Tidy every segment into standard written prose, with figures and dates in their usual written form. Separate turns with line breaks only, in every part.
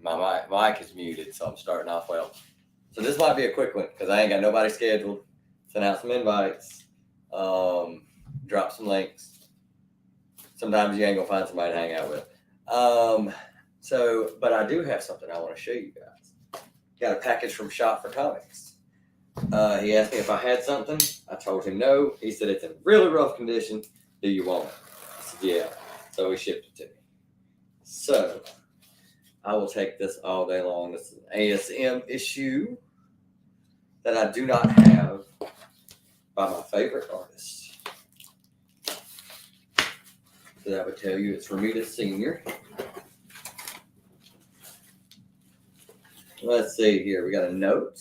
my mic is muted, so I'm starting off well. So this might be a quick one because I ain't got nobody scheduled. Send out some invites, drop some links. Sometimes you ain't gonna find somebody to hang out with. But I do have something I want to show you guys. Got a package from Shop for Comics. He asked me if I had something. I told him no. He said it's in really rough condition. Do you want it? I said yeah. So he shipped it to me. So I will take this all day long. This is an ASM issue that I do not have by my favorite artist. So that would tell you it's Ramita Sr. Let's see here. We got a note.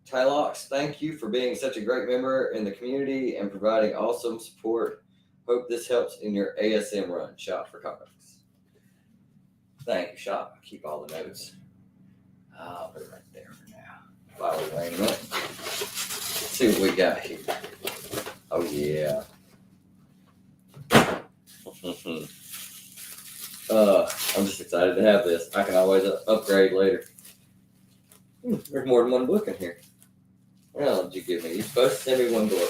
Tylox, thank you for being such a great member in the community and providing awesome support. Hope this helps in your ASM run. Shop for Comics. Thank you, Shop. I keep all the notes. I'll put it right there for now. While we're waiting on it. Let's see what we got here. Oh, yeah. I'm just excited to have this. I can always upgrade later. There's more than one book in here. What else did you give me? You're supposed to send me one book.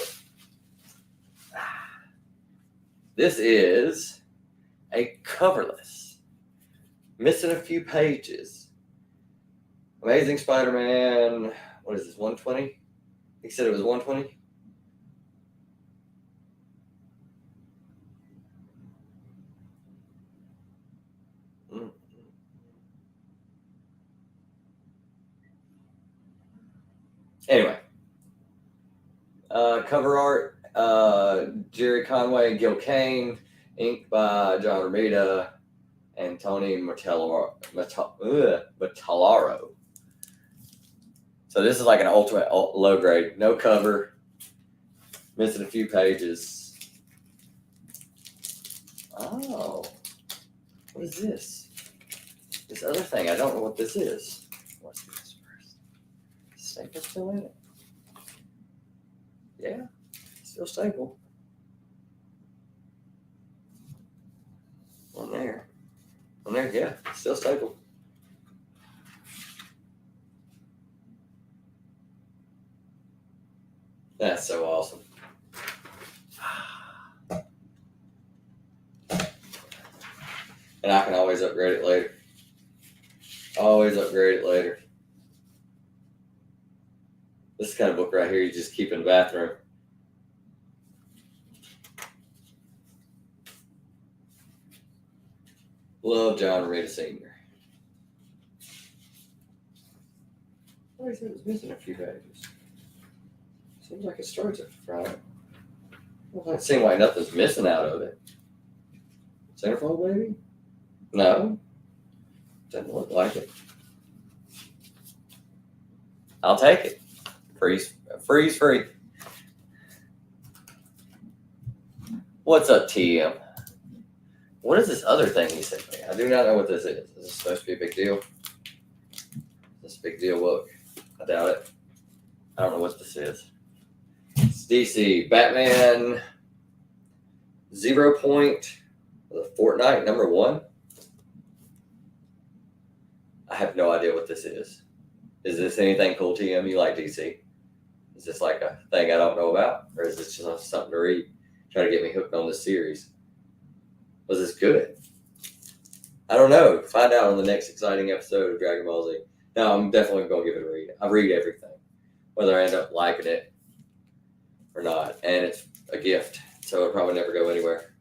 This is a coverless. Missing a few pages. Amazing Spider-Man. What is this, 120? He said it was 120? Anyway, cover art, Jerry Conway and Gil Kane, ink by John Romita and Tony Matellaro. So this is like an ultimate low grade, no cover, missing a few pages. Oh, what is this? This other thing, I don't know what this is. What's this first? Staple's still in it. Yeah, still staple. On there, yeah, still staple. That's so awesome. And I can always upgrade it later. This kind of book right here you just keep in the bathroom. Love John Romita Sr. Oh, he said it was missing a few pages. Seems like it starts at Friday. Well, it seems like nothing's missing out of it. Centerfold, maybe? No. Doesn't look like it. I'll take it. Freeze free. What's up, TM? What is this other thing he sent me? I do not know what this is. Is this supposed to be a big deal? Is this a big deal book? I doubt it. I don't know what this is. It's DC Batman 0 Point, the Fortnite #1. I have no idea what this is. Is this anything cool, TM? You like DC? Is this like a thing I don't know about? Or is this just something to read? Try to get me hooked on this series. Was this good? I don't know. Find out on the next exciting episode of Dragon Ball Z. No, I'm definitely going to give it a read. I read everything, whether I end up liking it or not. And it's a gift, so it'll probably never go anywhere.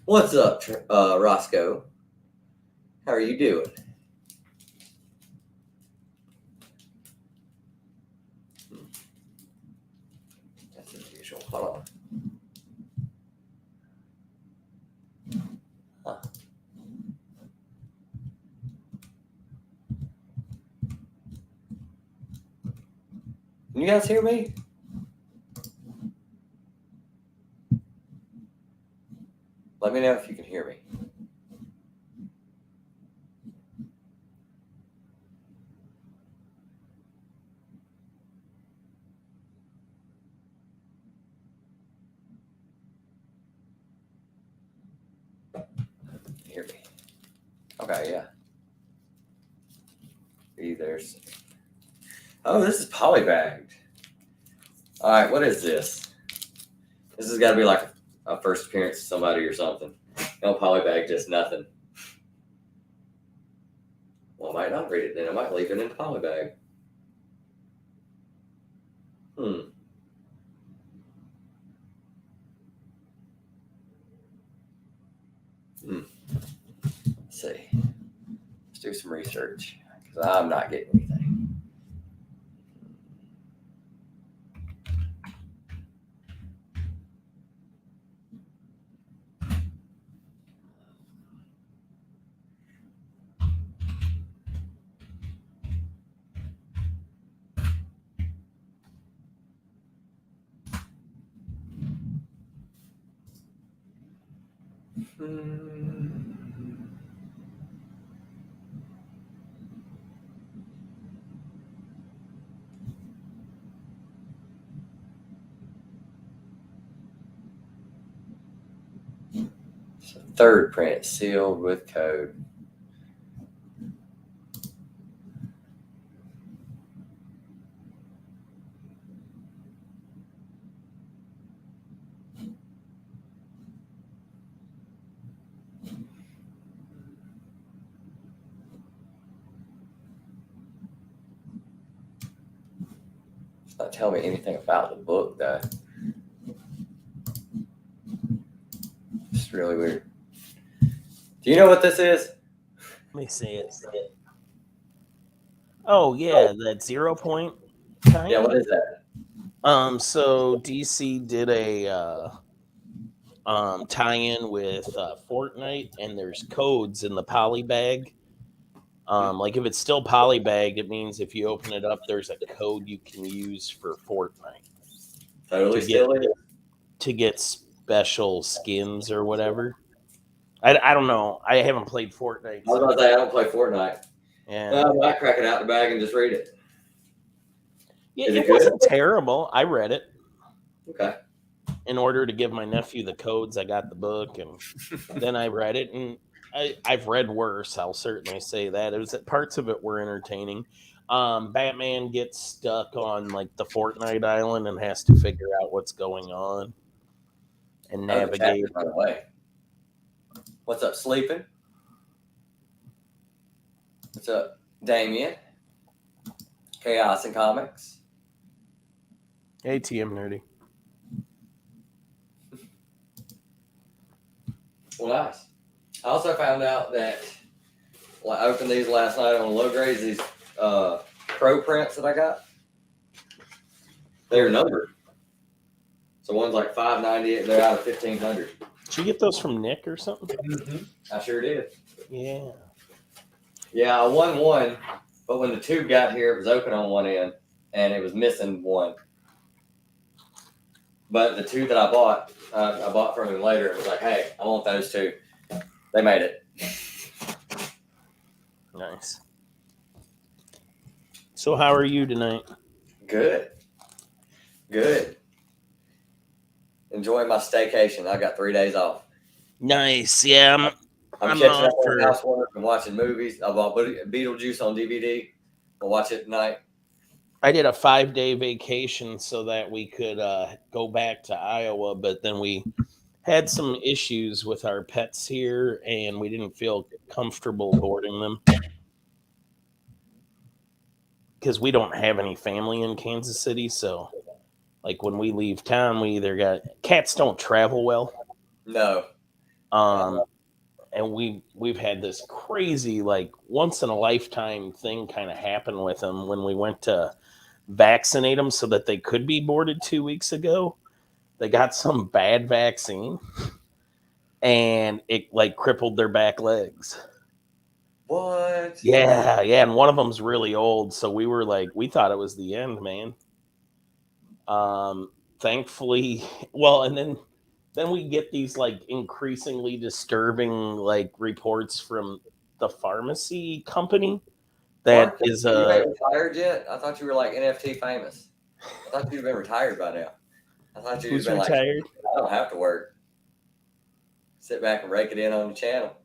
What's up, Roscoe? How are you doing? That's unusual. Hold on. Huh. Can you guys hear me? Let me know if you can hear me. Hear me. Okay, yeah. There's. Oh, this is polybagged. All right, what is this? This has got to be like a first appearance of somebody or something. No polybag, just nothing. Well, I might not read it then. I might leave it in the polybag. Let's see. Let's do some research because I'm not getting anything. So third print sealed with code. It's not telling me anything about the book, though. It's really weird. Do you know what this is?
Let me see it. Oh yeah, that 0 point tie-in.
Yeah, what is that?
So DC did a tie-in with Fortnite, and there's codes in the poly bag. Like if it's still poly bagged, it means if you open it up, there's a code you can use for Fortnite
Totally still is.
to get special skins or whatever. I don't know. I haven't played Fortnite.
I was about to say I don't play Fortnite.
Yeah.
I might crack it out the bag and just read it.
Yeah, it wasn't terrible. I read it.
Okay.
In order to give my nephew the codes, I got the book, and then I read it, and I've read worse. I'll certainly say that. It was parts of it were entertaining. Batman gets stuck on like the Fortnite island and has to figure out what's going on and navigate.
Right away. What's up, sleeping? What's up, Damien? Chaos and Comics.
Hey, TM Nerdy.
Well, nice. I also found out that I opened these last night on low grades. These pro prints that I got, they're numbered. So one's like $5.98. They're out of $1,500.
Did you get those from Nick or something?
Mm-hmm. I sure did.
Yeah.
Yeah, I won one, but when the tube got here, it was open on one end, and it was missing one. But the two that I bought from him later. It was like, hey, I want those two. They made it.
Nice. So how are you tonight?
Good. Enjoying my staycation. I got 3 days off.
Nice. Yeah,
I'm catching up on housework and watching movies. I bought Beetlejuice on DVD. I'll watch it tonight.
I did a 5-day vacation so that we could go back to Iowa, but then we had some issues with our pets here, and we didn't feel comfortable boarding them because we don't have any family in Kansas City. So, like when we leave town, we either got cats don't travel well.
No.
And we've had this crazy like once in a lifetime thing kind of happen with them when we went to vaccinate them so that they could be boarded 2 weeks ago. They got some bad vaccine and it like crippled their back legs.
What?
Yeah, and one of them's really old, so we were like, we thought it was the end, man. Thankfully, well, and then we get these like increasingly disturbing like reports from the pharmacy company that is
you ain't retired yet? I thought you were like NFT famous. I thought you'd been retired by now. I thought you'd been
retired?
Like, I don't have to work. Sit back and rake it in on the channel.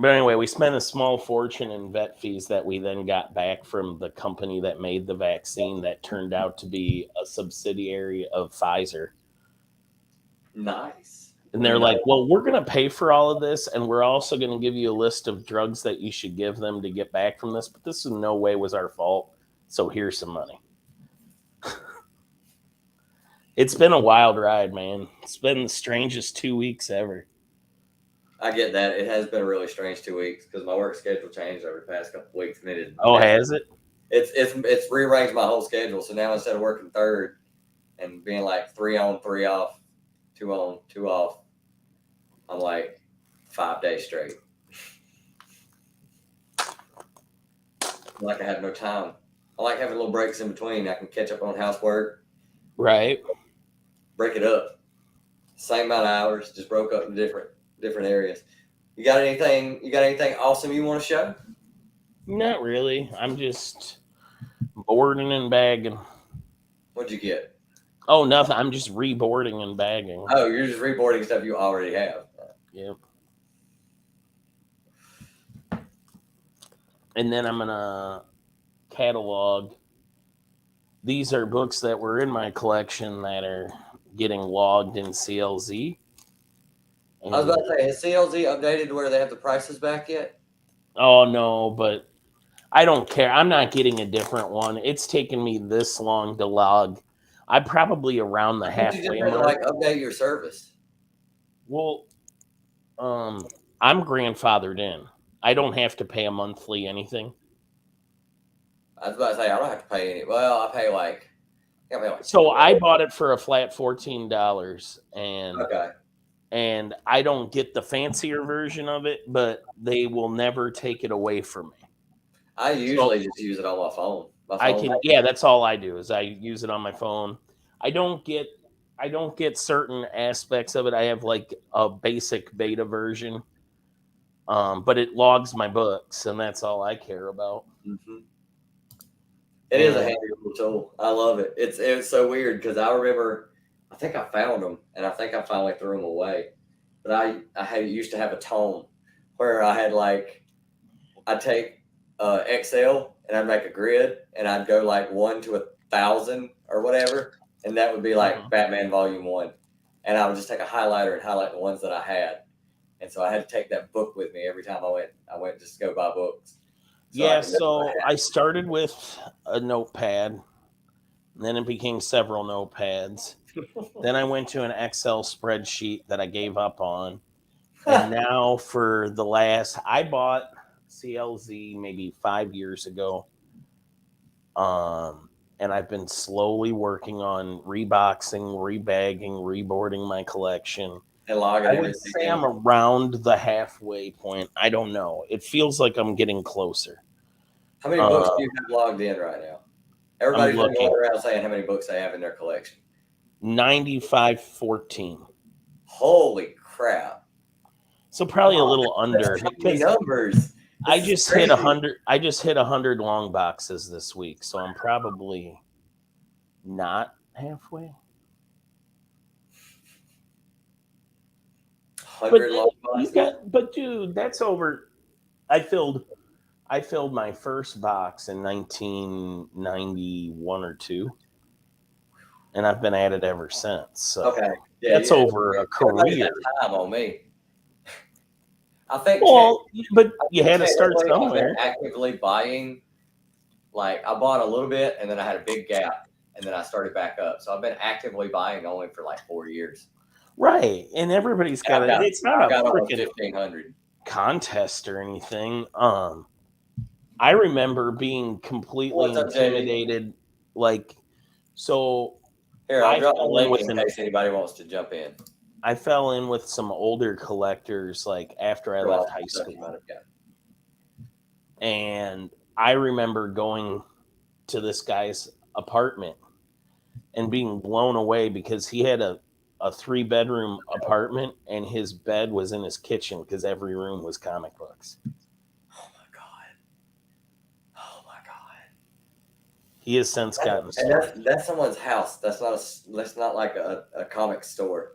But anyway, we spent a small fortune in vet fees that we then got back from the company that made the vaccine that turned out to be a subsidiary of Pfizer.
Nice.
And
Well,
they're like, well, we're going to pay for all of this, and we're also going to give you a list of drugs that you should give them to get back from this. But this in no way was our fault. So here's some money. It's been a wild ride, man. It's been the strangest 2 weeks ever.
I get that. It has been a really strange 2 weeks because my work schedule changed over the past couple of weeks, and
Has it?
It's rearranged my whole schedule. So now instead of working third and being like 3 on, 3 off, 2 on, 2 off, I'm like 5 days straight. Like I have no time. I like having little breaks in between. I can catch up on housework.
Right.
Break it up. Same amount of hours, just broke up in different areas. You got anything awesome you want to show?
Not really. I'm just boarding and bagging.
What'd you get?
Oh, nothing. I'm just reboarding and bagging.
Oh, you're just reboarding stuff you already have.
Yep. And then I'm going to catalog. These are books that were in my collection that are getting logged in CLZ.
I was about to say, has CLZ updated to where they have the prices back yet?
Oh, no, but I don't care. I'm not getting a different one. It's taken me this long to log. I'm probably around the halfway
You just
mark.
update your service.
Well, I'm grandfathered in. I don't have to pay a monthly anything.
I was about to say I don't have to pay any. Well, I pay like.
So I bought it for a flat $14,
okay.
And I don't get the fancier version of it, but they will never take it away from me.
I usually just use it on my phone.
That's all I do is I use it on my phone. I don't get certain aspects of it. I have like a basic beta version, but it logs my books, and that's all I care about.
Mm-hmm. It is a handy little tool. I love it. It's so weird because I remember, I think I found them, and I think I finally threw them away. But I used to have a tome where I had I'd take Excel and I'd make a grid and I'd go like 1 to 1,000 or whatever, and that would be like Batman Volume 1, and I would just take a highlighter and highlight the ones that I had, and so I had to take that book with me every time I went just to go buy books.
So I started with a notepad, and then it became several notepads. Then I went to an Excel spreadsheet that I gave up on. And now I bought CLZ maybe 5 years ago. And I've been slowly working on reboxing, rebagging, reboarding my collection.
And logging
I would say I'm around the halfway point. I don't know. It feels like I'm getting closer.
How many books do you have logged in right now? Everybody's been going around saying how many books they have in their collection.
9514.
Holy crap.
So probably a little under.
Numbers.
I just hit 100. I just hit 100 long boxes this week, so I'm probably not halfway.
100 long boxes.
But dude, that's over. I filled my first box in 1991 or 2, and I've been at it ever since. So that's over a career.
Time on me. I think.
Well, but you had to start somewhere.
Actively buying, like I bought a little bit, and then I had a big gap, and then I started back up. So I've been actively buying only for like 4 years.
Right, and everybody's got it. It's not a freaking
1,500
contest or anything. I remember being completely intimidated.
Here, I'll drop a link in case anybody wants to jump in.
I fell in with some older collectors after I left high school. And I remember going to this guy's apartment and being blown away because he had a 3-bedroom apartment and his bed was in his kitchen because every room was comic books.
Oh my God.
He has since gotten
and that's someone's house. That's not like a comic store.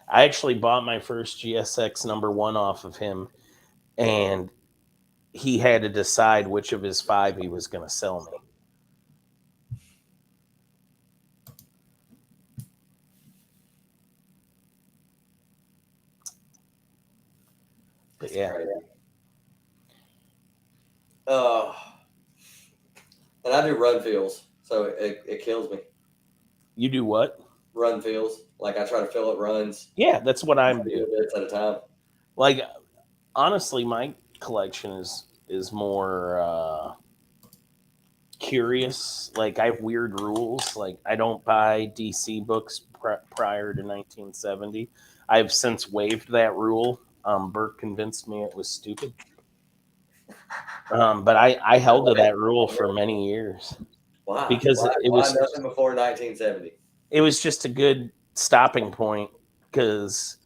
I actually bought my first GSX #1 off of him, and he had to decide which of his 5 he was going to sell me. But yeah.
Oh, and I do run fills, so it kills me.
You do what?
Run fills, like I try to fill up runs.
Yeah, that's what I'm doing.
Bits at a time.
Like, honestly, my collection is more curious. Like, I have weird rules. Like, I don't buy DC books prior to 1970. I've since waived that rule. Bert convinced me it was stupid. But I held to that rule for many years.
Why?
Because it was
nothing before 1970.
It was just a good stopping point, because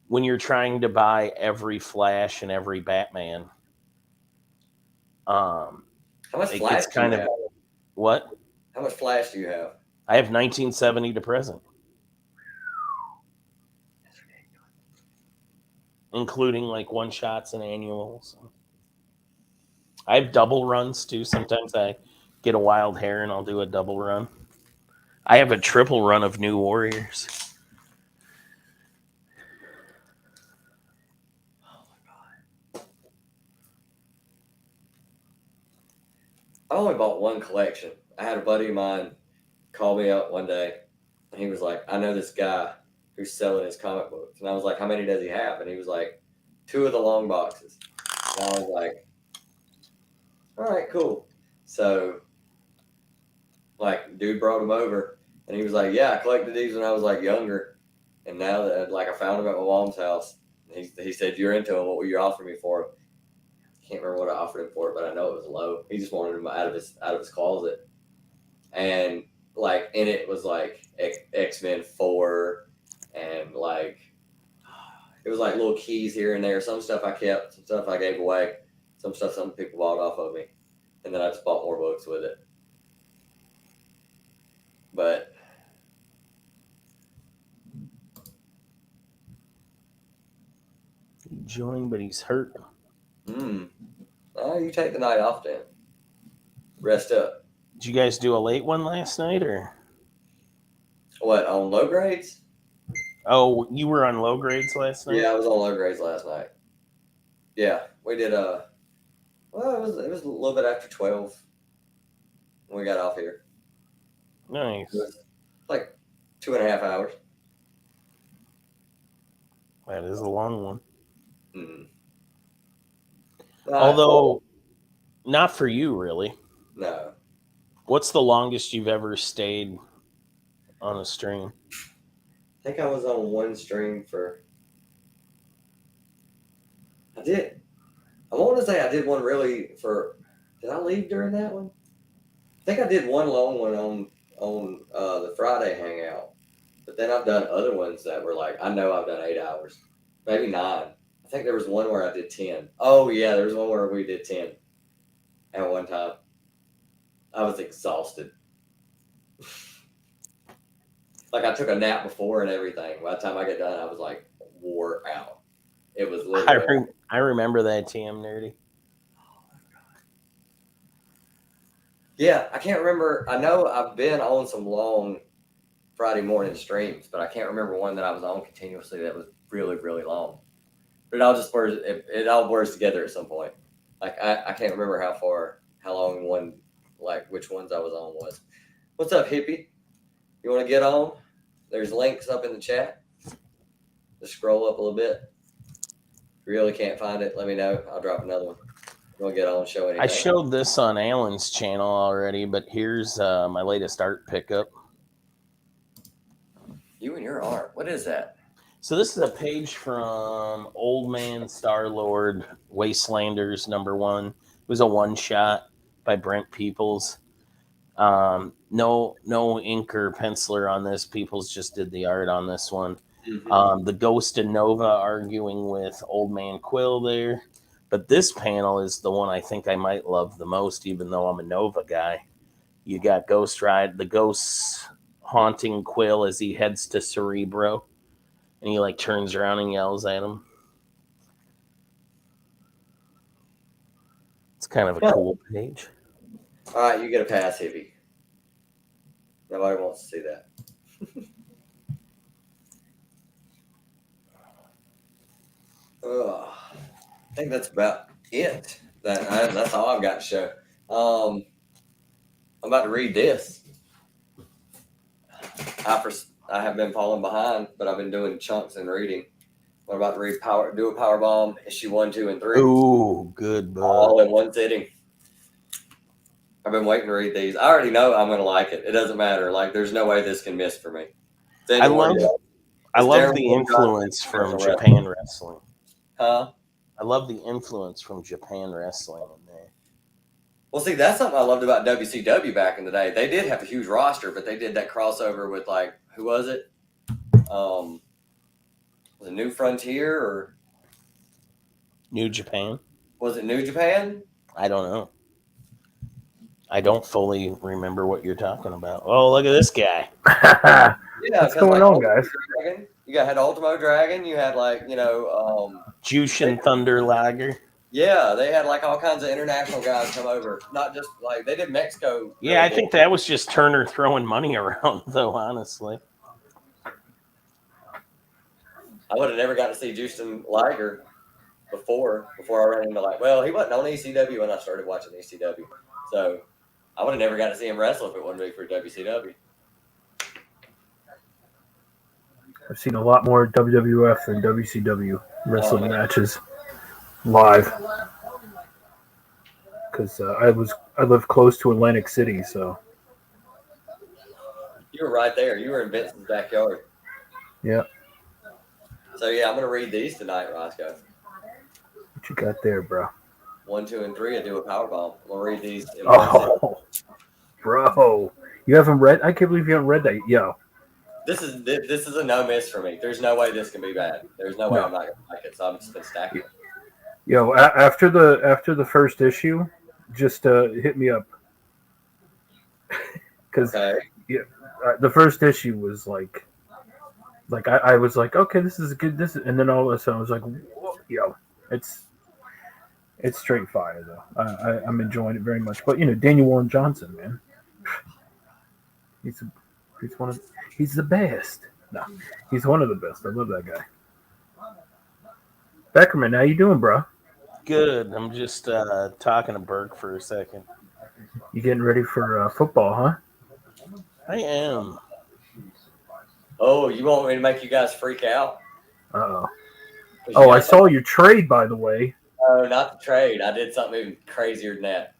when you're trying to buy every Flash and every Batman,
how much
it
Flash
gets kind of
have?
What?
How much Flash do you have?
I have 1970 to present, including like one shots and annuals. I have double runs too. Sometimes I get a wild hair and I'll do a double run. I have a triple run of New Warriors.
I only bought one collection. I had a buddy of mine call me up one day, and he was like, I know this guy who's selling his comic books. And I was like, how many does he have? And he was like, 2 of the long boxes. And I was like, all right, cool. So, like, dude brought him over, and he was like, yeah, I collected these when I was, like, younger. And now that, like, I found them at my mom's house. He said, you're into them. What will you offer me for them? Can't remember what I offered him for it, but I know it was low. He just wanted them out of his closet. And like in it was like X-Men 4, and like it was like little keys here and there. Some stuff I kept, some stuff I gave away, some stuff some people bought off of me, and then I just bought more books with it. But
He joined, but he's hurt.
Oh, you take the night off then. Rest up.
Did you guys do a late one last night, or
what, on low grades?
Oh, you were on low grades last night?
Yeah, I was on low grades last night. Yeah, we did well, it was a little bit after 12 when we got off here.
Nice.
It was like 2.5 hours.
That is a long one.
Mm-hmm.
Although, not for you, really.
No.
What's the longest you've ever stayed on a stream?
I think I was on one stream for. I want to say I did one really for. Did I leave during that one? I think I did one long one on the Friday hangout, but then I've done other ones that were like, I know I've done 8 hours, maybe 9. I think there was one where I did 10. Oh yeah, there was one where we did 10 at one time. I was exhausted. Like I took a nap before and everything. By the time I get done, I was like wore out. It was literally.
I remember that, TM Nerdy.
Yeah, I can't remember. I know I've been on some long Friday morning streams, but I can't remember one that I was on continuously that was really, really long. But it all just blurs. It all blurs together at some point. Like I can't remember how long one, like which ones I was on was. What's up, hippie? You want to get on? There's links up in the chat. Just scroll up a little bit. If you really can't find it, let me know. I'll drop another one. We'll get on show anything.
I showed this on Alan's channel already, but here's my latest art pickup.
You and your art. What is that?
So this is a page from Old Man Star-Lord Wastelanders #1. It was a one-shot by Brent Peoples. No ink or penciler on this. Peoples just did the art on this one. Mm-hmm. The Ghost and Nova arguing with Old Man Quill there. But this panel is the one I think I might love the most, even though I'm a Nova guy. You got Ghost Ride, the ghosts haunting Quill as he heads to Cerebro. and he like turns around and yells at him. It's kind of a cool page.
All right, you get a pass, hippie. Nobody wants to see that. I think that's about it. That's all I've got to show. I'm about to read this. I have been falling behind, but I've been doing chunks and reading. I'm about to read do a power bomb issue 1, 2, and 3.
Ooh, good book.
All in one sitting. I've been waiting to read these. I already know I'm going to like it. It doesn't matter. Like, there's no way this can miss for me.
I love the influence from Japan wrestling.
Huh?
I love the influence from Japan wrestling in there.
Well, see, that's something I loved about WCW back in the day. They did have a huge roster, but they did that crossover with, like, who was it? Was it New Frontier or
New Japan?
Was it New Japan?
I don't know. I don't fully remember what you're talking about. Oh, look at this guy.
Yeah,
what's going on, guys?
You had Ultimo Dragon. You had
Jushin Thunder Liger.
Yeah, they had like all kinds of international guys come over. Not just like they did Mexico.
Yeah, I think that was just Turner throwing money around, though. Honestly,
I would have never got to see Jushin Liger before I ran into he wasn't on ECW when I started watching ECW, so I would have never got to see him wrestle if it wouldn't be for WCW.
I've seen a lot more WWF than WCW wrestling matches live because I live close to Atlantic City, so
you were right there. You were in Vincent's backyard.
Yeah.
So yeah, I'm gonna read these tonight, Roscoe.
What you got there, bro?
1, 2, and 3. I do a power bomb. I'm gonna read these.
Bro, you haven't read? I can't believe you haven't read that. Yo.
This is a no miss for me. There's no way this can be bad. There's no way I'm not gonna like it. So I'm just been stacking it.
Yo, after the first issue, just hit me up because the first issue was like I was like, okay, this is good. And then all of a sudden I was like, whoa, yo, it's straight fire though. I'm enjoying it very much. But Daniel Warren Johnson, man, he's the best. No, he's one of the best. I love that guy. Beckerman, how you doing, bro?
Good. I'm just talking to Burke for a second.
You getting ready for football, huh?
I am.
Oh, you want me to make you guys freak out?
Uh-oh. Oh, I saw your trade, by the way.
No, not the trade. I did something even crazier than that.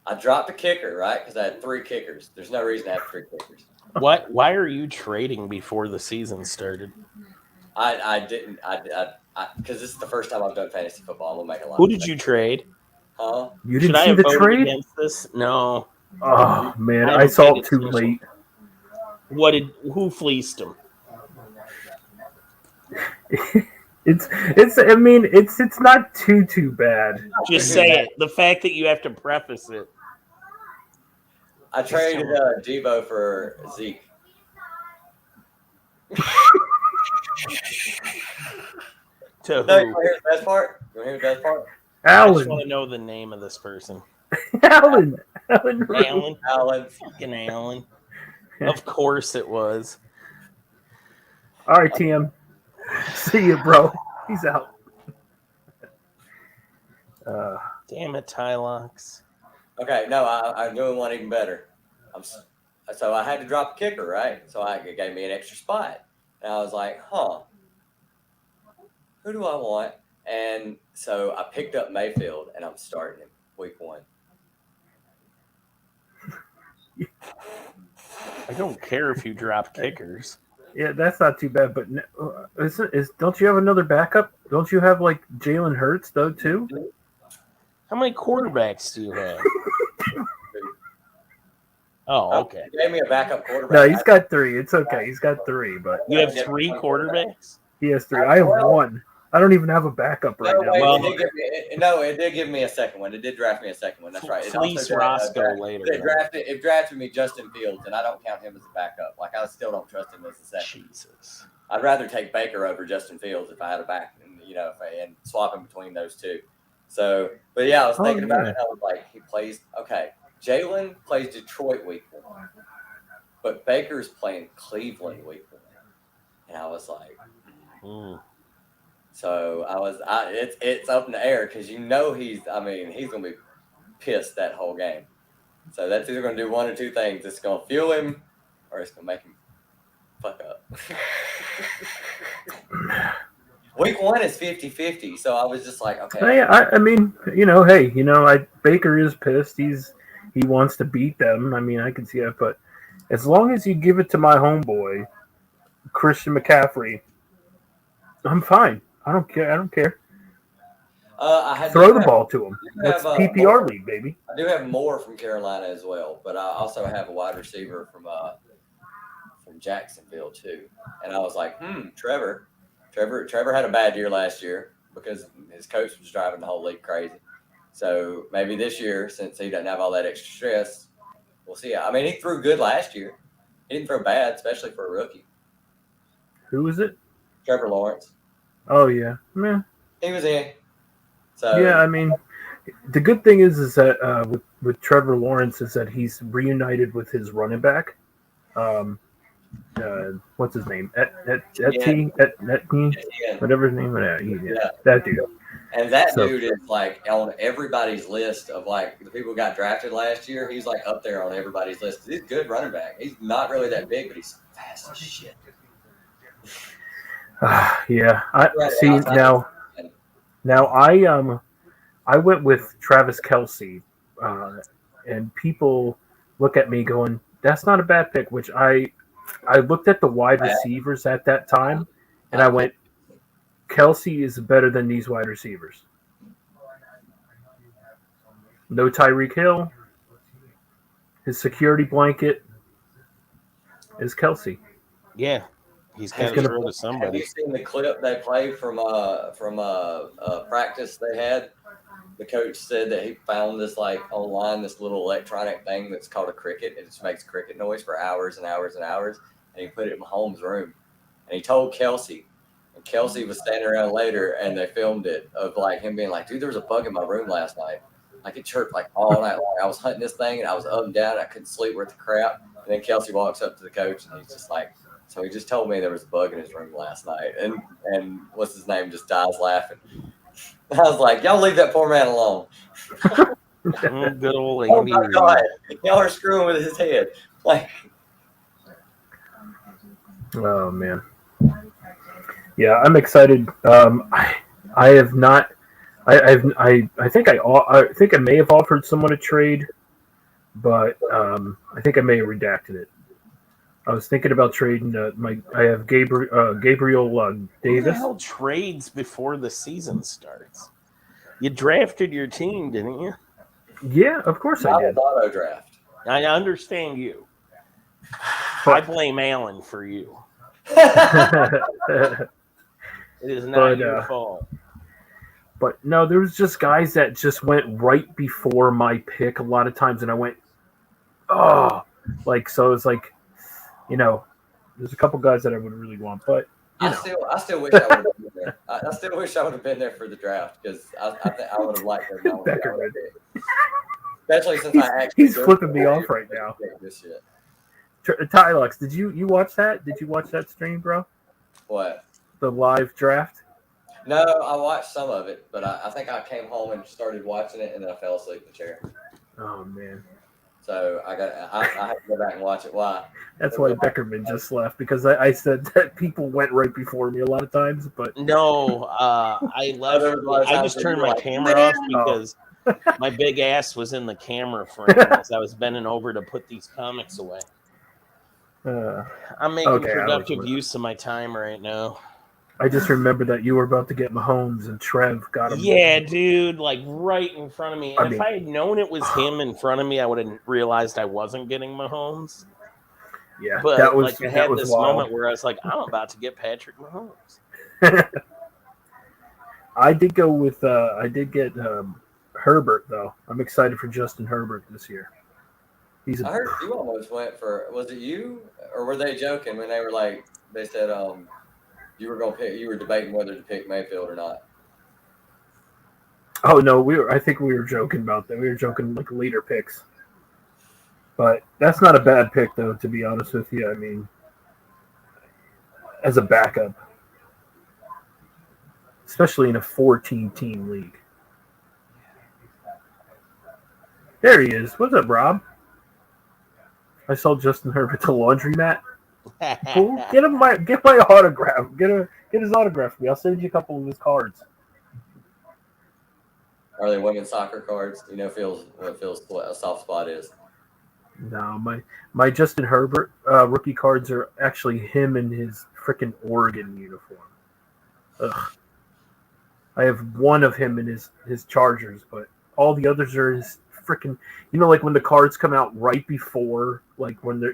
I dropped a kicker, right? Because I had 3 kickers. There's no reason to have 3 kickers.
What? Why are you trading before the season started?
I didn't. Because this is the first time I've done fantasy football. I'm gonna make a lot.
Who did you trade?
Huh?
You didn't see the trade
against this? No.
Oh man, I saw it too late.
Who fleeced him?
It's not too bad.
Just say it. The fact that you have to preface it.
I traded Debo for Zeke.
To who?
No, you want to hear the best part?
I
Alan.
just want to know the name of this person.
Alan.
Fucking Alan. Of course it was.
All right, TM. See you, bro. He's out.
Damn it, Tylox.
Okay, no, I'm doing one even better. So I had to drop a kicker, right? So it gave me an extra spot. And I was like, who do I want? And so I picked up Mayfield, and I'm starting him week 1.
I don't care if you drop kickers.
Yeah, that's not too bad. But don't you have another backup? Don't you have like Jalen Hurts though too?
How many quarterbacks do you have? Oh, okay.
He gave me a backup quarterback.
No, he's got 3. It's okay. He's got 3, but
you have 3 quarterbacks.
He has 3. I have 1. I don't even have a backup right now.
Wait,
Well,
it did give me a second one. It did draft me a second one. That's right. It
Fleece
also
Roscoe later.
It drafted me Justin Fields, and I don't count him as a backup. Like I still don't trust him as a second.
Jesus.
I'd rather take Baker over Justin Fields if I had a back, and swap him between those two. So, but yeah, I was thinking about it. I was like, he plays okay. Jalen plays Detroit week 1, but Baker's playing Cleveland week 1, and I was like, So it's up in the air because he's gonna be pissed that whole game. So that's either gonna do one or two things. It's gonna fuel him, or it's gonna make him fuck up. Week 1 is 50-50, so I was just like, okay.
I mean, Baker is pissed. He wants to beat them. I mean, I can see that, but as long as you give it to my homeboy, Christian McCaffrey, I'm fine. I don't care. Throw the ball to him. That's PPR league, baby.
I do have more from Carolina as well, but I also have a wide receiver from Jacksonville too. And I was like, Trevor had a bad year last year because his coach was driving the whole league crazy. So maybe this year, since he doesn't have all that extra stress, we'll see. I mean, he threw good last year. He didn't throw bad, especially for a rookie.
Who is it?
Trevor Lawrence.
Oh yeah, man.
He was in. So
yeah, I mean, the good thing is that with Trevor Lawrence is that he's reunited with his running back. What's his name? Whatever his name is. That dude.
And that dude is like on everybody's list of like the people who got drafted last year. He's like up there on everybody's list. He's a good running back. He's not really that big, but he's fast as shit.
Yeah, I see now. Now I went with Travis Kelce, and people look at me going, "That's not a bad pick." Which I looked at the wide receivers at that time, and I went, "Kelce is better than these wide receivers." No Tyreek Hill. His security blanket is Kelce.
Yeah. He's got to throw to somebody.
Have you seen the clip they played from practice they had? The coach said that he found this online this little electronic thing that's called a cricket. It just makes cricket noise for hours and hours and hours, and he put it in Mahomes' room. And he told Kelce, and Kelce was standing around later, and they filmed it of him being like, "Dude, there was a bug in my room last night. It chirped all night long. I was hunting this thing, and I was up and down. And I couldn't sleep worth the crap." And then Kelce walks up to the coach, and he's just like, "So he just told me there was a bug in his room last night," and what's his name just dies laughing. I was like, "Y'all leave that poor man alone."
Good old
Oh
Andy.
my God, y'all are screwing with his head.
Oh man, yeah, I'm excited. I have not. I think I may have offered someone a trade, but I think I may have redacted it. I was thinking about trading I have Gabriel Davis.
Who the hell trades before the season starts? You drafted your team, didn't you?
Yeah, of course I did.
Auto draft.
I understand you. I blame Alan for you. It is not your fault.
But no, there was just guys that just went right before my pick a lot of times, and I went, so it's there's a couple guys that I would really want, but
I still wish I would have been there. I still wish I would have been there for the draft because I would have liked him. Especially since
he's flipping me off right now.
This shit.
Tylux, did you watch that? Did you watch that stream, bro?
What?
The live draft?
No, I watched some of it, but I think I came home and started watching it, and then I fell asleep in the chair.
Oh man.
So I have to go back and watch it. Why?
That's why Beckerman just left, because I said that people went right before me a lot of times, but
no, I left. I just turned my camera off because my big ass was in the camera frame as I was bending over to put these comics away. I'm making productive use of my time right now.
I just remember that you were about to get Mahomes and Trev got him.
Yeah, dude, right in front of me. And if I had known it was him in front of me, I would have realized I wasn't getting Mahomes.
Yeah,
but I had this
wild
moment where I was like, I'm about to get Patrick Mahomes.
I did go with I did get Herbert though. I'm excited for Justin Herbert this year. He's
I
a
heard you almost went for. Was it you or were they joking when they were like they said you were gonna pick you were debating whether to pick Mayfield or not?
oh no, I think we were joking about that. We were joking like later picks. But that's not a bad pick though, to be honest with you. I mean, as a backup, especially in a 14-team league. There he is. What's up, Rob? I saw Justin Herbert the laundromat. Cool. Get my autograph. Get his autograph for me. I'll send you a couple of his cards.
Are they women's soccer cards? Feels what a soft spot is.
No, my Justin Herbert rookie cards are actually him in his freaking Oregon uniform. Ugh. I have one of him in his Chargers, but all the others are his freaking. Like when the cards come out right before, like when they're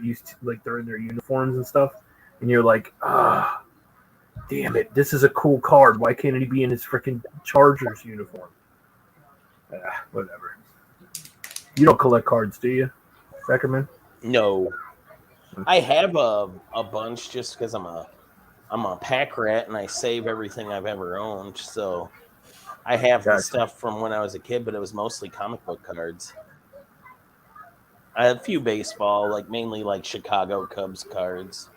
they're in their uniforms and stuff, and you're like, damn it, this is a cool card. Why can't he be in his freaking Chargers uniform? Whatever. You don't collect cards, do you, Beckerman?
No, I have a bunch just because I'm a pack rat and I save everything I've ever owned. So I have the stuff from when I was a kid, but it was mostly comic book cards. I had a few baseball, mainly Chicago Cubs cards.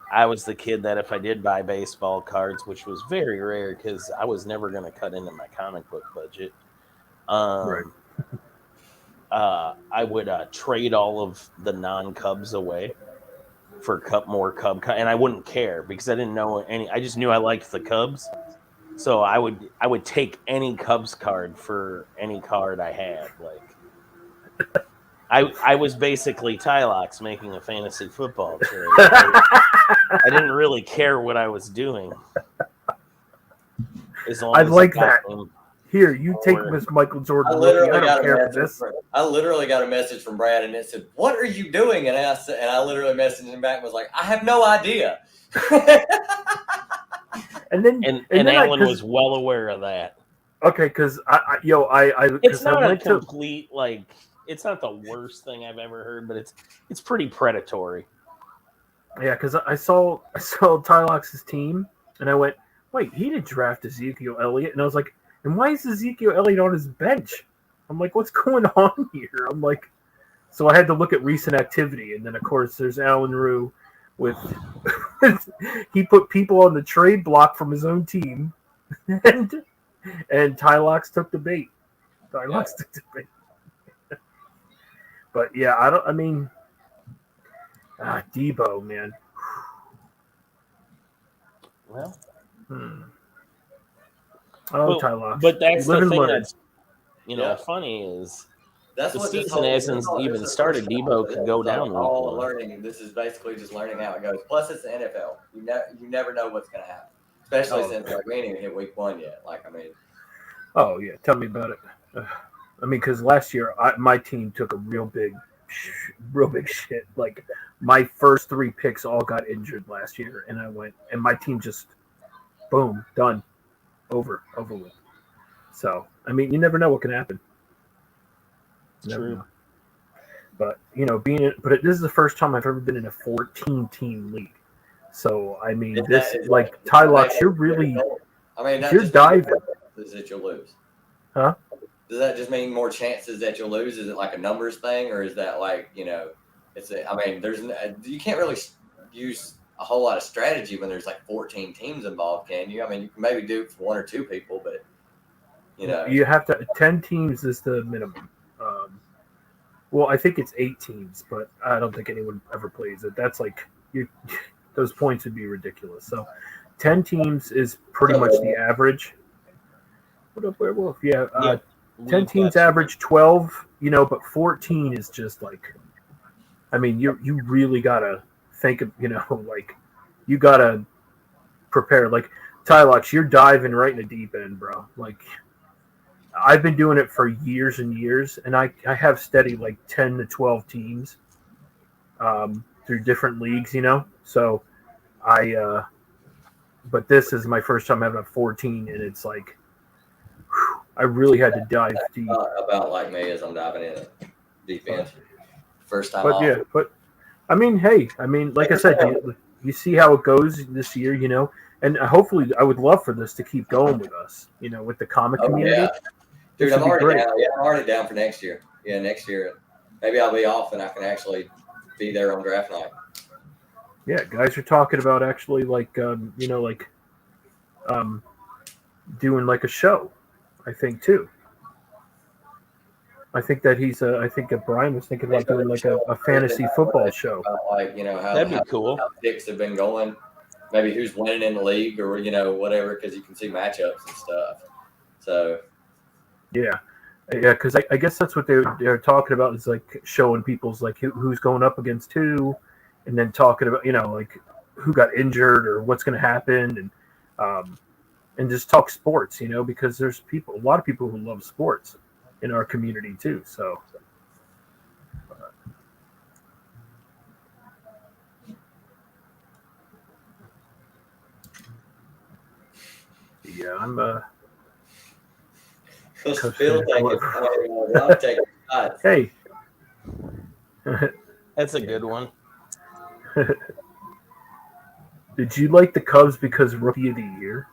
I was the kid that if I did buy baseball cards, which was very rare because I was never going to cut into my comic book budget.
Right.
I would trade all of the non-Cubs away for more Cub, and I wouldn't care because I didn't know any. I just knew I liked the Cubs, so I would take any Cubs card for any card I had. I was basically Tylox making a fantasy football trade. I didn't really care what I was doing. As long
I
as
like that. Here, you take Miss Michael Jordan.
I literally got a message from Brad, and it said, "What are you doing?" And I literally messaged him back and was like, "I have no idea."
and then
Alan was well aware of that.
Okay, because
it's not a complete it's not the worst thing I've ever heard, but it's pretty predatory.
Yeah, because I saw Tylox's team, and I went, wait, he didn't draft Ezekiel Elliott, and I was like, and why is Ezekiel Elliott on his bench? I'm like, what's going on here? I'm like, so I had to look at recent activity, and then of course there's Alan Rue with he put people on the trade block from his own team, and Tylox took the bait. Took the bait. But yeah, Debo, man.
Well,
Tylox.
But that's the thing that's funny is
that's
the
what
season hasn't even started. Debo could go down.
All learning. This is basically just learning how it goes. Plus, it's the NFL. You never know what's going to happen, especially since we ain't even hit week 1 yet.
Oh yeah, tell me about it. Because last year my team took a real big shit. Like my first 3 picks all got injured last year, and and my team just boom, done, over with. So you never know what can happen.
True.
Know. But this is the first time I've ever been in a 14-team league. So Tylox, you're really. You're diving.
Is that you'll lose?
Huh?
Does that just mean more chances that you'll lose? Is it like a numbers thing, or is that you can't really use a whole lot of strategy when there's 14 teams involved, can you? You can maybe do it for 1 or 2 people, but
you have to. 10 teams is the minimum. Well, I think it's 8 teams, but I don't think anyone ever plays it. That's those points would be ridiculous. So 10 teams is pretty much the average. What up, Werewolf? Yeah. 10 teams average 12, but 14 is just you really gotta think of, you gotta prepare. Tylox, you're diving right in the deep end, bro. I've been doing it for years and years, and I have steady 10 to 12 teams through different leagues, So but this is my first time having a 14, and it's like I really had to dive deep.
About like me as I'm diving in it deep end. First time
But
off.
yeah, but I mean, hey, like I said, you see how it goes this year, and hopefully, I would love for this to keep going with us, with the comic community.
Yeah. Dude,
This
I'm
would be
already
great.
down. Yeah, I'm already down for next year. Yeah, next year. Maybe I'll be off and I can actually be there on draft night.
Yeah, guys are talking about actually doing like a show. I think too. I think that I think that Brian was thinking about doing like a fantasy football show.
About, like,
That'd be cool.
how picks have been going. Maybe who's winning in the league or, whatever, because you can see matchups and stuff. So.
Yeah, because I guess that's what they're talking about is like showing people's like who's going up against who, and then talking about like who got injured or what's going to happen, and just talk sports, because there's a lot of people who love sports in our community too. So. Yeah, I'm Hey.
That's a good one.
Did you like the Cubs because Rookie of the Year?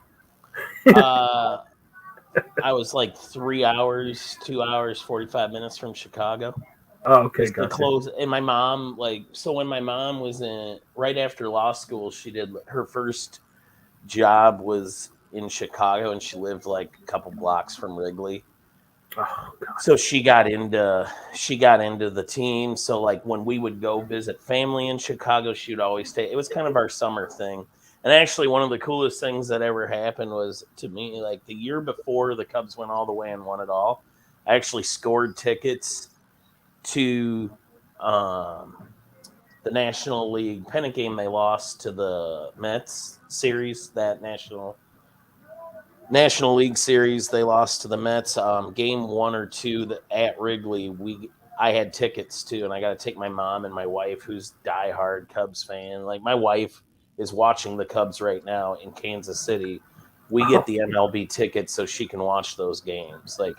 I was like 3 hours, 2 hours, 45 minutes from Chicago.
Oh, okay,
gotcha. Close. And my mom, so when my mom was right after law school, she did her first job was in Chicago, and she lived like a couple blocks from Wrigley.
Oh, God.
So she got into the team. So like when we would go visit family in Chicago, she would always stay. It was kind of our summer thing. And actually, one of the coolest things that ever happened was to me, like the year before the Cubs went all the way and won it all, I actually scored tickets to the National League pennant game. They lost to the Mets series, that National League series. They lost to the Mets. Game 1 or 2 at Wrigley, I had tickets to, and I got to take my mom and my wife, who's diehard Cubs fan. Like my wife is watching the Cubs right now in Kansas City. We get the MLB tickets so she can watch those games. Like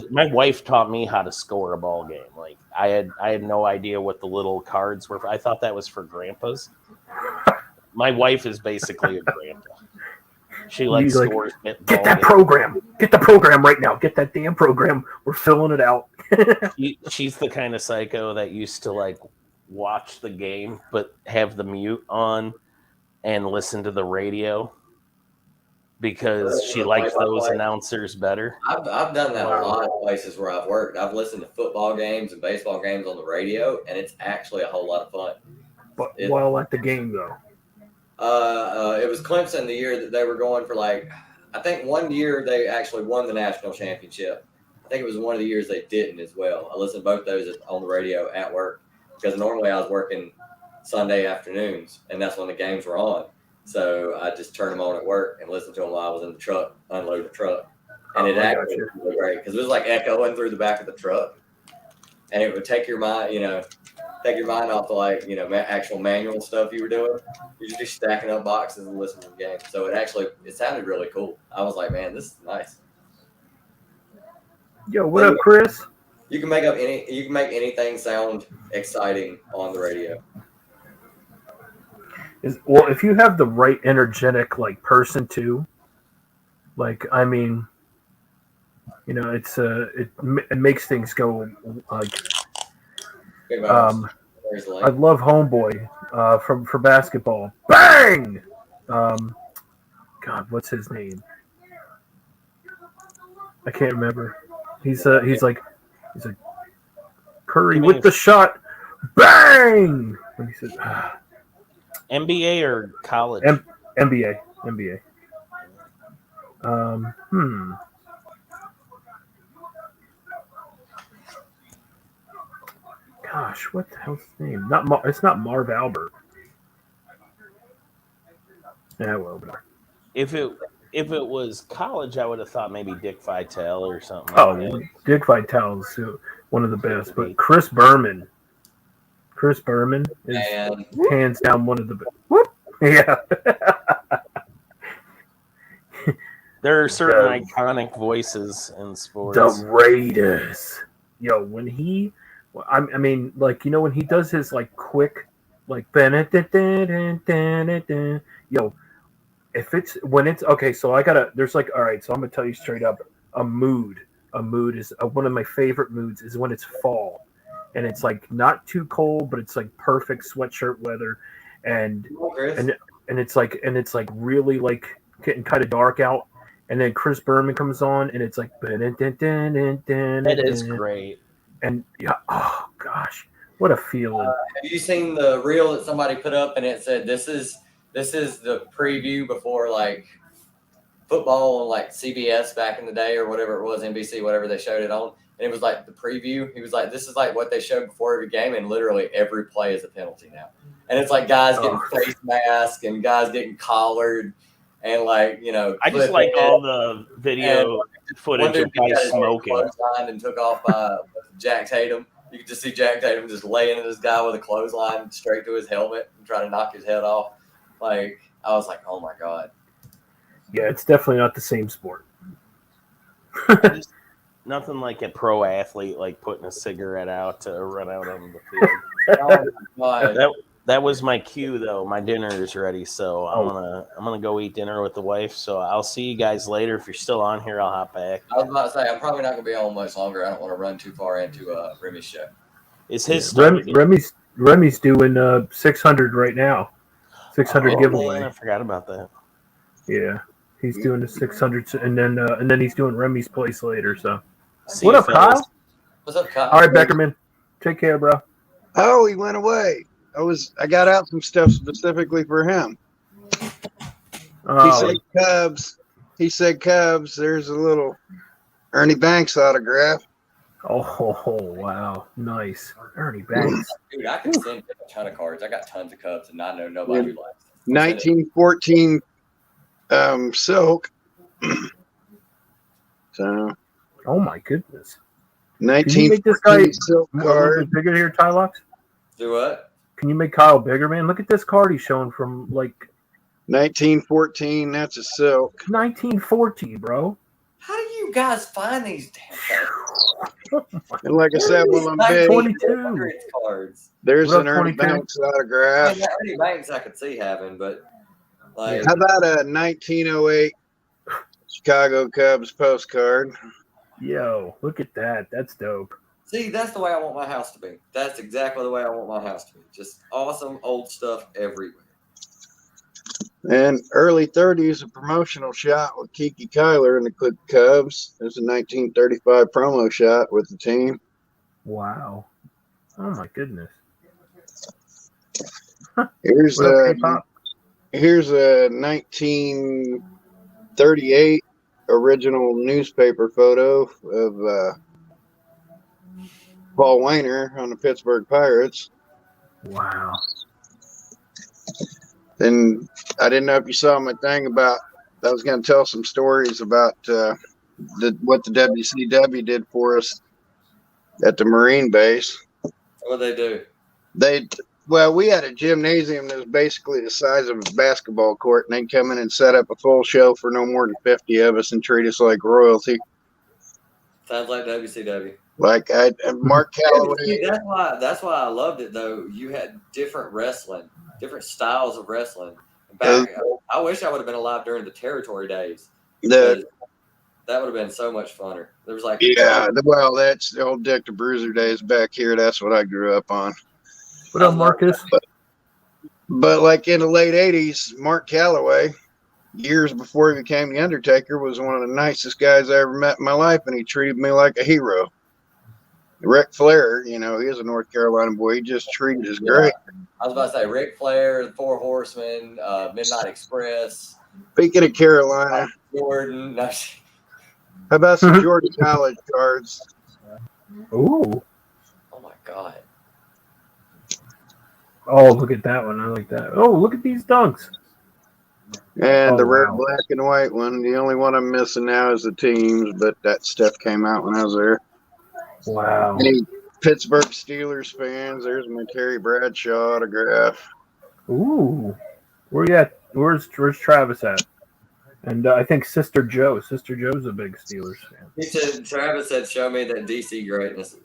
my wife taught me how to score a ball game. Like I had no idea what the little cards were. I thought that was for grandpas. My wife is basically a grandpa. She scores.
Get that program. Get the program right now. Get that damn program. We're filling it out.
She's the kind of psycho that used to watch the game but have the mute on and listen to the radio because she likes those announcers better.
I've done that a lot of places where I've worked. I've listened to football games and baseball games on the radio, and it's actually a whole lot of fun.
But while at the game, though.
It was Clemson the year that they were going for I think one year they actually won the national championship. I think it was one of the years they didn't as well. I listened to both those on the radio at work because normally I was working Sunday afternoons, and that's when the games were on. So I just turned them on at work and listened to them while I was in the truck, unloading the truck. And it actually was really great because it was echoing through the back of the truck, and it would take your mind, take your mind off the actual manual stuff you were doing. You're just stacking up boxes and listening to the game. So it sounded really cool. I was like, man, this is nice.
Yo, what up, Chris?
You can make anything sound exciting on the radio.
If you have the right energetic person too, it's it makes things go I love Homeboy for basketball. Bang! God, what's his name? I can't remember. He's like Curry with the shot. Bang! When he says
NBA or college?
NBA. Gosh, what the hell's his name? It's not Marv Albert. Yeah, well,
if it was college, I would have thought maybe Dick Vitale or something.
Dick Vitale is one of the best, but Chris Berman is hands down one of the best. Whoop! Yeah.
There are certain
The-
iconic voices in sports.
The Raiders. Yo, when he, I mean, like, you know, when he does his like quick, like, yo, if it's when it's okay, so there's like, all right, so I'm gonna tell you straight up, a mood. A mood is one of my favorite moods is when it's fall, and it's like not too cold, but it's like perfect sweatshirt weather, and
Chris.
and it's like really like getting kind of dark out, and then Chris Berman comes on, and it's like
That is great.
and yeah, oh gosh, what a feeling!
Have you seen the reel that somebody put up and it said this is the preview before like football on like CBS back in the day or whatever it was, NBC, whatever they showed it on, and it was like the preview. He was like, this is like what they showed before every game, and literally every play is a penalty now. And it's like guys getting face masks and guys getting collared, and like, you know,
I just like all the video footage of guys smoking.
And took off by Jack Tatum. You could just see Jack Tatum just laying in this guy with a clothesline straight to his helmet and trying to knock his head off. Like, I was like, oh my god.
Yeah, it's definitely not the same sport.
Nothing like a pro athlete like putting a cigarette out to run out on the field.
Oh my god.
That was my cue, though. My dinner is ready, so I'm gonna go eat dinner with the wife. So I'll see you guys later. If you're still on here, I'll hop back.
I was about to say I'm probably not gonna be on much longer. I don't want to run too far into Remy's show.
Is his
Remy's doing 600 right now. 600 giveaway.
Man, I forgot about that.
Yeah, he's doing the 600, and then he's doing Remy's place later. So,
See
what
you
up,
fellas.
Kyle?
What's up, Kyle?
All right, Beckerman, take care, bro.
Oh, he went away. I got out some stuff specifically for him.
Oh,
He said Cubs. There's a little Ernie Banks autograph.
oh, wow, nice, Ernie Banks.
Dude, I can send a ton of cards. I got tons of Cubs, and I know nobody who likes them.
1914 silk. So
Oh my goodness. Can you
1914
make this guy
silk
a little
card.
bit bigger here, Tylox?
Do what?
Can you make Kyle bigger, man? Look at this card he's showing from like
1914. That's a silk.
1914, bro.
How do you guys find these damn cards?
And like I said, when I'm big,
22
cards.
there's
What up,
an Ernie
22?
Banks autograph.
Yeah, Ernie Banks I could see having, but like,
How about a 1908 Chicago Cubs postcard?
Yo, look at that. That's dope.
see, that's the way I want my house to be. That's exactly the way I want my house to be. Just awesome old stuff everywhere.
And early 30s, a promotional shot with Kiki Kyler and the Cubs. There's a 1935 promo shot with the team.
Wow. Oh my goodness.
Here's
What up,
a
K-pop?
1938 original newspaper photo of Paul Wainer on the Pittsburgh Pirates.
Wow.
And I didn't know if you saw my thing about, I was going to tell some stories about what the WCW did for us at the Marine base.
What they do?
Well, we had a gymnasium that was basically the size of a basketball court, and they'd come in and set up a full show for no more than 50 of us and treat us like royalty.
Sounds like WCW.
Like Mark Calloway.
That's why I loved it though. You had different wrestling, different styles of wrestling. I wish I would have been alive during the territory days. That would have been so much funner. There was like
well, that's the old Dick the Bruiser days back here. That's what I grew up on.
What up, Marcus?
But like in the late 80s, Mark Calloway, years before he became The Undertaker, was one of the nicest guys I ever met in my life, and he treated me like a hero. Ric Flair, he is a North Carolina boy. He just treated us great.
I was about to say Ric Flair, the Four Horsemen, Midnight Express.
Speaking of Carolina,
Jordan. No.
How about some Jordan College cards?
Ooh.
Oh my God.
Oh, look at that one. I like that. Oh, look at these dunks.
And the red,
wow.
black, and white one. The only one I'm missing now is the teams, but that stuff came out when I was there.
Wow.
Any Pittsburgh Steelers fans, there's my Terry Bradshaw autograph.
Ooh. Where you at? Where's Travis at? And I think Sister Joe's a big Steelers fan.
He said, Travis said, "Show me that DC greatness."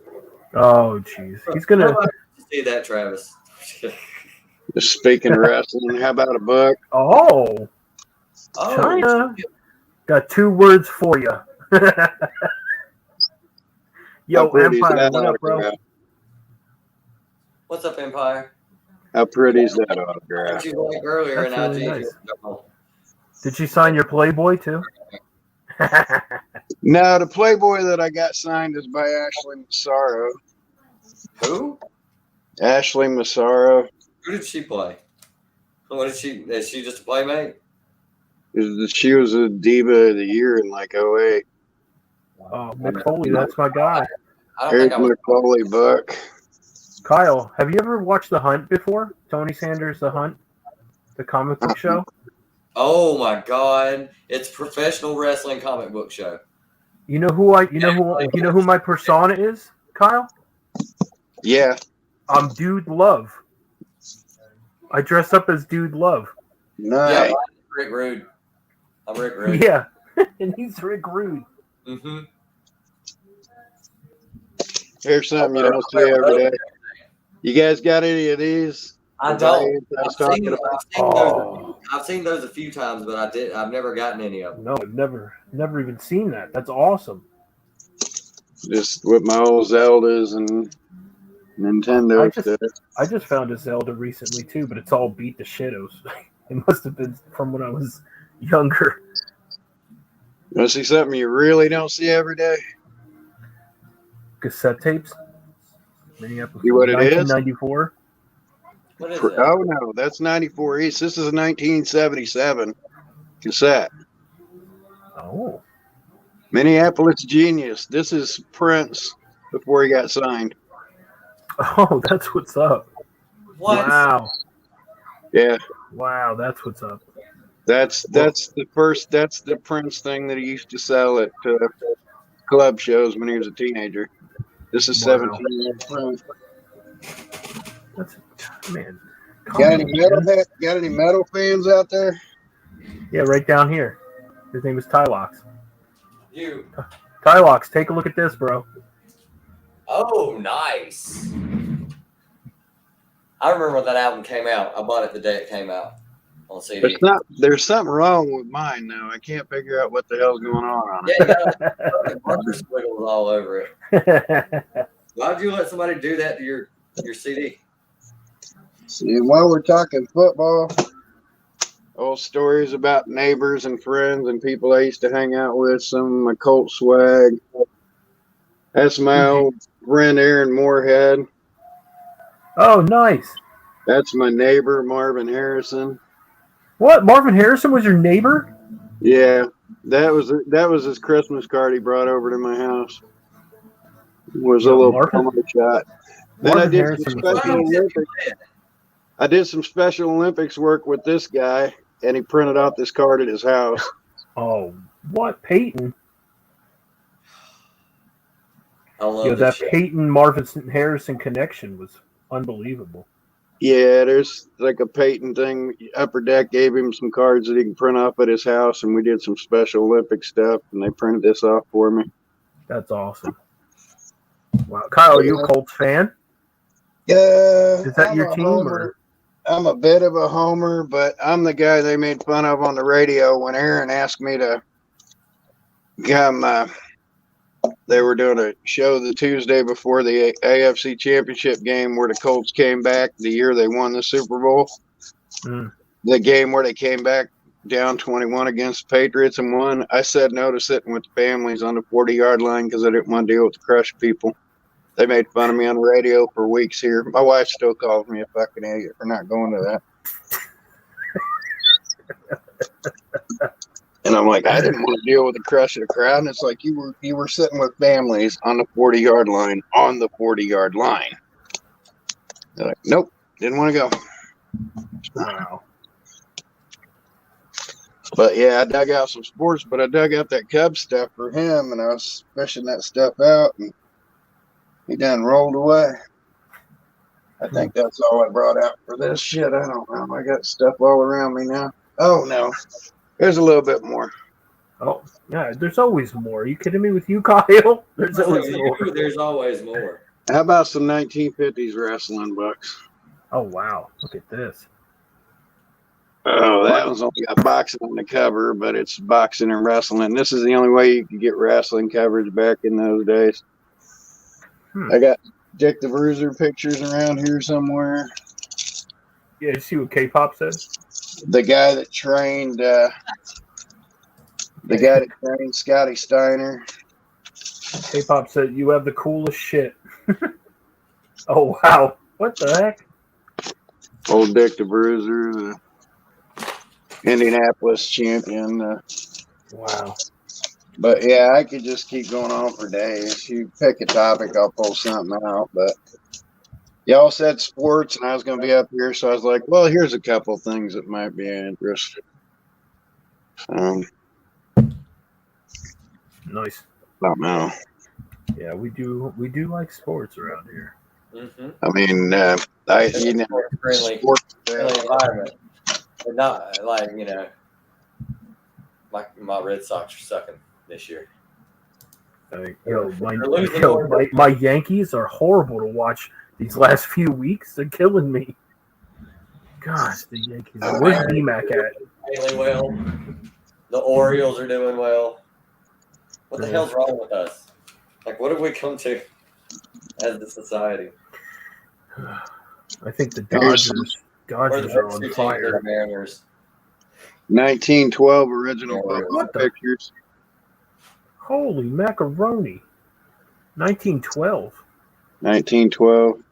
Oh, jeez. He's going
I'd
to.
like to see that, Travis.
Just speaking of wrestling, how about a buck?
Oh, China. Got 2 words for you. Yo,
How pretty is
Empire,
that
what up, bro?
autograph?
What's up, Empire?
How pretty is that
What
autograph?
you like earlier in
That's really
IG?
nice. Did she sign your Playboy, too?
No, the Playboy that I got signed is by Ashley Massaro.
Who?
Ashley Massaro.
Who did she play? What is she just a playmate?
She was a Diva of the Year in like 08.
Oh, Mick Foley, that's my guy.
I don't
Here's
think I was.
McFoley Buck.
Kyle, have you ever watched The Hunt before? Tony Sanders' The Hunt? The comic book show?
Oh my God! It's professional wrestling comic book show.
You know who my persona is, Kyle?
Yeah.
I'm Dude Love. I dress up as Dude Love.
Nice.
Yeah, Rick Rude. I'm Rick Rude.
Yeah, and he's Rick Rude.
Mm-hmm.
Here's something you don't see every day. You guys got any of these?
I don't.
Oh.
I've seen those a few times, but I've never gotten any of them.
No, I've never even seen that. That's awesome.
Just with my old Zeldas and Nintendo stuff.
I just found a Zelda recently too, but it's all beat to shitos. It must have been from when I was younger.
You want to see something you really don't see every day?
Cassette tapes. Minneapolis.
See what it is?
1994.
What is that?
Oh no, that's 94 East. This is a 1977 cassette.
Oh.
Minneapolis Genius. This is Prince before he got signed.
Oh, that's what's up.
What?
Wow.
Yeah.
Wow, that's what's up.
That's the Prince thing that he used to sell at club shows when he was a teenager. This is
Wow.
17-year Prince.
That's man.
Got any metal fans out there?
Yeah, right down here. His name is Tylox.
You.
Tylox, take a look at this, bro.
Oh, nice. I remember when that album came out. I bought it the day it came out on CD.
There's something wrong with mine now. I can't figure out what the hell's going on it.
Yeah, you got marker squiggles all over it. Why'd you let somebody do that to your CD?
See, while we're talking football, old stories about neighbors and friends and people I used to hang out with, some of my Colt swag. That's my old friend Aaron Moorhead.
Oh, nice.
That's my neighbor Marvin Harrison.
What? Marvin Harrison was your neighbor?
Yeah, that was his Christmas card he brought over to my house. It was a little promo shot. Then I did some Special Olympics work with this guy, and he printed out this card at his house.
Oh, what? Peyton?
I love
that
shit.
Peyton Marvin Harrison connection was unbelievable.
Yeah, there's like a Peyton thing. Upper Deck gave him some cards that he can print off at his house, and we did some Special Olympic stuff, and they printed this off for me.
That's awesome. Wow. Kyle, are you a Colts fan?
Yeah.
Is that your team? Or?
I'm a bit of a homer, but I'm the guy they made fun of on the radio when Aaron asked me to come. They were doing a show the Tuesday before the AFC Championship game where the Colts came back the year they won the Super Bowl.
Mm.
The game where they came back down 21 against the Patriots and won. I said no to sitting with the families on the 40-yard line because I didn't want to deal with the crush people. They made fun of me on the radio for weeks here. My wife still calls me a fucking idiot for not going to that. And I'm like, I didn't want to deal with the crush of the crowd. And it's like you were sitting with families on the 40-yard line, on the 40-yard line. They're like, nope, didn't want to go.
Wow.
But yeah, I dug out some sports, but I dug out that Cubs stuff for him, and I was fishing that stuff out, and he done rolled away. I think that's all I brought out for this shit. I don't know. I got stuff all around me now. Oh no. There's a little bit more.
Oh, yeah, there's always more. Are you kidding me with you, Kyle? There's always
So,
more.
there's always more.
How about some 1950s wrestling books?
Oh, wow. Look at this.
Oh, that one's only got boxing on the cover, but it's boxing and wrestling. This is the only way you could get wrestling coverage back in those days. I got Dick the Bruiser pictures around here somewhere.
Yeah, you see what K-pop said?
The guy that trained Scotty Steiner.
K-pop said, you have the coolest shit. Oh, wow. What the heck?
Old Dick the Bruiser, the Indianapolis champion.
Wow.
But yeah, I could just keep going on for days. You pick a topic, I'll pull something out. But y'all said sports, and I was going to be up here, so I was like, well, here's a couple things that might be of interest.
Nice.
I don't know.
Yeah, we do like sports around here.
Mm-hmm.
I mean,
Friendly environment, but not like my Red Sox are sucking this year.
My Yankees are horrible to watch these last few weeks. They're killing me. Gosh, the Yankees. Where's B-Mac at?
Really well. The Orioles are doing well. What the hell's wrong with us? Like, what have we come to as a society?
I think the Dodgers are on fire.
The Mariners.
1912 original football pictures.
Holy macaroni. 1912.
1912.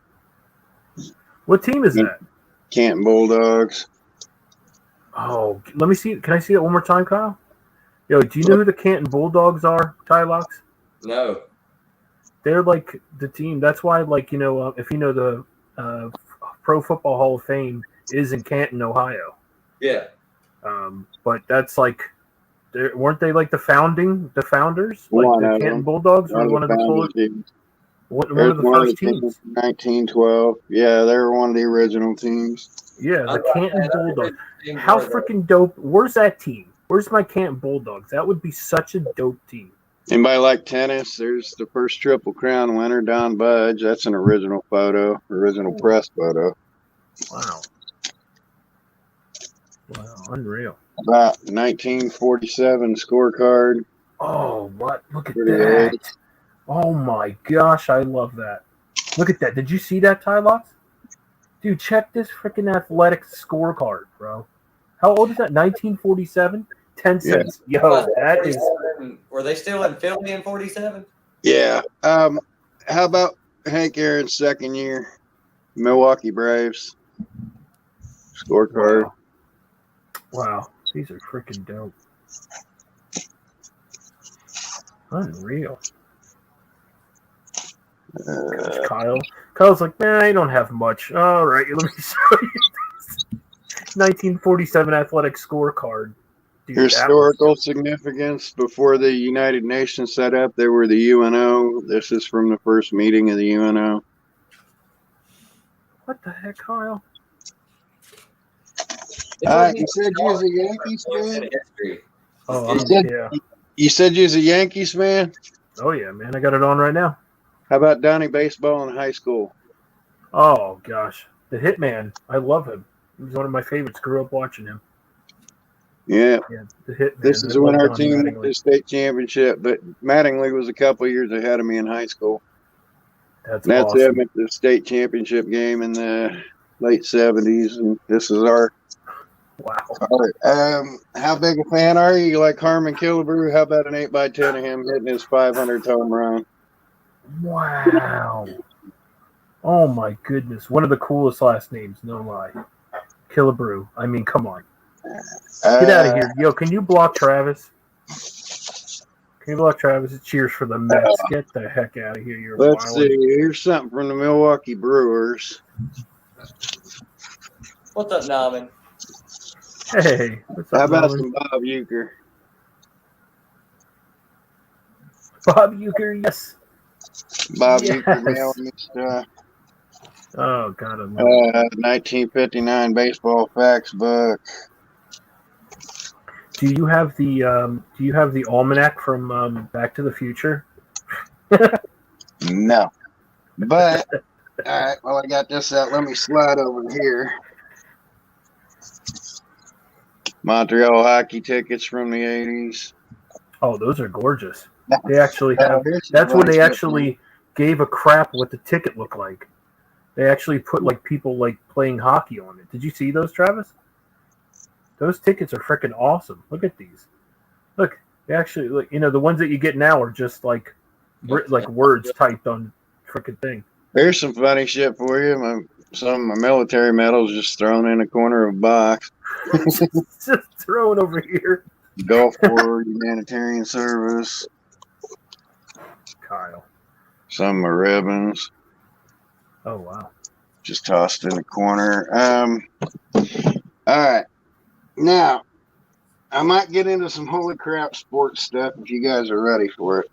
What team is that?
Canton Bulldogs.
Oh, let me see. Can I see that one more time, Kyle? Yo, do you know who the Canton Bulldogs are, Tylox?
No.
They're like the team. That's why, if you know the Pro Football Hall of Fame is in Canton, Ohio.
Yeah.
But that's weren't they like the founders? Like the Canton Bulldogs were one of the first teams.
1912. Yeah, they were one of the original teams.
Yeah, the Canton Bulldogs. How freaking dope! Where's that team? Where's my Canton Bulldogs? That would be such a dope team.
Anybody like tennis? There's the first Triple Crown winner, Don Budge. That's an original photo, original press photo.
Wow, unreal.
About 1947 scorecard.
Oh, what? Look at that. Oh, my gosh. I love that. Look at that. Did you see that, Tylox? Dude, check this freaking athletic scorecard, bro. How old is that? 1947? 10 cents.
Yeah.
Yo, that is...
Were they still in Philly in 47?
Yeah. How about Hank Aaron's second year? Milwaukee Braves. Scorecard.
Wow. These are freaking dope. Unreal. Kyle's like, man, I don't have much. All right, let me show you this 1947 athletic scorecard. Dude,
historical significance. Before the United Nations set up, there were the UNO. This is from the first meeting of the UNO.
What the heck, Kyle?
You said you was a Yankees fan? You said you was a Yankees fan?
Oh, yeah, man. I got it on right now.
How about Donnie Baseball in high school?
Oh, gosh. The Hitman. I love him. He was one of my favorites. Grew up watching him.
Yeah.
The Hitman.
This is when our team won the state championship, but Mattingly was a couple years ahead of me in high school. That's awesome. Him at the state championship game in the late 70s, and this is our...
Wow.
All right. How big a fan are you? You like Harmon Killebrew? How about an 8x10 of him hitting his 500th home run?
Wow. Oh, my goodness. One of the coolest last names, no lie. Killebrew. I mean, come on. Get out of here. Yo, can you block Travis? Can you block Travis? Cheers for the Mets. Get the heck out of here. You're
Let's
wild.
see. Here's something from the Milwaukee Brewers.
What's up, Nauman?
Hey. What's up,
How about
Nolan?
some Bob Uecker?
Bob Uecker, yes.
Bob
Yes.
Uecker mailing me stuff.
Oh, God.
1959 baseball facts book.
Do you have the almanac from Back to the Future?
No. But all right, well I got this out. Let me slide over here. Montreal hockey tickets from the 80s.
Oh, those are gorgeous. They actually have.
Here's
That's
one
when they
shit,
actually gave a crap what the ticket looked like. They actually put like people like playing hockey on it. Did you see those, Travis? Those tickets are freaking awesome. Look at these. Look, they actually like the ones that you get now are just like words typed on freaking thing.
Here's some funny shit for you. Some of my military medals just thrown in a corner of a box.
Just throw it over here.
Gulf War humanitarian service.
Kyle.
Some of my ribbons
Oh wow.
just tossed in the corner. All right. Now, I might get into some holy crap sports stuff if you guys are ready for it.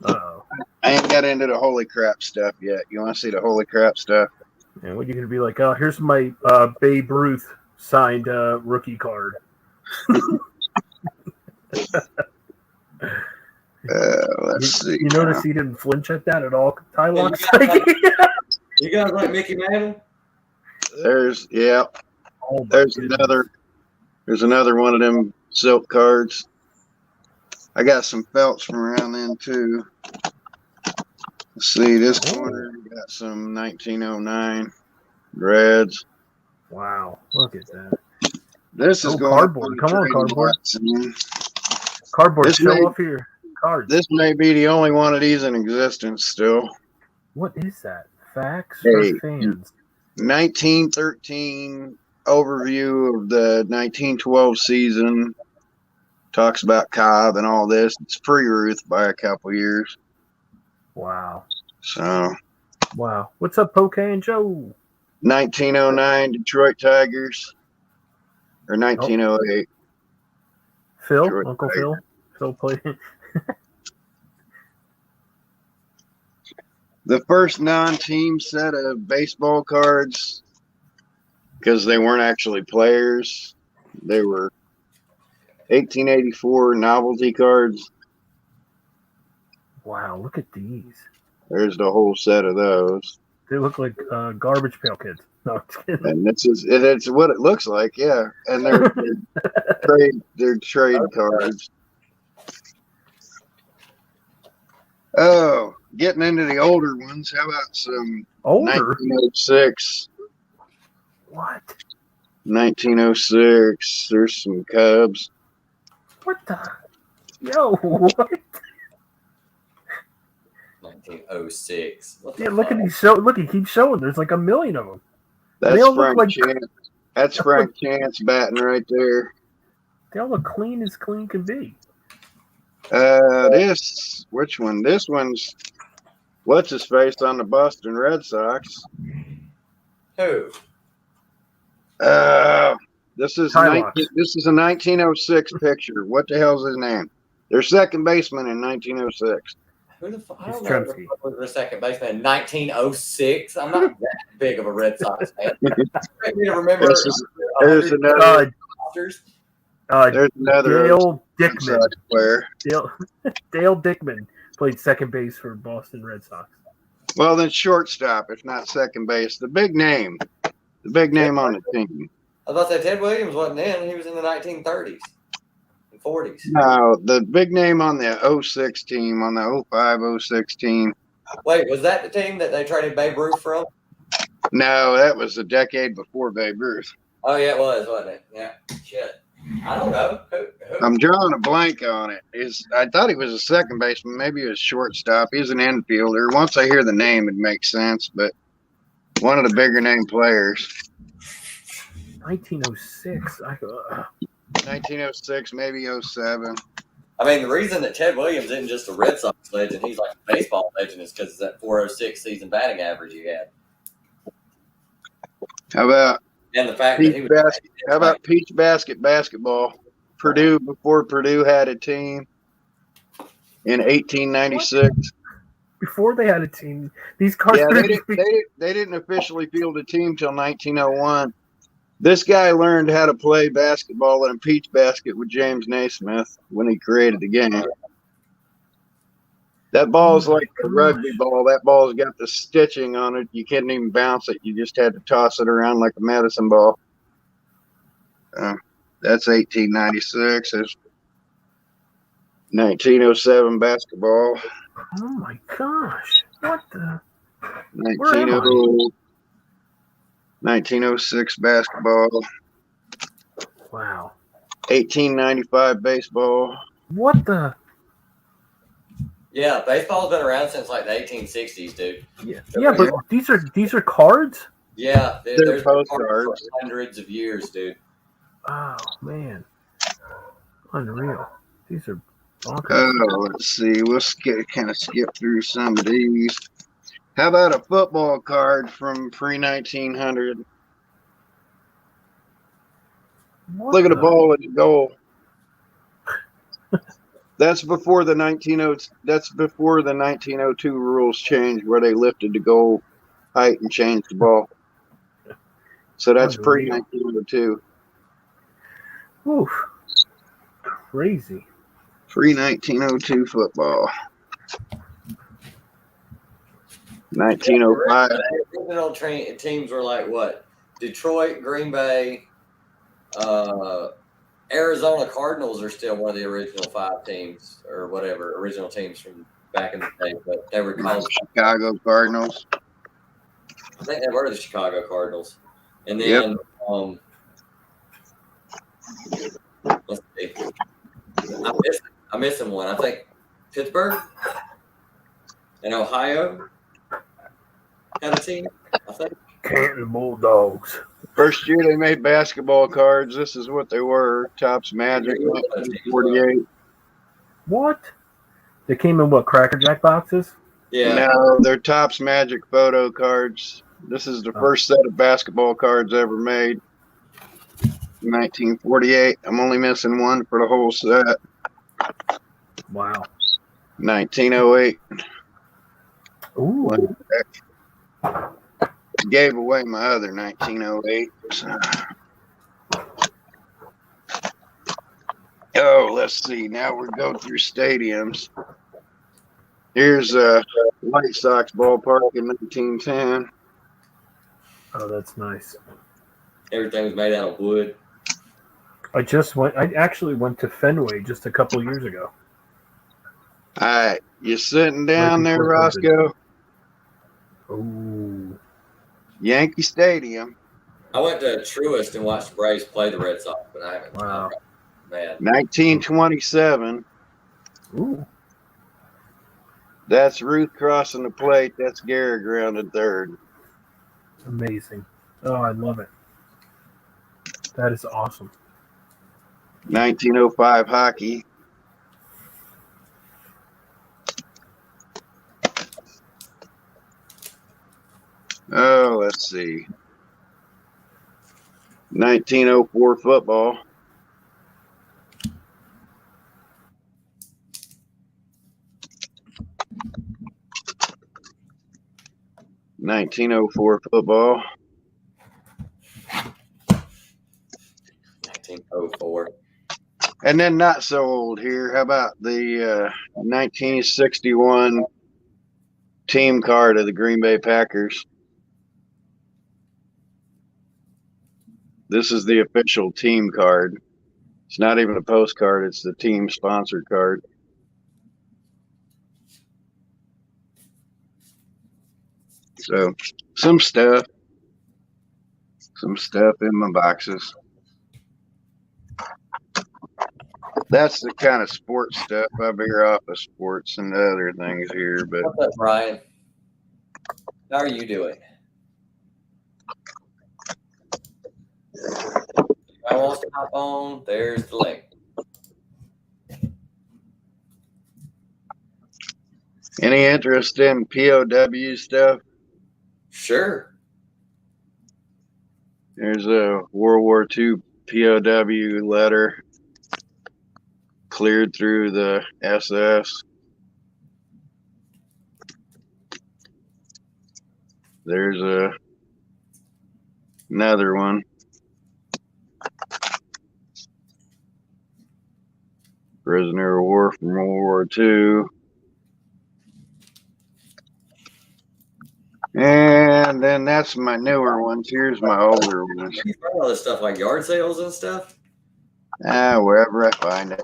Uh-oh.
I ain't got into the holy crap stuff yet. You want to see the holy crap stuff?
And what are you going to be like? Oh, here's my Babe Ruth signed rookie card.
Let's see.
You notice he didn't flinch at that at all, Ty
Yeah,
Locke?
You guys like Mickey Mantle?
There's
Oh my
there's
goodness.
another one of them silk cards. I got some felts from around then too. Let's see, this corner got some 1909 Reds.
Wow, look at that.
This is going
cardboard. Come on, cardboard. Cardboard,
This
show
may-
off here. Cards.
This may be the only one of these in existence still.
What is that? Facts
Hey.
for fans.
1913 overview of the 1912 season. Talks about Cobb and all this. It's pre-Ruth by a couple years.
Wow.
So,
Wow. What's up, Poke and Joe?
1909 Detroit Tigers. Or 1908.
Phil?
Detroit
Uncle
Tigers.
Phil? Phil played.
The first non-team set of baseball cards, because they weren't actually players. They were 1884 novelty cards.
Wow, look at these.
There's the whole set of those.
They look like garbage pail kids. No, I'm just kidding.
And it's what it looks like, yeah. And they're trade cards. Oh, getting into the older ones. How about some
Older?
1906?
What?
1906. There's some Cubs.
What the? Yo, what?
1906. What the
Yeah, look at
fuck?
these. Look, he keeps showing. There's like a million of them.
That's
They all look
Frank
like-
Chance. That's Frank Chance batting right there.
They all look clean as clean can be.
Which one? This one's what's his face on the Boston Red Sox.
Who?
This is
Ty
19,
Locks.
this is a 1906 picture. What the hell's his name? Their second baseman in 1906.
Who the fuck? I
It's
don't know who
Tremsky.
was their second baseman in 1906. I'm not that big of a Red Sox fan. Expect me to remember.
There's
100
another.
rosters.
There's another
Dale
Red
Dickman.
Sox player.
Dale Dickman played second base for Boston Red Sox.
Well, then shortstop, if not second base. The big name on the team.
I was about to say Ted Williams wasn't in. He was in the 1930s and 40s.
No, the big name on the 06 team, on the 05-06 team.
Wait, was that the team that they traded Babe Ruth from?
No, that was a decade before Babe Ruth.
Oh, yeah, it was, wasn't it? Yeah. Shit. I don't know. Who?
I'm drawing a blank on it. I thought he was a second baseman. Maybe he was shortstop. He's an infielder. Once I hear the name, it makes sense. But one of the bigger name players.
1906.
1906, maybe 07.
I mean, the reason that Ted Williams isn't just a Red Sox legend, he's like a baseball legend, is because of that 406 season batting average he had.
How about
And the fact that he was.
Peach basketball? Purdue, before Purdue had a team in 1896.
Before they had a team, these cards.
Yeah, they didn't officially field a team till 1901. This guy learned how to play basketball in a peach basket with James Naismith when he created the game. That ball's like a rugby ball. That ball's got the stitching on it. You couldn't even bounce it. You just had to toss it around like a medicine ball. That's 1896. There's 1907 basketball.
Oh my gosh! What the?
1906 basketball.
Wow!
1895 baseball.
What the?
Yeah, baseball's been around since like the 1860s, dude.
Yeah, but these are cards.
Yeah,
They're
there's been
postcards.
cards for hundreds of years, dude.
Oh man, unreal. These are bonkers.
Let's see. We'll kind of skip through some of these. How about a football card from pre-1900? Look at the ball at the goal. That's before the 1902 rules changed, where they lifted the goal height and changed the ball. So that's pre-1902.
Oof! Crazy.
Pre-1902 football. 1905.
The original teams were like what? Detroit, Green Bay, Arizona Cardinals are still one of the original 5 teams or whatever, original teams from back in the day, but they were called
Chicago Cardinals.
I think they were the Chicago Cardinals. And then let's see. I'm missing one. I think Pittsburgh and Ohio had a team, I think.
Canton Bulldogs.
First year they made basketball cards. This is what they were. Topps Magic, 1948.
What? They came in what, Cracker Jack boxes?
Yeah.
No, they're Topps Magic photo cards. This is the first set of basketball cards ever made. 1948. I'm only missing one for the whole set.
Wow.
1908.
Ooh.
Gave away my other 1908. Oh, let's see. Now we're going through stadiums. Here's White Sox ballpark in 1910.
Oh, that's nice.
Everything was made out of wood.
I actually went to Fenway just a couple years ago.
All right. You sitting down there, Roscoe?
Ooh.
Yankee Stadium.
I went to Truist and watched the Braves play the Red Sox, but I haven't.
Wow.
Man.
1927.
Ooh.
That's Ruth crossing the plate. That's Gary grounded third.
Amazing. Oh, I love it. That is awesome.
1905 hockey. Oh, let's see. 1904 football. Football.
1904.
And then not so old here. How about the 1961 team card of the Green Bay Packers? This is the official team card. It's not even a postcard. It's the team sponsored card. So some stuff in my boxes. That's the kind of sports stuff I veer off of sports and other things here. But
what's up, Brian? How are you doing? I want to hop on. There's the link.
any interest in POW stuff?
Sure.
There's a World War II POW letter cleared through the SS. There's another one. Prisoner of War from World War II. And then that's my newer ones. Here's my older ones.
You find all this stuff like yard sales and stuff?
Wherever I find it.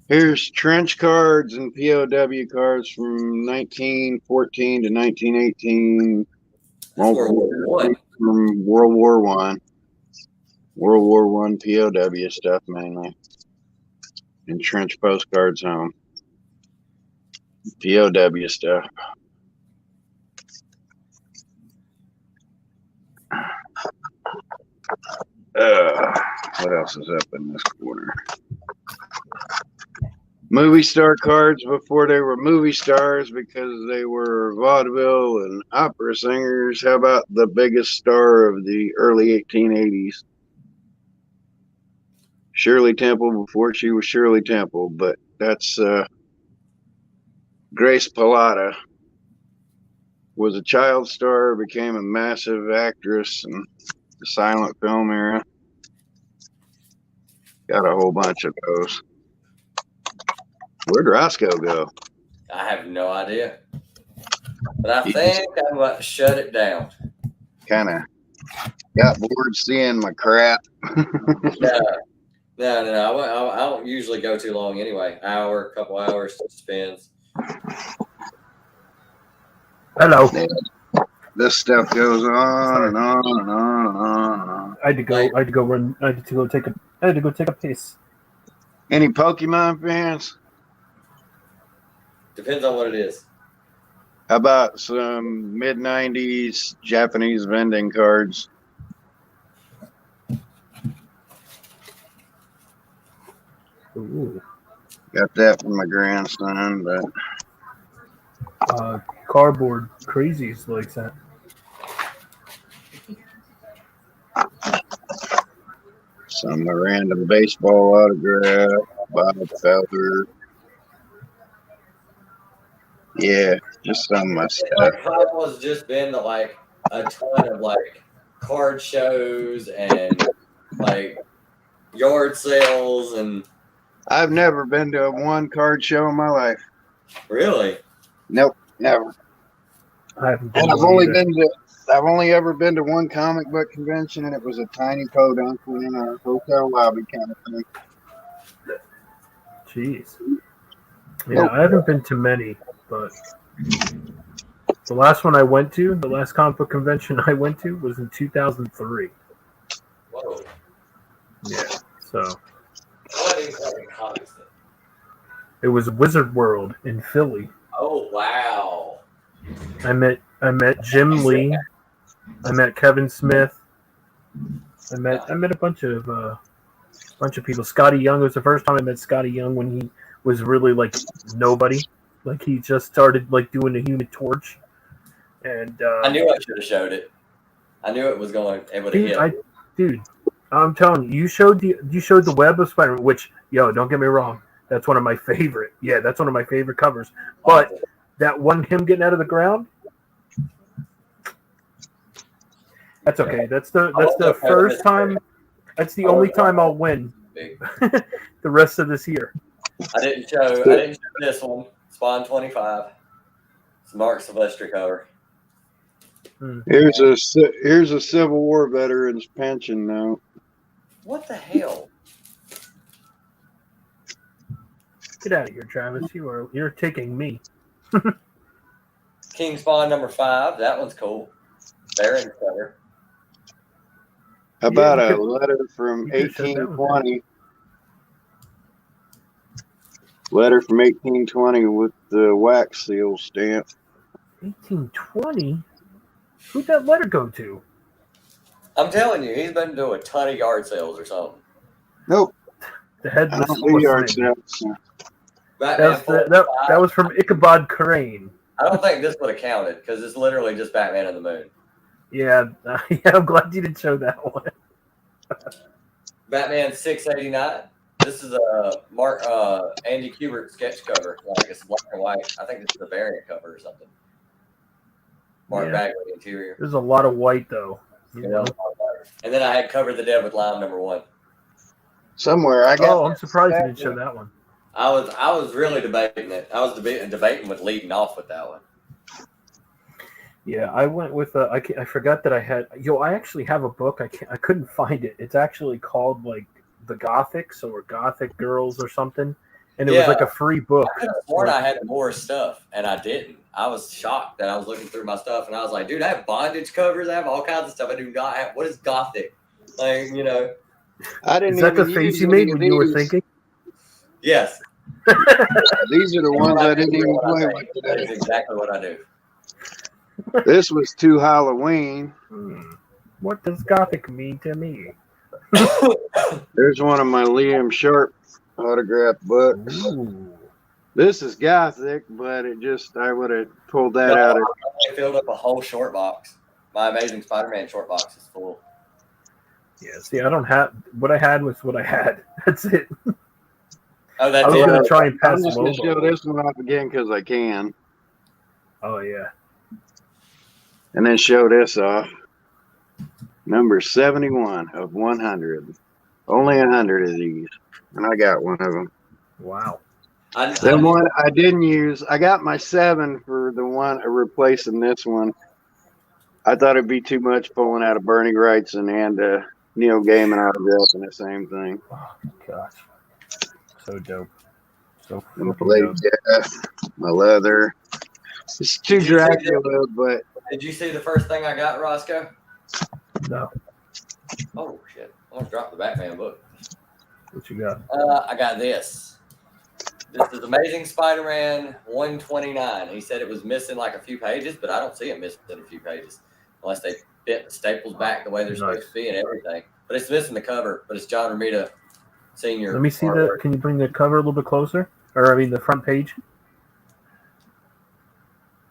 Here's trench cards and POW cards from 1914 to 1918.
That's World War One.
From World War One. World War One POW stuff mainly. And trench postcards home. POW stuff. What else is up in this corner? Movie star cards before they were movie stars because they were vaudeville and opera singers. How about the biggest star of the early 1880s? Shirley Temple before she was Shirley Temple, but that's Grace Pallotta. Was a child star, became a massive actress in the silent film era. Got a whole bunch of those. Where'd Roscoe go?
I have no idea. But I think I'm about to shut it down.
Kind of got bored seeing my crap.
No. I don't usually go too long anyway. Hour, couple hours, just depends.
Hello.
This stuff goes on and on and on and on and on.
I had to go take a piss.
Any Pokemon fans?
Depends on what it is.
How about some mid-90s Japanese vending cards?
Ooh.
Got that from my grandson, but
Cardboard crazies like that.
some random baseball autograph, Bob Feller. Yeah, just some of my stuff.
Like Bible has just been to like a ton of like card shows and like yard sales and.
I've never been to one card show in my life.
Really?
Nope, never.
I've
only ever been to one comic book convention, and it was a tiny podunk in a hotel lobby kind of thing.
Jeez. Yeah, I haven't been to many, but the last comic book convention I went to was in 2003.
Whoa.
Yeah, so
What is that comics then?
it was Wizard World in Philly.
Oh wow.
I met Jim Lee. I met Kevin Smith. I met a bunch of people. Scotty Young. It was the first time I met Scotty Young when he was really like nobody. Like he just started like doing the Human Torch. And
I knew I should have showed it. I knew it was going able to hit.
Dude, I'm telling you, you showed the Web of Spider-Man, which don't get me wrong, that's one of my favorite. Yeah, that's one of my favorite covers. But that one him getting out of the ground, that's okay. That's the first time. That's the only time I'll win. The rest of this year.
I didn't show this one. Spawn 25. It's Mark Silvestri cover.
Here's a Civil War veteran's pension now.
What the hell?
Get out of here, Travis. You're taking me.
King Spawn number 5. That one's cool. Baron cover.
How about a letter from 1820? Letter from 1820 with the wax seal stamp.
1820? Who'd that letter go to?
I'm telling you, he's been doing a ton of yard sales or something.
Nope.
The headless
I don't do yard sales.
That was from Ichabod Crane.
I don't think this would have counted because it's literally just Batman and the Moon.
Yeah, I'm glad you didn't show that one.
Batman 689. This is a Andy Kubert sketch cover. Like it's black and white. I think this is a variant cover or something. Mark Bagley interior.
There's a lot of white though. You know?
And then I had Covered the Dead with Lime number 1.
somewhere. I got.
Oh, I'm surprised you didn't show that one.
I was really debating it. I was debating with leading off with that one.
Yeah, I went with I forgot that I had. I actually have a book. I couldn't find it. It's actually called like The Gothics or Gothic Girls or something, and it was like a free book.
I could have sworn I had more stuff, and I didn't. I was shocked that I was looking through my stuff, and I was like, dude, I have bondage covers. I have all kinds of stuff. I do not have. What is Gothic? Like, you know.
I didn't.
Is that the face you made when you were thinking?
Yes.
These are the ones I didn't even play with today.
That is exactly what I do.
This was too Halloween.
What does Gothic mean to me?
There's one of my Liam Sharp autograph books.
Ooh.
This is Gothic, but I would have pulled that out.
I filled up a whole short box. My Amazing Spider-Man short box is full.
Yeah, see, I don't have what I had was what I had. That's it.
Oh, that's
I was
it.
going to try and pass
I'm just going to
Lobo.
show this one off again because I can.
Oh, yeah.
And then show this off. Number 71 of 100. Only 100 of these. And I got one of them.
Wow.
Then one I didn't use. I got my 7 for the one replacing this one. I thought it'd be too much pulling out of Bernie Wrightson and Neil Gaiman autograph in the same thing.
Oh, gosh. So dope. So
My
fucking
blade
dope.
death, my leather. It's too Dracula, but
Did you see the first thing I got, Roscoe?
No.
Oh, shit. I almost dropped the Batman book.
What you got?
I got this. This is Amazing Spider-Man 129. He said it was missing like a few pages, but I don't see it missing a few pages. Unless they fit the staples back the way they're supposed to be and everything. But it's missing the cover, but it's John Romita Sr.
Let me see that. Can you bring the cover a little bit closer? Or, I mean, the front page?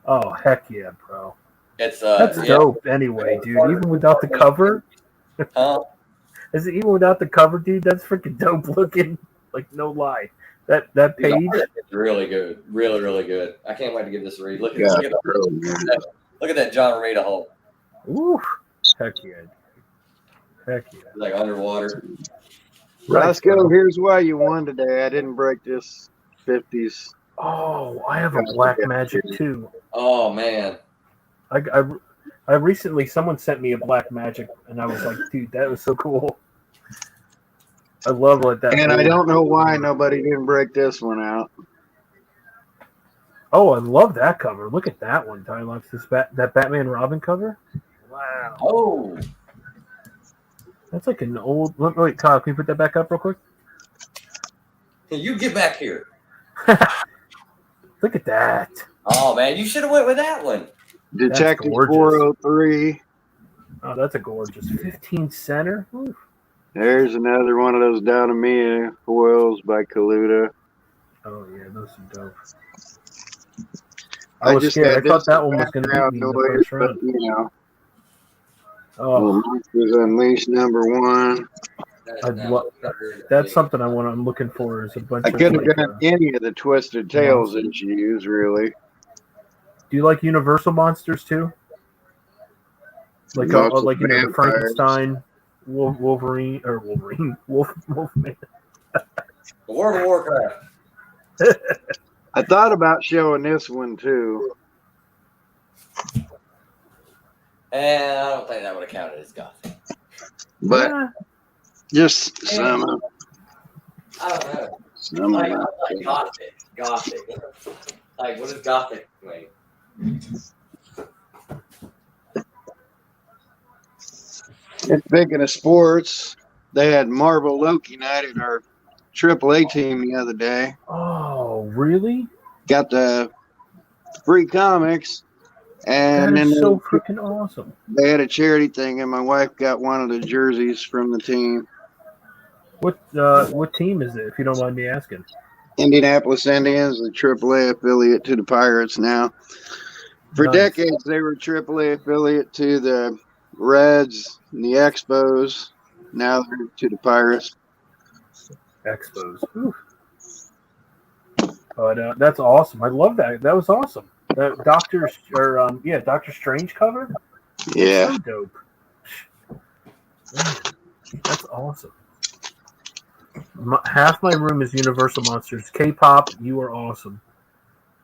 Oh, heck yeah, bro.
It's
That's dope anyway, dude. Even without the cover?
Huh?
Is it even without the cover, dude? That's freaking dope looking. Like, no lie. That page?
It's really good. Really, really good. I can't wait to give this a read. Look at that John Romita hole.
Ooh. Heck yeah. Heck yeah.
Like underwater.
Roscoe, here's why you won today. I didn't break this 50s.
Oh, I have a Black Magic too.
Oh, man.
I recently, someone sent me a Black Magic, and I was like, dude, that was so cool. I love like that.
And I don't know why nobody didn't break this one out.
Oh, I love that cover. Look at that one, Tyler. That Batman Robin cover. Wow.
Oh.
That's like an old. Wait, Kyle, can you put that back up real quick?
You get back here.
Look at that.
Oh, man. You should have went with that one.
Detective
gorgeous.
403.
Oh, that's a gorgeous 15 center. Ooh.
There's another one of those Down to Mia foils by Kaluta.
Oh, yeah, those are dope. I was scared. I thought that one was going to beat me in the first round.
You know,
Oh,
Monsters Unleashed #1.
that's something I'm looking for. Is a bunch
I
of.
could have
like,
done any of the Twisted Tales issues, really.
Do you like Universal monsters too? Like the Frankenstein, Wolverine, Wolfman.
World of Warcraft.
I thought about showing this one too.
And I don't think that would have counted as Gothic.
But
Yeah.
just some.
I don't know.
Some
Like
of
Gothic. Like, what does Gothic mean?
And speaking of sports, they had Marvel Loki night at our AAA team the other day.
Oh, really?
Got the free comics, and
That
then
is so freaking awesome.
they had a charity thing, and my wife got one of the jerseys from the team.
What team is it? If you don't mind me asking.
Indianapolis Indians, the AAA affiliate to the Pirates now. For
Nice.
decades, they were AAA affiliate to the Reds and the Expos. Now they're to the Pirates.
Expos. Ooh. But that's awesome. I love that. That was awesome. That Doctor Strange cover.
Yeah.
So dope. Man, that's awesome. Half my room is Universal Monsters. K-pop, you are awesome.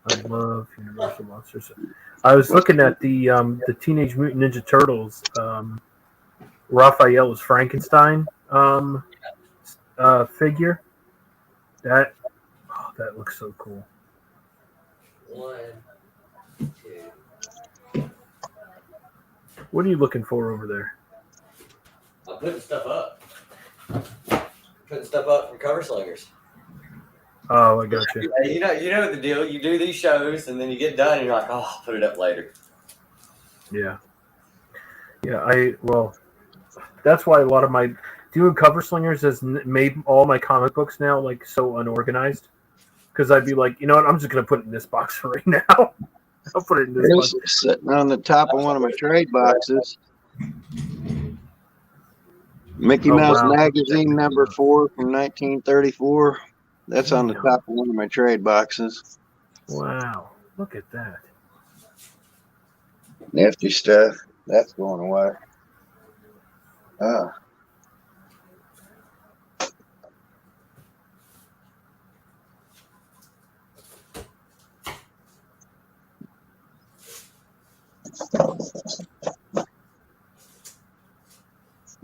I love Universal Monsters. I was looking at the Teenage Mutant Ninja Turtles. Raphael's Frankenstein figure. That looks so cool.
1, 2.
What are you looking for over there?
I'm putting stuff up. Putting stuff up from Cover Slingers.
Oh, I got you.
You know the deal. You do these shows, and then you get done, and you're like, "Oh, I'll put it up later."
Yeah. Well, that's why a lot of my doing Cover Slingers has made all my comic books now like so unorganized. Because I'd be like, you know what? I'm just gonna put it in this box right now. I'll put it in this box.
It's sitting on the top of one of my trade boxes. Mickey Mouse
wow.
Magazine number 4 from 1934. That's on the top of one of my trade boxes.
Wow. Look at that.
Nifty stuff. That's going away.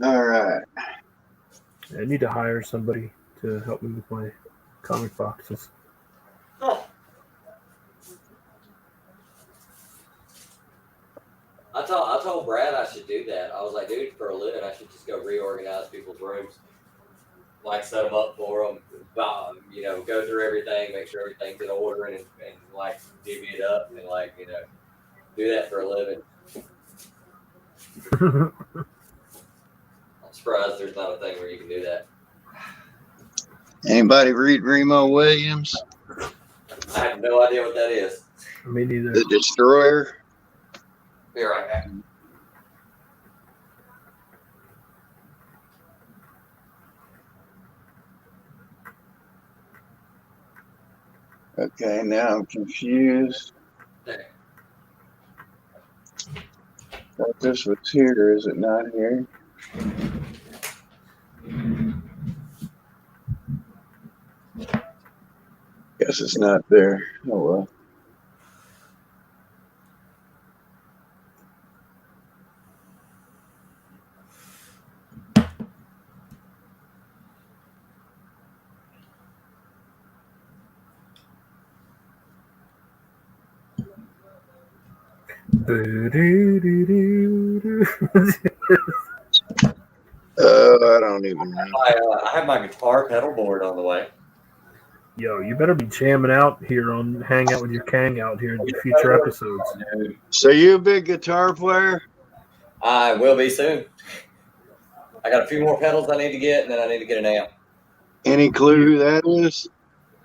All right.
I need to hire somebody to help me with my comic boxes.
Oh. I told Brad I should do that. I was like, dude, for a living, I should just go reorganize people's rooms, like set them up for them, go through everything, make sure everything's in order, and like divvy it up, and like do that for a living. I'm surprised there's not a thing where you can do that.
Anybody read Remo Williams?
I have no idea what that is.
Me neither.
The Destroyer.
Be right back.
Okay, now I'm confused.
There.
Thought this was here. Is it not here? Guess it's not there. Oh well. I don't even know.
I have my guitar pedal board on the way.
Yo, you better be jamming out here on Hang Out with your Kang out here in the future episodes.
So you a big guitar player?
I will be soon. I got a few more pedals I need to get, and then I need to get an amp.
Any clue who that is?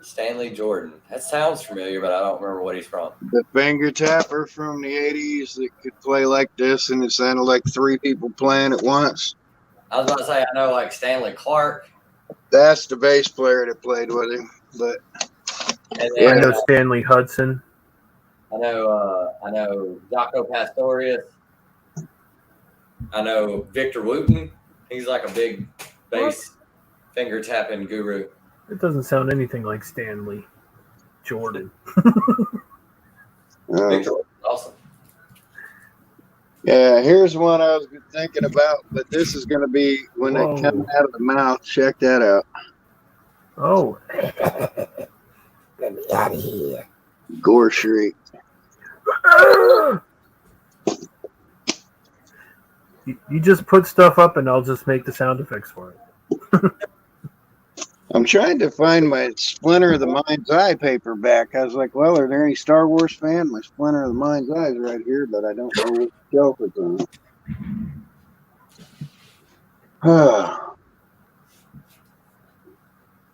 Stanley Jordan. That sounds familiar, but I don't remember what he's from.
The finger tapper from the 80s that could play like this, and it sounded like 3 people playing at once.
I was about to say, I know like Stanley Clark.
That's the bass player that played with him. But
And then,
I know Stanley Hudson.
I know Jaco Pastorius. I know Victor Wooten. He's like a big bass finger tapping guru.
It doesn't sound anything like Stanley Jordan.
Victor Wooten's awesome.
Yeah, here's one I was thinking about, but this is going to be when they come out of the mouth. Check that out.
Oh.
Get me out of here.
Gore shriek.
You just put stuff up and I'll just make the sound effects for it.
I'm trying to find my Splinter of the Mind's Eye paperback. I was like, well, are there any Star Wars fans? My Splinter of the Mind's Eye is right here, but I don't know what shelf it's on.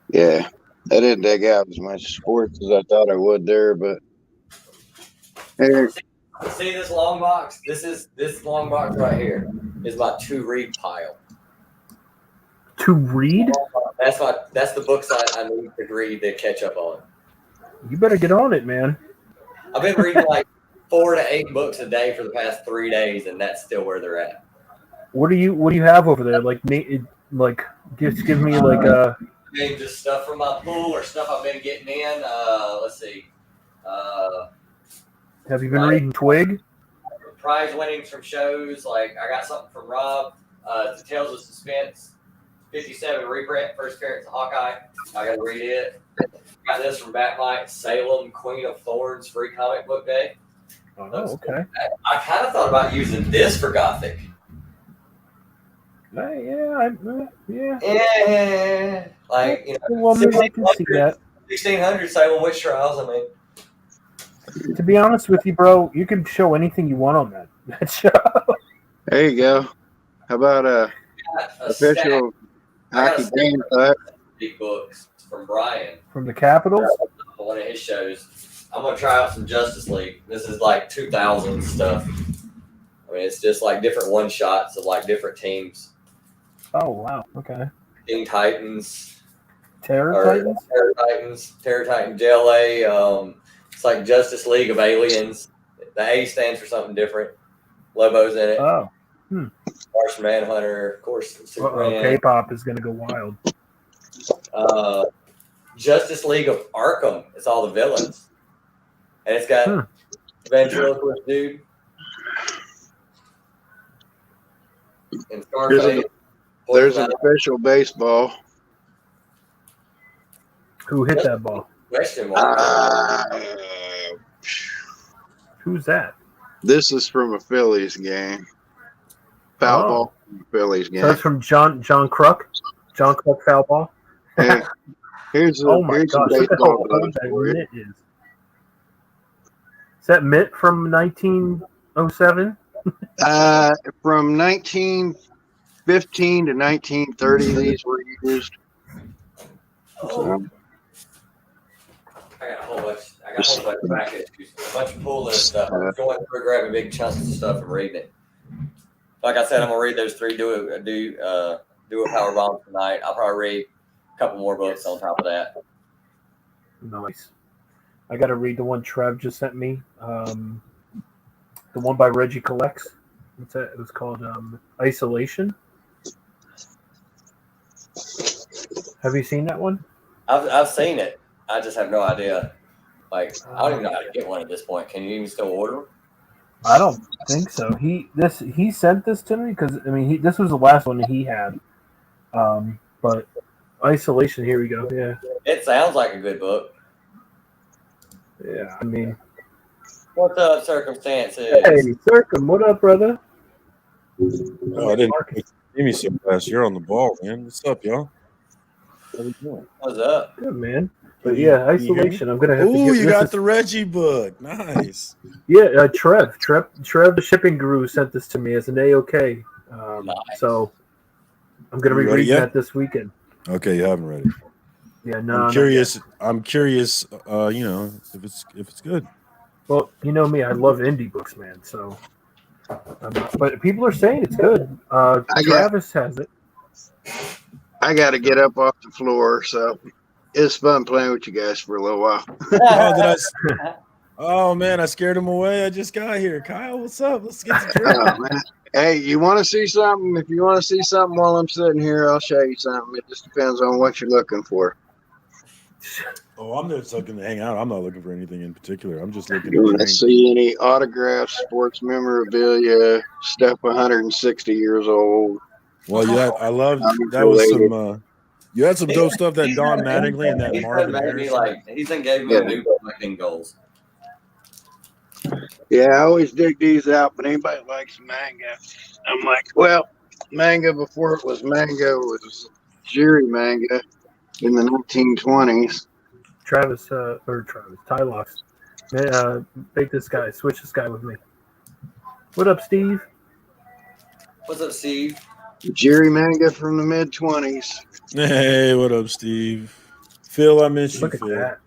Yeah, I didn't dig out as much sports as I thought I would there, but hey.
See this long box? This long box right here is my to read pile.
To read?
That's the books I need to read to catch up on.
You better get on it, man.
I've been reading like 4 to 8 books a day for the past 3 days, and that's still where they're at.
What do you have over there? Like just give me like
Maybe just stuff from my pool or stuff I've been getting in. Let's see.
Have you been reading Twig?
Prize winnings from shows. Like I got something from Rob. The Tales of Suspense, 57 reprint, first appearance of Hawkeye. I got to read it. Got this from Batmite, Salem, Queen of Thorns, free comic book day.
Oh, okay.
I kind of thought about using this for Gothic.
Yeah.
Yeah, like
Well, maybe I can see that.
1600 Salem Witch Trials. I mean,
To be honest with you, bro, you can show anything you want on that show.
There you go. How about official hockey game cut?
Big books from Brian
From the Capitals?
on one of his shows. I'm gonna try out some Justice League. This is like 2000 stuff. I mean, it's just like different one shots of like different teams.
Oh, wow. Okay.
Teen Titans,
Terror Titans?
Terror Titan JLA. It's like Justice League of Aliens. The A stands for something different. Lobo's in it.
Oh.
Martian Manhunter, of course. Superman.
K-pop is going to go wild.
Justice League of Arkham. It's all the villains. And it's got ventriloquist dude. And Scarface.
There's an official baseball.
Who hit that ball?
Question mark.
Who's that?
This is from a Phillies game. Foul ball from a Phillies game.
So it's from John Kruk? John Kruk foul ball?
Hey, here's a,
Oh my
here's
gosh,
a
look at how
baseball
old
glove
that
for you.
mitt is. Is that mitt from 1907?
From 1915 to 1930, these were used. So,
I got a whole bunch of back issues, a bunch of pull list stuff. I'm going through grabbing big chunks of stuff and reading it. Like I said, I'm gonna read those 3 do a power bomb tonight. I'll probably read a couple more books on top of that.
Nice. I got to read the one Trev just sent me. The one by Reggie Collects. What's that? It was called Isolation. Have you seen that one?
I've seen it. I just have no idea. Like I don't even know how to get one at this point. Can you even still order them?
I don't think so. He sent this to me because this was the last one that he had. But Isolation. Here we go. Yeah.
It sounds like a good book.
Yeah. I mean.
What's up, Circumstances?
Hey, Circum. What up, brother?
Oh, I didn't see me so fast. You're on the ball, man. What's up, y'all? How you doing?
What's up?
Good, man. But yeah, Isolation. I'm gonna have to.
Oh, you got the Reggie book. Nice.
Yeah, Trev, the shipping guru, sent this to me as an AOK.
Nice.
So I'm gonna be reading that this weekend.
Okay, you haven't read it.
Yeah, no.
I'm curious. If it's good.
Well, you know me, I love indie books, man. So, but people are saying it's good. Travis has it.
I got to get up off the floor, so it's fun playing with you guys for a little while.
Oh man, I scared him away. I just got here. Kyle, what's up? Let's get to
Man. Hey, you want to see something? If you want to see something while I'm sitting here, I'll show you something. It just depends on what you're looking for.
Oh, I'm just looking to hang out. I'm not looking for anything in particular. I'm just looking
You want to
to
see any autographs, sports memorabilia, stuff 160 years old?
Well, yeah, I love that was some. You had some dope stuff that Don Mattingly and that Marvin Harrison.
He's gave me new collecting goals.
Yeah, I always dig these out, but anybody likes manga? I'm like, well, manga before it was manga was Jiri manga in the 1920s.
Tylox. Man, switch this guy with me. What up, Steve?
What's up, Steve?
Jiri manga from the mid-20s.
Hey, what up, Steve? Phil, I miss you,
Look at
Phil.
that.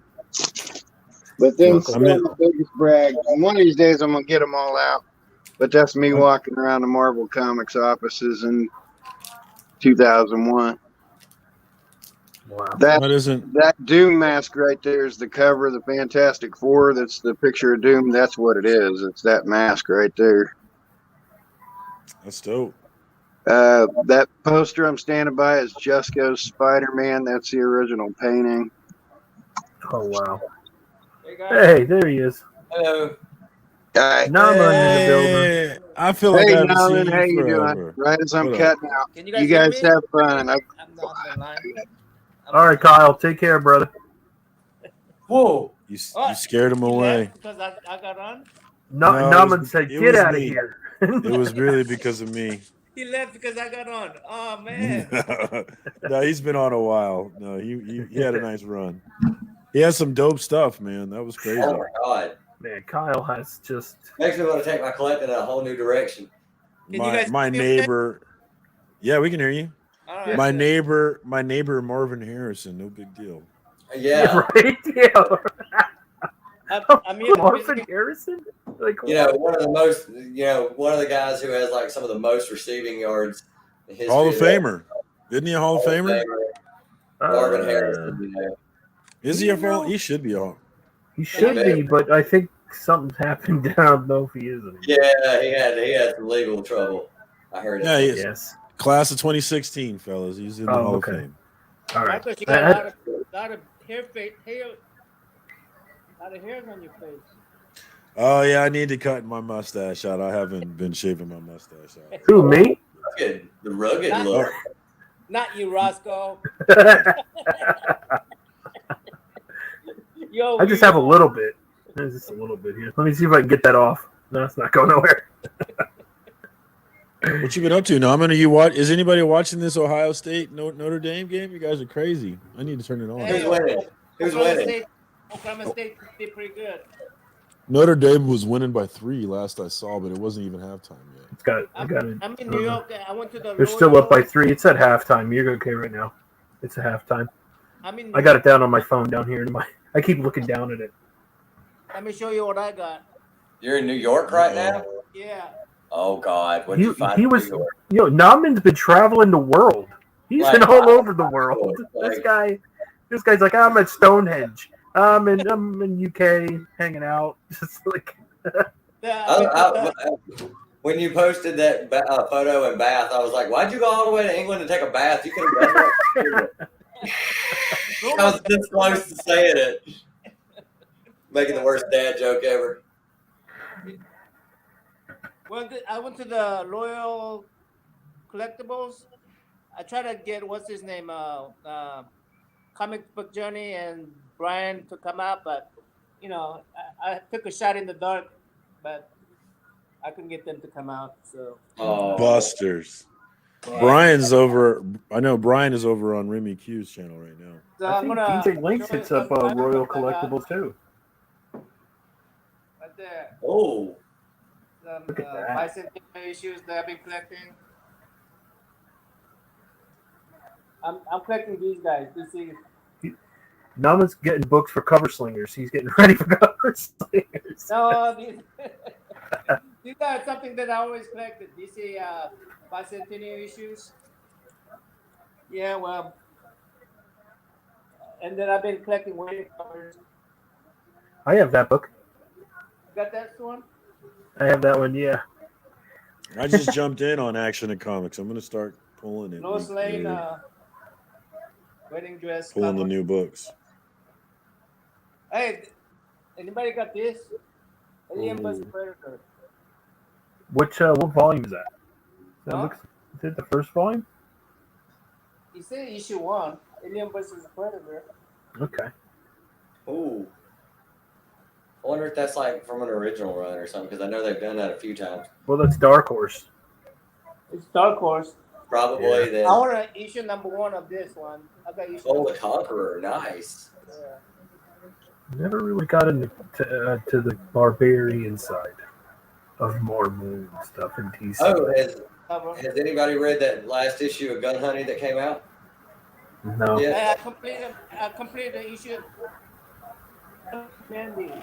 But then
I'm in-
the biggest brag. One of these days, I'm gonna get them all out. But that's me walking around the Marvel Comics offices in 2001.
Wow.
That Doom mask right there is the cover of the Fantastic Four. That's the picture of Doom. That's what it is. It's that mask right there.
That's dope.
That poster I'm standing by is Jusco's Spider-Man. That's the original painting.
Oh wow.
Hey guys.
Hey, there he is.
Hello.
Hi.
Naman in the building.
Hey, I feel like
Hey,
I haven't seen
Nolan, how
you
you doing?
forever.
Right as I'm
What up?
cutting out.
Can
You guys
hear me?
have fun.
I'm not on the line.
All right, Kyle. Take care, brother.
Whoa.
You
What?
scared him
He
away.
left because I got on.
No,
No, it
Naman
was-
said,
it
"Get
was
out of
me.
here."
It was really because of me.
He left because I got on. Oh man.
No, he's been on a while. No, he had a nice run. He has some dope stuff, man. That was crazy.
Oh my God.
Man, Kyle has just.
Makes me want to take my collecting in a whole new direction.
Can you guys
My
hear me okay?
neighbor. Yeah, we can hear you.
All right.
My
good.
neighbor Marvin Harrison. No big deal.
Yeah.
Right. Yeah.
I'm here to
Marvin
visit.
Harrison. Like,
You know, one of the guys who has like some of the most receiving yards in history.
Hall of Famer. Isn't he a Hall of Famer?
Marvin Harrison, you know.
Is he a Hall? He should be a.
He should be, but I think something's happened. I don't know if he is anymore.
Yeah, he had some legal trouble. I heard it.
Yeah, he is.
Yes.
Class of 2016, fellas. He's in the Hall
okay.
of Fame.
All right.
Michael, you got a lot of hair, a lot of hairs on your face.
Oh yeah, I need to cut my mustache out. I haven't been shaving my mustache out.
Who, me?
The rugged look.
Not you, Roscoe. Yo,
I just have a little bit. There's just a little bit here. Let me see if I can get that off. No, it's not going nowhere.
What you been up to, Norman? Are you is anybody watching this Ohio State Notre Dame game? You guys are crazy. I need to turn it on.
Who's winning? Who's winning?
Oklahoma State did pretty good.
Notre Dame was winning by 3 last I saw, but it wasn't even halftime yet.
It's got. I got it.
I'm in New York. I went to the.
They're still up by 3. It's at halftime. You're okay right now. It's a halftime. I got it down on my phone down here. I keep looking down at it.
Let me show you what I got.
You're in New York right now?
Yeah.
Oh God, what did you find?
He was. Naman's been traveling the world. He's been all over the world. This guy's like, I'm at Stonehenge. I'm in UK hanging out. Just like.
When you posted that photo in Bath, I was like, why'd you go all the way to England to take a bath? You could have done that. I was this close to saying it. Making the worst dad joke ever.
Well, I went to the Loyal Collectibles. I tried to get, what's his name, Comic Book Journey and Brian to come out, but, I took a shot in the dark, but I couldn't get them to come out. So
Busters. Brian's over. I know Brian is over on Remy Q's channel right now.
So
I think DJ Links hits up Royal Collectibles too.
Right there.
Oh.
Some
Look at that.
bicentennial issues that I've been collecting. I'm collecting these guys.
Naman's getting books for cover slingers. He's getting ready for cover slingers.
No, these are something that I always collected. You see, bicentennial issues. Yeah, well, and then I've been collecting wedding covers.
I have that book.
You got that one?
I have that one. Yeah.
I just jumped in on Action and Comics. I'm going to start pulling it.
Lois Lane, wedding dress.
Pulling the
cover.
new books.
Hey, anybody got this? Alien vs. Predator.
What volume is that?
Huh?
Is it the first volume?
You say issue 1, Alien vs. Predator.
Okay.
Ooh. I wonder if that's like from an original run or something, because I know they've done that a few times.
Well, that's Dark Horse.
It's Dark Horse.
Probably then.
I want to issue number 1 of this one. I got issue.
Oh, the Conqueror, nice.
Yeah.
Never really got into to the barbarian side of Mormon stuff in TC.
Oh, has anybody read that last issue of Gun Honey that came out?
No.
Yeah.
I completed the issue. Commanding.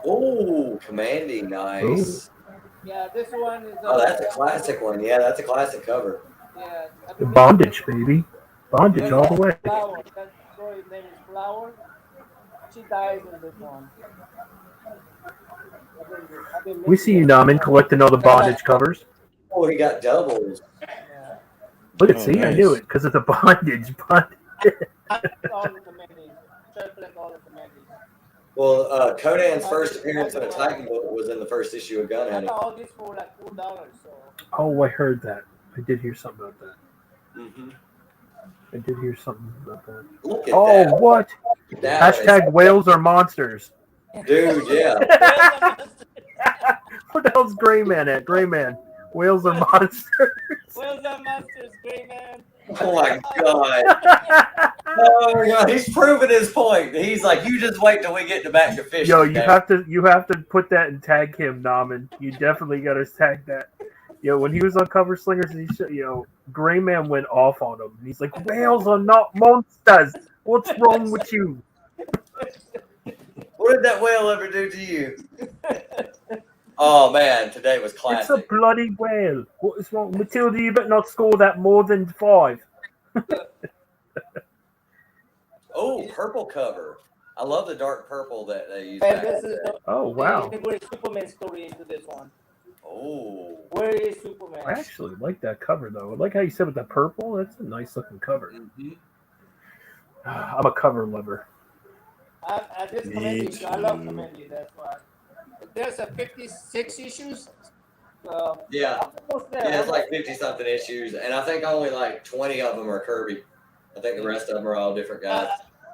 Oh, Commanding, nice.
Ooh.
Yeah, this one is.
Oh, that's a classic one. Yeah, that's a classic cover.
Yeah.
Bondage, baby. Bondage all the way.
Flower. That story's name is Flower. she dies in this one.
We see you, Namin, collecting all the bondage covers.
Oh, he got doubles.
Yeah.
Look at
Oh,
see, I knew
nice.
it because it's a bondage.
All the commandees. Try to collect all the commandees.
Well, Conan's first appearance in a Titan book was in the first issue of Gun
I
Hunting.
got all this for like $4. So
Oh, I heard that. I did hear something about that.
Mm-hmm.
I did hear something about that.
Look at
Oh,
that.
what?
That
Hashtag whales are monsters.
dude, yeah.
What the hell's Gray Man at? Gray Man. Whales are monsters.
where's that monsters, great man?
Oh my god. Oh my god. He's proven his point. He's like, you just wait till we get back to fishing.
Yo, you
Dave.
have to put that and tag him, Namin. You definitely gotta tag that. Yo, when he was on Cover Slingers, Gray Man went off on him. He's like, whales are not monsters. What's wrong with you?
What did that whale ever do to you? Oh man, today was
It's a
classic.
bloody whale. What is wrong? Matilda, you better not score that more than 5.
Oh, purple cover. I love the dark purple that they use.
And
back
this
in
is
the day.
Oh, wow.
They put a Superman story into this one.
Oh.
Where is Superman?
I actually like that cover, though. I like how you said with the purple. That's a nice looking cover.
Mm-hmm.
I'm a cover lover.
This
Me
commandees, I love
too.
commandees. That's why. There's a 56 issues.
Yeah.
Almost there.
Yeah, it's like 50 something issues, and I think only like 20 of them are Kirby. I think the rest of them are all different guys.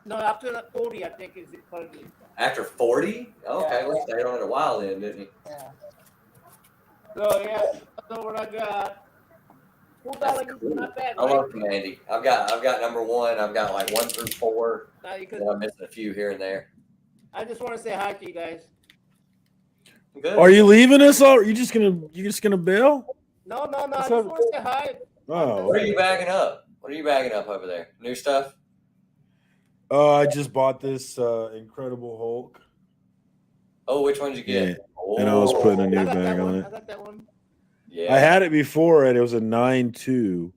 No, after the 40, I think is it Kirby.
After 40? Okay,
Yeah.
we stayed on it a while then, didn't he?
Yeah. So yeah, that's what I got. $4 is not bad,
I
right?
love Commandy. I've got number 1. I've got like 1 through 4.
Now you could,
And I'm missing a few here and there.
I just want to say hi to you guys.
Good.
Are you leaving us? Or you just gonna bail?
No, I
What's
just
up?
want to say hi.
Oh,
What are you bagging up? What are you bagging up over there? New stuff?
I just bought this Incredible Hulk,
Oh, which one did you get?
Yeah. and I was putting a
I
new
got
bag
that
on
one.
it.
I got that one.
Yeah.
I had it before, and it was a 9.2,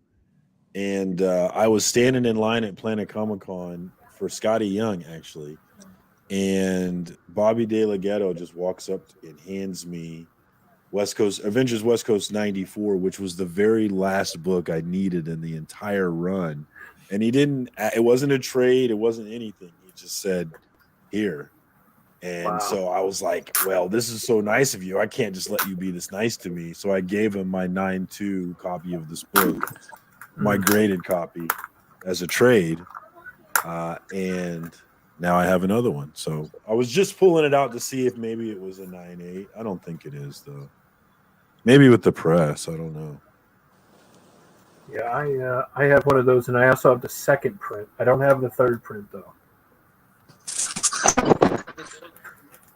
and I was standing in line at Planet Comic Con for Scotty Young, actually, and Bobby De La Ghetto just walks up and hands me Avengers West Coast 94, which was the very last book I needed in the entire run. And it wasn't a trade, it wasn't anything. He just said, here. And
Wow.
so I was like, well, this is so nice of you. I can't just let you be this nice to me. So I gave him my 9.2 copy of this book, my graded copy, as a trade. And now I have another one. So I was just pulling it out to see if maybe it was a 9.8. I don't think it is, though. Maybe with the press. I don't know.
Yeah, I have one of those, and I also have the second print. I don't have the third print, though.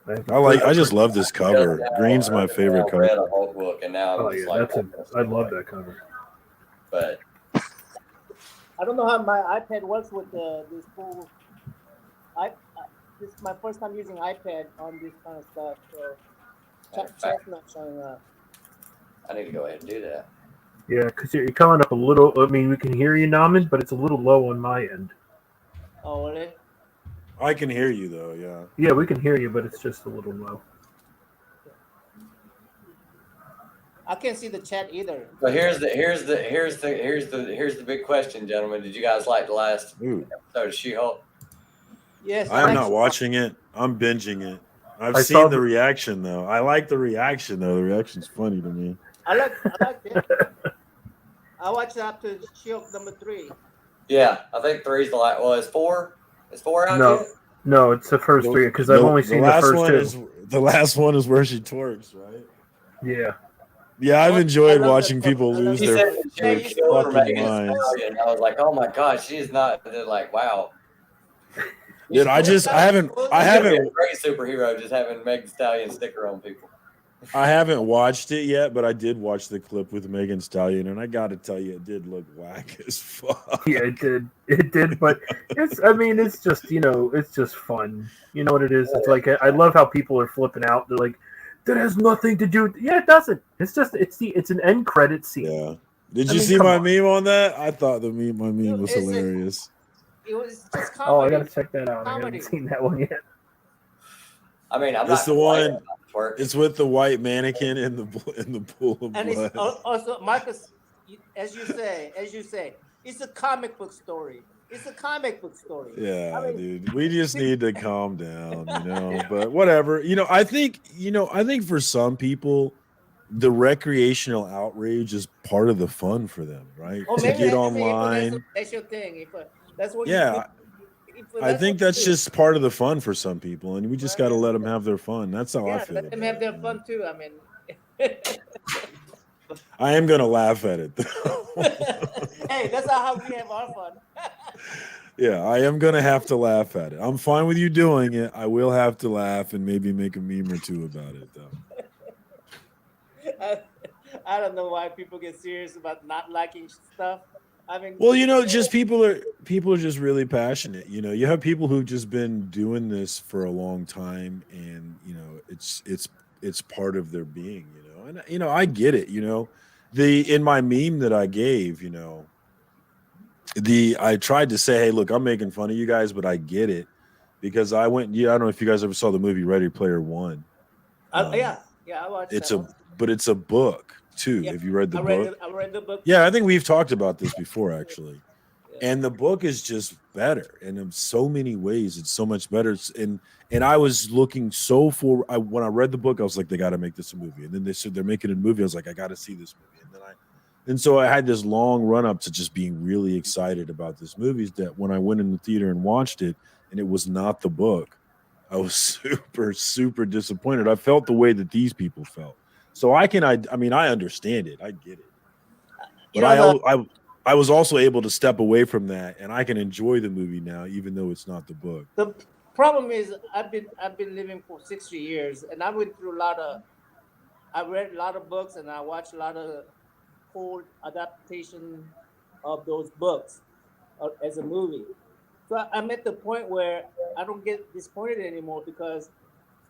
I just love this cover. Green's my favorite
I read
cover.
a Hulk book, and now I'm
Oh
just
yeah,
like,
I love that cover.
But
I don't know how my iPad works with this whole. This is my first time using iPad on this kind of stuff, so chat's not showing up.
I need to go ahead and do that.
Yeah, because you're coming up a little. I mean, we can hear you, Namin, but it's a little low on my end.
Oh, really?
I can hear you though. Yeah.
Yeah, we can hear you, but it's just a little low.
I can't see the chat either.
So here's the big question, gentlemen. Did you guys like the last
Ooh.
episode of She-Hulk?
Yes.
I am not watching it. I'm binging it. I've
I
seen
saw
the
the-
reaction though. I like the reaction though. The reaction's funny to me.
I like it. I watched up to She-Hulk number 3.
Yeah, I think 3's the last. Well, is 4? Is 4 out
No,
yet?
no, it's the first three because I've only seen the
last
first
one
two.
the last one is where she twerks, right?
Yeah.
Yeah, I've
I
enjoyed
love
watching
that
people
part. I love
lose
He
that
their,
said
part.
she
their
killed her
fucking
Megan
minds.
Stallion. I was like, oh my god, she's not. They're like, wow.
Dude, I haven't
She's a great superhero just having Megan Stallion sticker on people.
I haven't watched it yet, but I did watch the clip with Megan Stallion, and I got to tell you, it did look whack as fuck.
Yeah, it did, but it's just, it's just fun. You know what it is? It's like, I love how people are flipping out. They're like, that has nothing to do with, yeah, it doesn't. It's just, it's an end credit scene.
Yeah. Did
I
you
mean,
see
come
my
on.
meme on that? I thought my meme was
Is it-
hilarious.
it was just
Oh, I
comedy.
gotta check that out. I
Comedy.
haven't seen that one yet.
I mean, I'm
It's
not
the one.
twerking.
It's with the white mannequin in the pool of
And
blood.
it's also Marcus, as you say, it's a comic book story. It's a comic book story.
Yeah,
I mean,
dude. We just need to calm down, But whatever. I think for some people, the recreational outrage is part of the fun for them, right?
or
To
maybe
get
if
online.
that's your thing. If that's what you do.
Yeah,
If
I
that's what
think that's
you do,
just part of the fun for some people, and we just got to
yeah.
let them have their fun. That's how I
Yeah,
feel
let them
about
have
it.
their fun too. I mean,
I am gonna laugh at it, though.
hey, that's how we have our fun.
Yeah, I am gonna have to laugh at it. I'm fine with you doing it. I will have to laugh and maybe make a meme or two about it, though.
I don't know why people get serious about not liking stuff. I mean,
Well, just people are just really passionate. You have people who've just been doing this for a long time, and it's part of their being. And I get it. In my meme that I gave, I tried to say, hey, look, I'm making fun of you guys, but I get it because I went. Yeah, I don't know if you guys ever saw the movie Ready Player One.
yeah, I watched
It's
that
a
one.
but it's a book too.
Yeah,
Have you read the
I
book?
read the book.
Yeah, I think we've talked about this before, actually.
Yeah.
And the book is just better, and in so many ways, it's so much better. And I was looking when I read the book, I was like, they got to make this a movie. And then they said they're making a movie. I was like, I got to see this movie. And so I had this long run up to just being really excited about this movie. That when I went in the theater and watched it, and it was not the book, I was super, super disappointed. I felt the way that these people felt. So I understand it. I get it. But I was also able to step away from that, and I can enjoy the movie now, even though it's not the book.
The problem is I've been living for 60 years, and I went through I read a lot of books, and I watched a lot of whole adaptation of those books as a movie. So I'm at the point where I don't get disappointed anymore because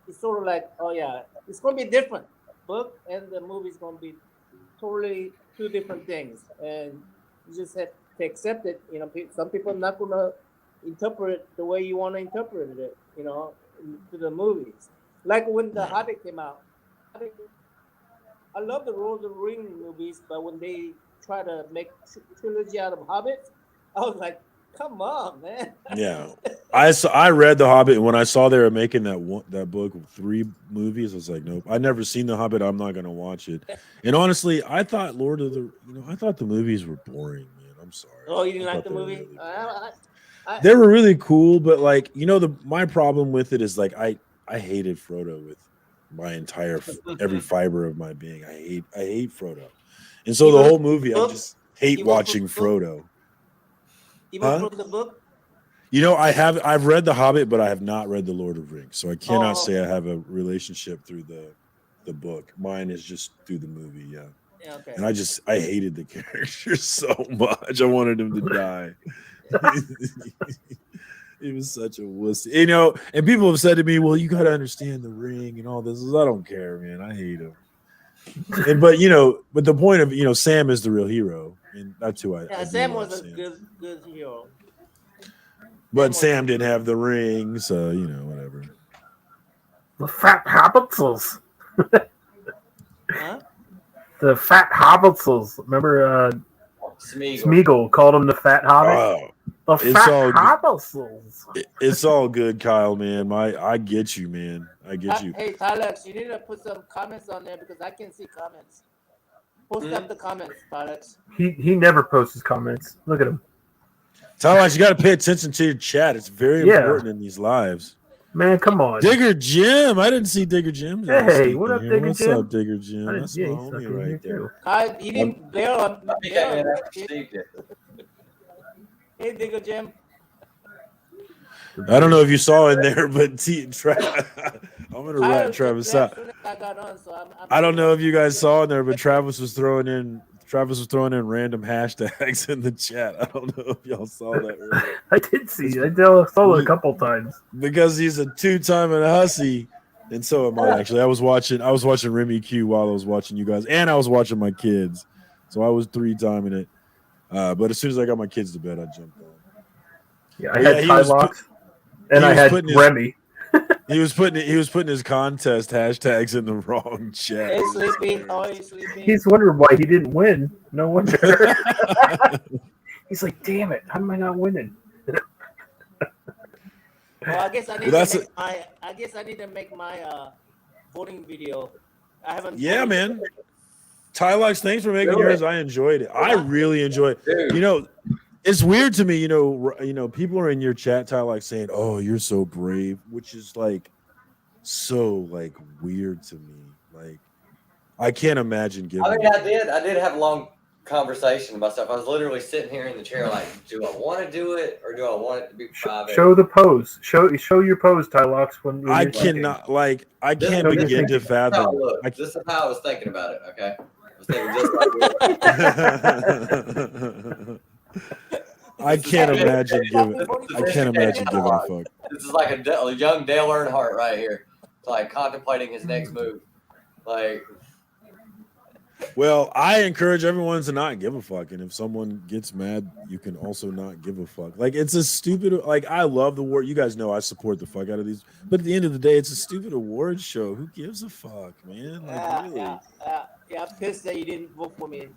it's sort of like, oh yeah, it's going to be different. Book and the movie is going to be totally two different things, and you just have to accept it. Some people are not going to interpret the way you want to interpret it. To the movies, like when the Hobbit came out. I love the Lord of the Rings movies, but when they try to make trilogy out of Hobbit, I was like, come on, man.
Yeah, I read the Hobbit, and when I saw they were making that book with 3 movies, I was like, nope. I never seen the Hobbit. I'm not gonna watch it. And honestly, I thought I thought the movies were boring, man. I'm sorry.
Oh, you didn't like the movie?
Really they were really cool, but my problem with it is I hated Frodo with my entire every fiber of my being. I hate Frodo, and so the whole movie I just hate watching Frodo.
Even from the book?
I've read The Hobbit, but I have not read The Lord of the Rings, so I cannot say I have a relationship through the book. Mine is just through the movie, yeah.
Yeah, okay.
And I hated the character so much. I wanted him to die. He was such a wussy. And people have said to me, well, you got to understand the ring and all this. I don't care, man. I hate him. But the point of, Sam is the real hero. And that's who I
Sam was a good hero.
But Sam didn't have the ring, so, whatever.
The fat hobbitses.
Huh?
The fat hobbitses. Remember Smeagol called him the fat hobbit? The fat hobbitses.
It's all good, Kyle, man. I get you, man. I get you.
Hey, Tylex, you need to put some comments on there because I can see comments. Post up the comments, Tylex.
He never posts his comments. Look at him.
Tylex, you got to pay attention to your chat. It's very important in these lives.
Man, come on.
Digger Jim. I didn't see Digger Jim.
Hey, what up, Digger Jim?
What's up, Digger Jim? That's my homie right there.
He didn't bail. Hey, Digger Jim.
I don't know if you saw in there, but I'm going to rat Travis out. I don't know if you guys saw in there, but Travis was throwing in random hashtags in the chat. I don't know if y'all saw that earlier.
I did see. I saw it a couple times.
Because he's a 2-time and a hussy, and so am I. Actually, I was watching Remy Q while I was watching you guys, and I was watching my kids, so I was 3-timing it. But as soon as I got my kids to bed, I jumped on.
Yeah, I had
he
Ty
was
Locks,
he
and I
was
had
putting his-
Remy.
He was putting his contest hashtags in the wrong chat.
Hey, sleeping. How are you sleeping?
He's wondering why he didn't win. No wonder. He's like, damn it, how am I not winning?
Well, I guess I need
Well,
to make my. I guess I need to make my voting video. I haven't.
Yeah,
voted
man.
yet.
Tylox, thanks for making
Do
yours.
it.
I enjoyed it. I really enjoyed it.
Dude.
You know, it's weird to me. You know, people are in your chat, Tylox, saying, "Oh, you're so brave," which is like so like weird to me. Like, I can't imagine giving.
I mean, I did have a long conversation with myself. I was literally sitting here in the chair, like, do I want to do it or do I want it to be private?
Show the pose. Show your pose, Ty Locks. When
I
you're thinking.
cannot like I
This-
can't
no, you're
begin to
thinking.
fathom.
This is how I was thinking about it. Okay, I was thinking just like
I can't imagine giving. I can't imagine giving a fuck.
this is like a young Dale Earnhardt right here, like contemplating his next move. Like,
Well, I encourage everyone to not give a fuck, and if someone gets mad, you can also not give a fuck. Like, it's a stupid. Like, I love the award. You guys know I support the fuck out of these, but at the end of the day, it's a stupid award show. Who gives a fuck, man? Like, really?
Yeah, I'm pissed that you didn't vote for me.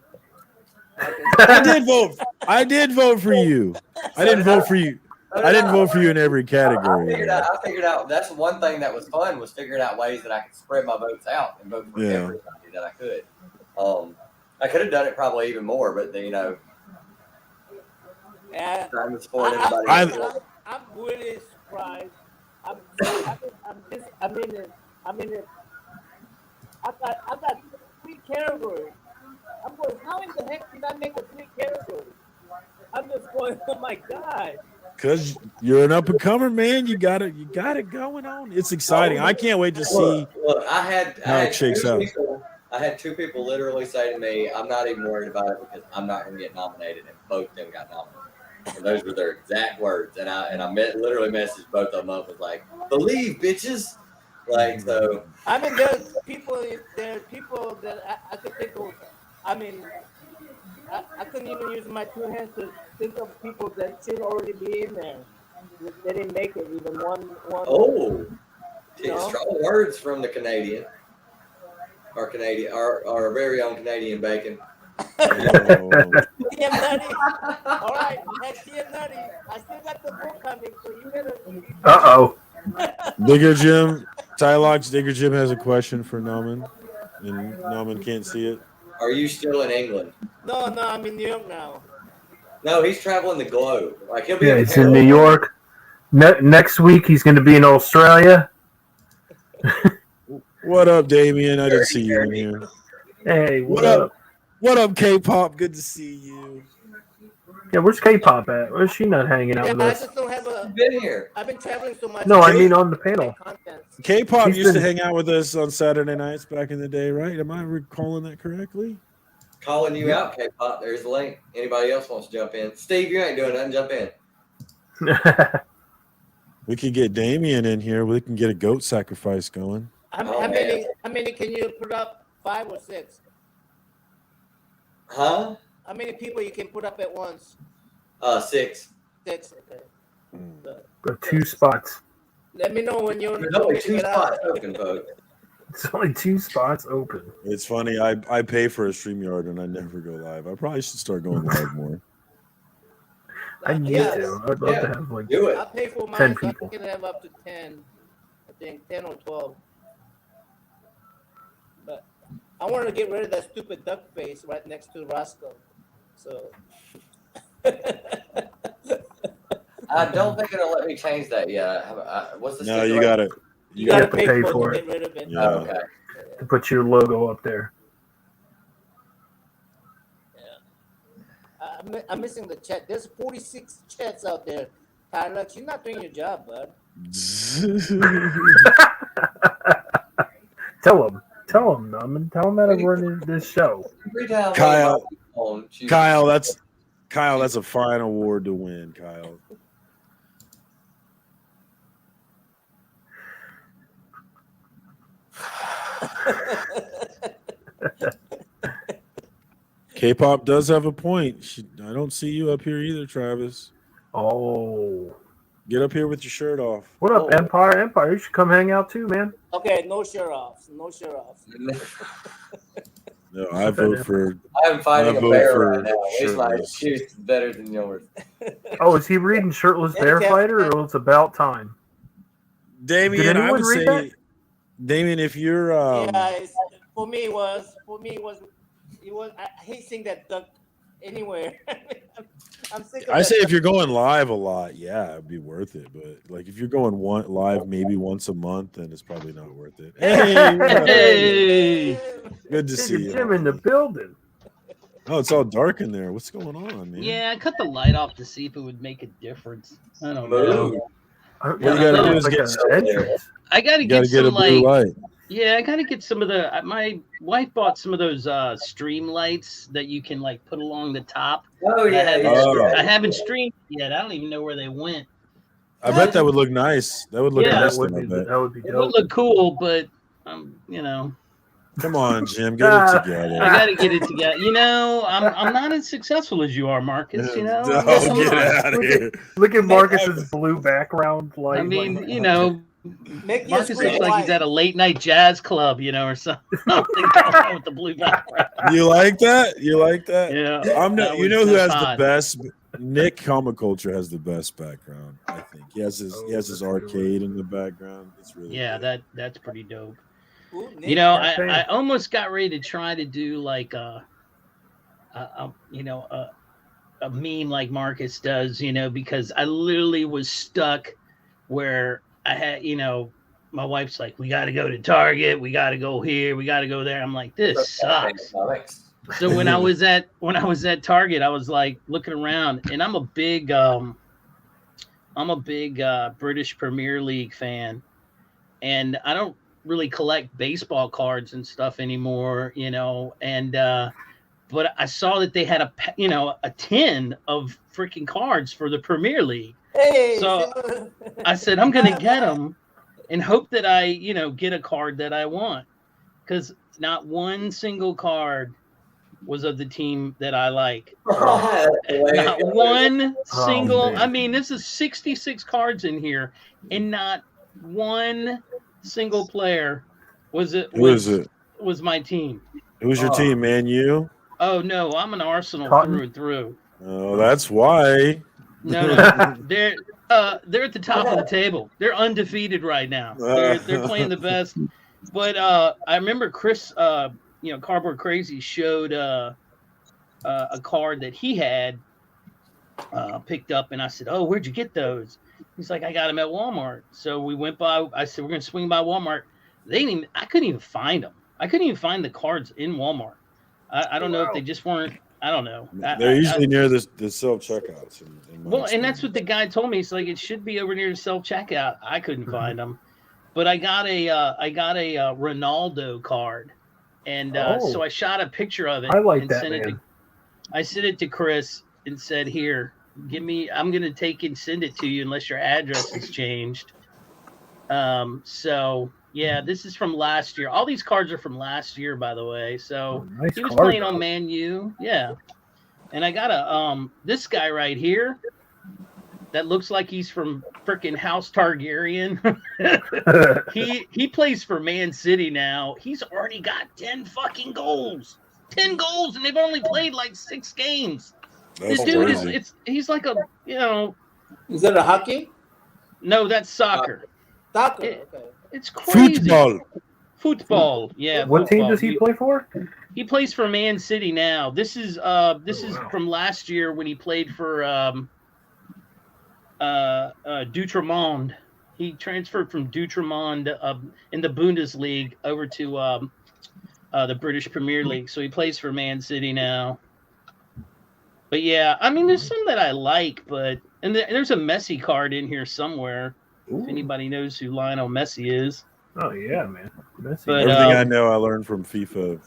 I did vote. I did vote for you. I didn't vote for you. I didn't vote for you in every category.
I figured out that's one thing that was fun was figuring out ways that I could spread my votes out and vote for everybody that I could. I could have done it probably even more, but you know, trying to support everybody.
I'm really surprised. I'm in it. I got 3 categories. I'm going, how in the heck did I make a 3 categories? I'm just going, oh my god.
Because you're an up and comer, man. You got it going on. It's exciting. I can't wait to see.
Look, I had
shakes out.
I had 2 people literally say to me, "I'm not even worried about it because I'm not going to get nominated," and both of them got nominated. And those were their exact words. And I literally messaged both of them up was like, "Believe, bitches!" Like, so.
I mean, there are people that I could think of. I mean, I couldn't even use my 2 hands to think of people that should already be in there. They didn't make it even one.
Oh,
No.
strong words from the Canadian. Our very own Canadian bacon.
TM Nutty. All right, that's TM Nutty. I still got the book coming, so you better.
Uh-oh.
Digger Jim, Tylox, Digger Jim has a question for Nauman, and Nauman can't see it.
Are you still in England?
No, I'm in New York now.
No, he's traveling the globe. Like he'll be.
Yeah, it's in New York. Next week he's going to be in Australia.
What up, Damien? I didn't see you in here.
Hey,
What up? What up, K-pop? Good to see you.
Yeah, where's K-pop at? Where's she not hanging out
Yeah,
with
I
us?
just don't have a.
You've been here.
I've been traveling so much.
No, I mean on the panel.
K-pop
He's
used to
been-
hang out with us on Saturday nights back in the day, right? Am I recalling that correctly?
Calling you out, K-pop. There's the link. Anybody else wants to jump in? Steve, you ain't doing nothing. Jump in.
We could get Damien in here. We can get a goat sacrifice going.
How many can you put up? 5 or 6?
Huh?
How many people you can put up at once?
6.
6. Okay.
Got 2 spots.
Let me know when you're.
There's only 2 spots open, folks.
It's only 2 spots open.
It's funny. I pay for a StreamYard and I never go live. I probably should start going live more.
I need to. I'd love to have like
Do it.
I pay for mine.
10
so
people.
I can have up to 10. I think 10 or 12. But I wanted to get rid of that stupid duck face right next to Roscoe. So.
I don't think it'll let me change that yet. What's the
No, you got it.
You gotta
have to pay for
to
it.
get rid of it.
Yeah.
Oh, okay.
to put your logo up there.
I'm missing the chat. There's 46 chats out there. Tyler, you're not doing your job, bud.
Tell him, Norman. Tell him how to run this show.
Kyle, that's a fine award to win, Kyle. K-pop does have a point. I don't see you up here either, Travis.
Oh,
Get up here with your shirt off.
what up,
Oh.
Empire? Empire, you should come hang out too, man.
Okay, no shirt offs. No shirt offs.
No, I vote for.
I'm fighting
I
a
vote
bear
for
right now. At least my
shirtless.
excuse is better than yours.
Oh, is he reading Shirtless Bear
Yeah,
Fighter, or it's about time?
Damien,
Did
I
anyone
would
read
say, Damien, if you're
yeah, for me it was. I hate seeing that duck anywhere. I'm sick of
I
that
say if
duck.
you're going live a lot, yeah, it'd be worth it. But like if you're going live maybe once a month, then it's probably not worth it. Hey, what up?
Hey,
Good to see
Big
you.
Jim in the
homie.
building.
Oh, it's all dark in there. What's going on, man?
Yeah, I cut the light off to see if it would make a difference. I don't know.
Move.
What you gotta do is
like
get
an entrance.
I gotta
you gotta
get
get a
some
blue
like
light.
yeah, I gotta get some of the. My wife bought some of those stream lights that you can like put along the top.
Oh
I
yeah,
haven't,
Oh.
I haven't streamed yet. I don't even know where they went.
I bet that would look nice. That would look
Yeah,
nice.
that would
I
be
bet.
that would be
It
dope.
would look cool, but you know,
Come on, Jim, get it together.
I gotta get it together. You know, I'm not as successful as you are, Marcus. You know,
No,
Come
get
on.
out of
Look
here.
Look at Marcus's blue background light.
I mean,
like,
you know,
Make your
Marcus
screen
looks like he's
white.
at a late night jazz club, you know, or something going on with the blue background.
You like that? You like that?
Yeah,
I'm
that
not. You
was-
know who
that's
has
hot.
the best? Nick Comic Culture has the best background. I think he has his
Oh,
he has his
that's a good
arcade in the background. It's really
Yeah,
good.
that's pretty dope.
Ooh, Nick.
You know,
Cafe.
I almost got ready to try to do like a meme like Marcus does, you know, because I literally was stuck where I had, you know, my wife's like, we got to go to Target, we got to go here, we got to go there. I'm like, this sucks. So when I was at Target, I was like looking around, and I'm a big British Premier League fan, and I don't really collect baseball cards and stuff anymore, you know. And but I saw that they had a tin of freaking cards for the Premier League.
Hey,
So I said I'm gonna get them and hope that I get a card that I want, because not one single card was of the team that I like. Not one single.
man.
I mean, this is 66 cards in here, and not one single player was
Who is it?
was my team.
Who's your team, Man U?
Oh no, I'm an Arsenal
Cotton?
through and through.
Oh, that's why.
No, they're at the top of the table. They're undefeated right now. They're playing the best. But I remember Chris, Cardboard Crazy showed a card that he had picked up, and I said, "Oh, where'd you get those?" He's like, "I got them at Walmart." So we went by. I said, "We're gonna swing by Walmart." I couldn't even find them. I couldn't even find the cards in Walmart. I don't know if they just weren't. I don't know.
They're usually near the self checkouts.
Well, and that's what the guy told me. It's like it should be over near the self checkout. I couldn't find them, but I got a Ronaldo card, and so I shot a picture of it.
I like
and
that,
sent
man.
I sent it to Chris and said, "Here, I'm gonna take and send it to you unless your address has changed." So yeah, this is from last year. All these cards are from last year, by the way. So
Nice
he was
card,
playing
though.
on Man U, yeah. And I got this guy right here that looks like he's from freaking House Targaryen. he plays for Man City now. He's already got 10 fucking goals. 10 goals, and they've only played like 6 games.
That's
This dude
crazy.
he's like a,
is that a hockey?
no, that's soccer.
Soccer.
It-
Okay.
It's crazy.
Football.
Yeah.
What team
football.
does he play for?
He plays for Man City now. This is from last year when he played for Doutremont. He transferred from Doutremont in the Bundesliga over to the British Premier League. So he plays for Man City now. But yeah, I mean, there's some that I like, but there's a Messi card in here somewhere. If anybody knows who Lionel Messi is.
Oh yeah, man. Messi.
But,
Everything I know, I learned from FIFA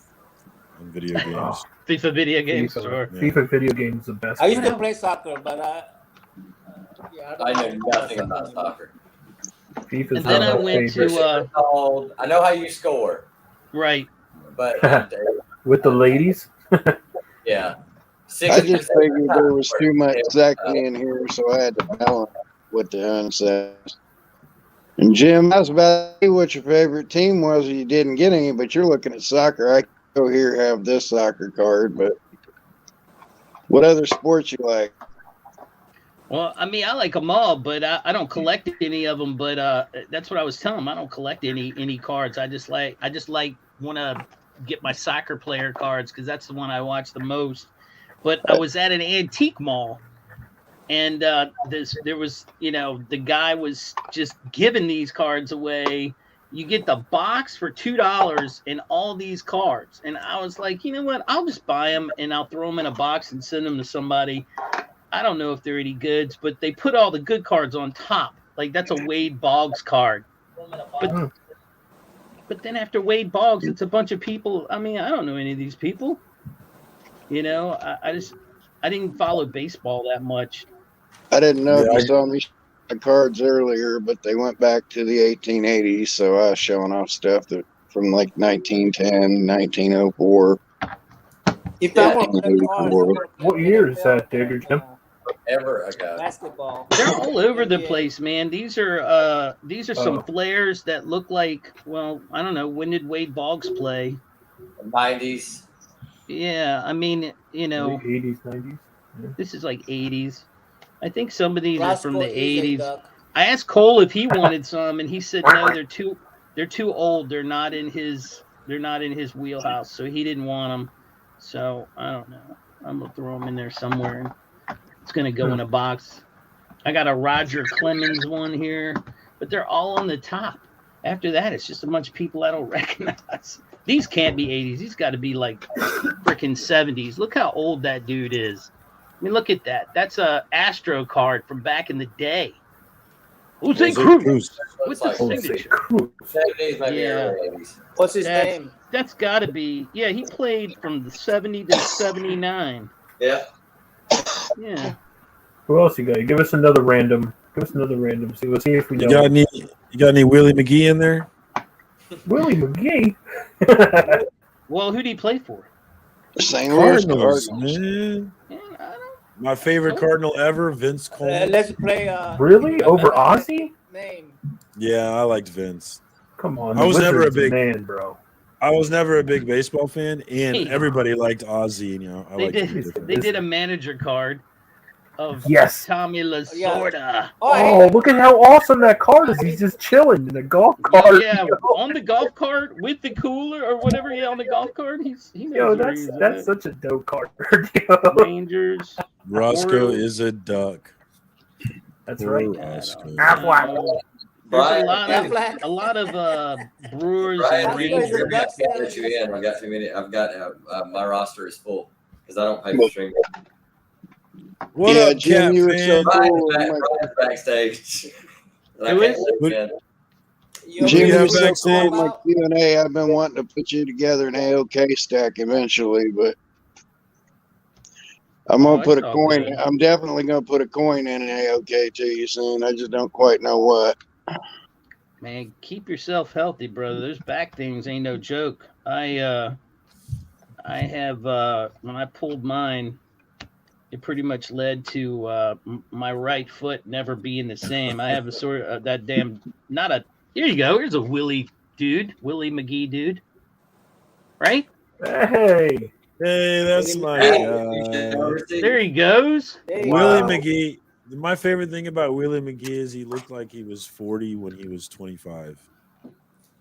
and video games.
Oh,
FIFA video game
FIFA.
store.
Yeah.
FIFA video games the best.
I used to
man.
play soccer, but
I know nothing about soccer.
FIFA's
And then
one
I
of my
went
favorites.
to
I know how you score,
right.
but
With the ladies.
yeah,
I just figured there was too much sexy in here, so I had to balance what the hun says. And Jim, I was about to see what your favorite team was. You didn't get any, but you're looking at soccer. I go here have this soccer card, but what other sports you like?
Well, I mean, I like them all, but I don't collect any of them. But that's what I was telling them. I don't collect any cards. I just like want to get my soccer player cards because that's the one I watch the most. But I was at an antique mall, and there was, the guy was just giving these cards away. You get the box for $2 and all these cards, and I was like, you know what? I'll just buy them and I'll throw them in a box and send them to somebody. I don't know if they're any goods, but they put all the good cards on top. Like that's a Wade Boggs card. But then after Wade Boggs, it's a bunch of people. I mean, I don't know any of these people. I didn't follow baseball that much.
I didn't know if you saw me show cards earlier, but they went back to the 1880s, so I was showing off stuff that from like 1910, 1904.
If I want the cards,
What year is that, Digger Jim?
Ever ago.
Basketball.
They're all over the place, man. These are some flares that look like, well, I don't know, when did Wade Boggs play?
90s.
Yeah, I mean,
80s, 90s. Yeah.
This is like 80s. I think some of these are from the
Roscoe
80s. I asked Cole if he wanted some, and he said no, they're too old. They're not in his wheelhouse, so he didn't want them. So I don't know. I'm gonna throw them in there somewhere. It's gonna go in a box. I got a Roger Clemens one here, but they're all on the top. After that, it's just a bunch of people I don't recognize. These can't be 80s. These got to be like freaking 70s. Look how old that dude is. I mean, look at that. That's a Astro card from back in the day. Jose Cruz with the signature.
70s, maybe early 80s.
What's his name?
That's got to be. Yeah, he played from the 70 to 79.
Yeah.
Yeah.
Who else you got? Give us another random. See, let's see if we know.
You got any Willie McGee in there?
Willie McGee.
Well, who did he play for?
St. Louis
Cardinals,
Cardinals.
man. My favorite Cardinal ever, Vince Coleman.
Let's play.
Really? Over Ozzy?
Name.
Yeah, I liked Vince.
Come on.
I was never a big
man, bro.
I was never a big baseball fan, and everybody liked Ozzy.
They did a manager card of Tommy Lasorda.
Oh, look at how awesome that card is. He's just chilling in a golf cart.
Yeah, on the golf cart with the cooler or whatever. Yeah, on the golf cart. He knows
that's such a dope card.
Rangers.
Roscoe is a duck.
That's right.
There's a lot of Brewers and Rangers.
I've got too many. I've got my roster is full because I don't pay for streaming.
What up,
Jim? You were so cool.
Brian's backstage.
Jim, you were so cool. My Q&A. I've been wanting to put you together an AOK stack eventually, but I'm gonna put a coin.
Good.
I'm definitely gonna put a coin in an AOK to you soon. I just don't quite know what.
Man, keep yourself healthy, brother. Those back things ain't no joke. I have when I pulled mine, it pretty much led to my right foot never being the same. I have a sort of that damn here you go. Here's a Willie McGee dude, right?
Hey,
that's my guy.
There he goes.
Willie McGee. My favorite thing about Willie McGee is he looked like he was 40 when he was 25.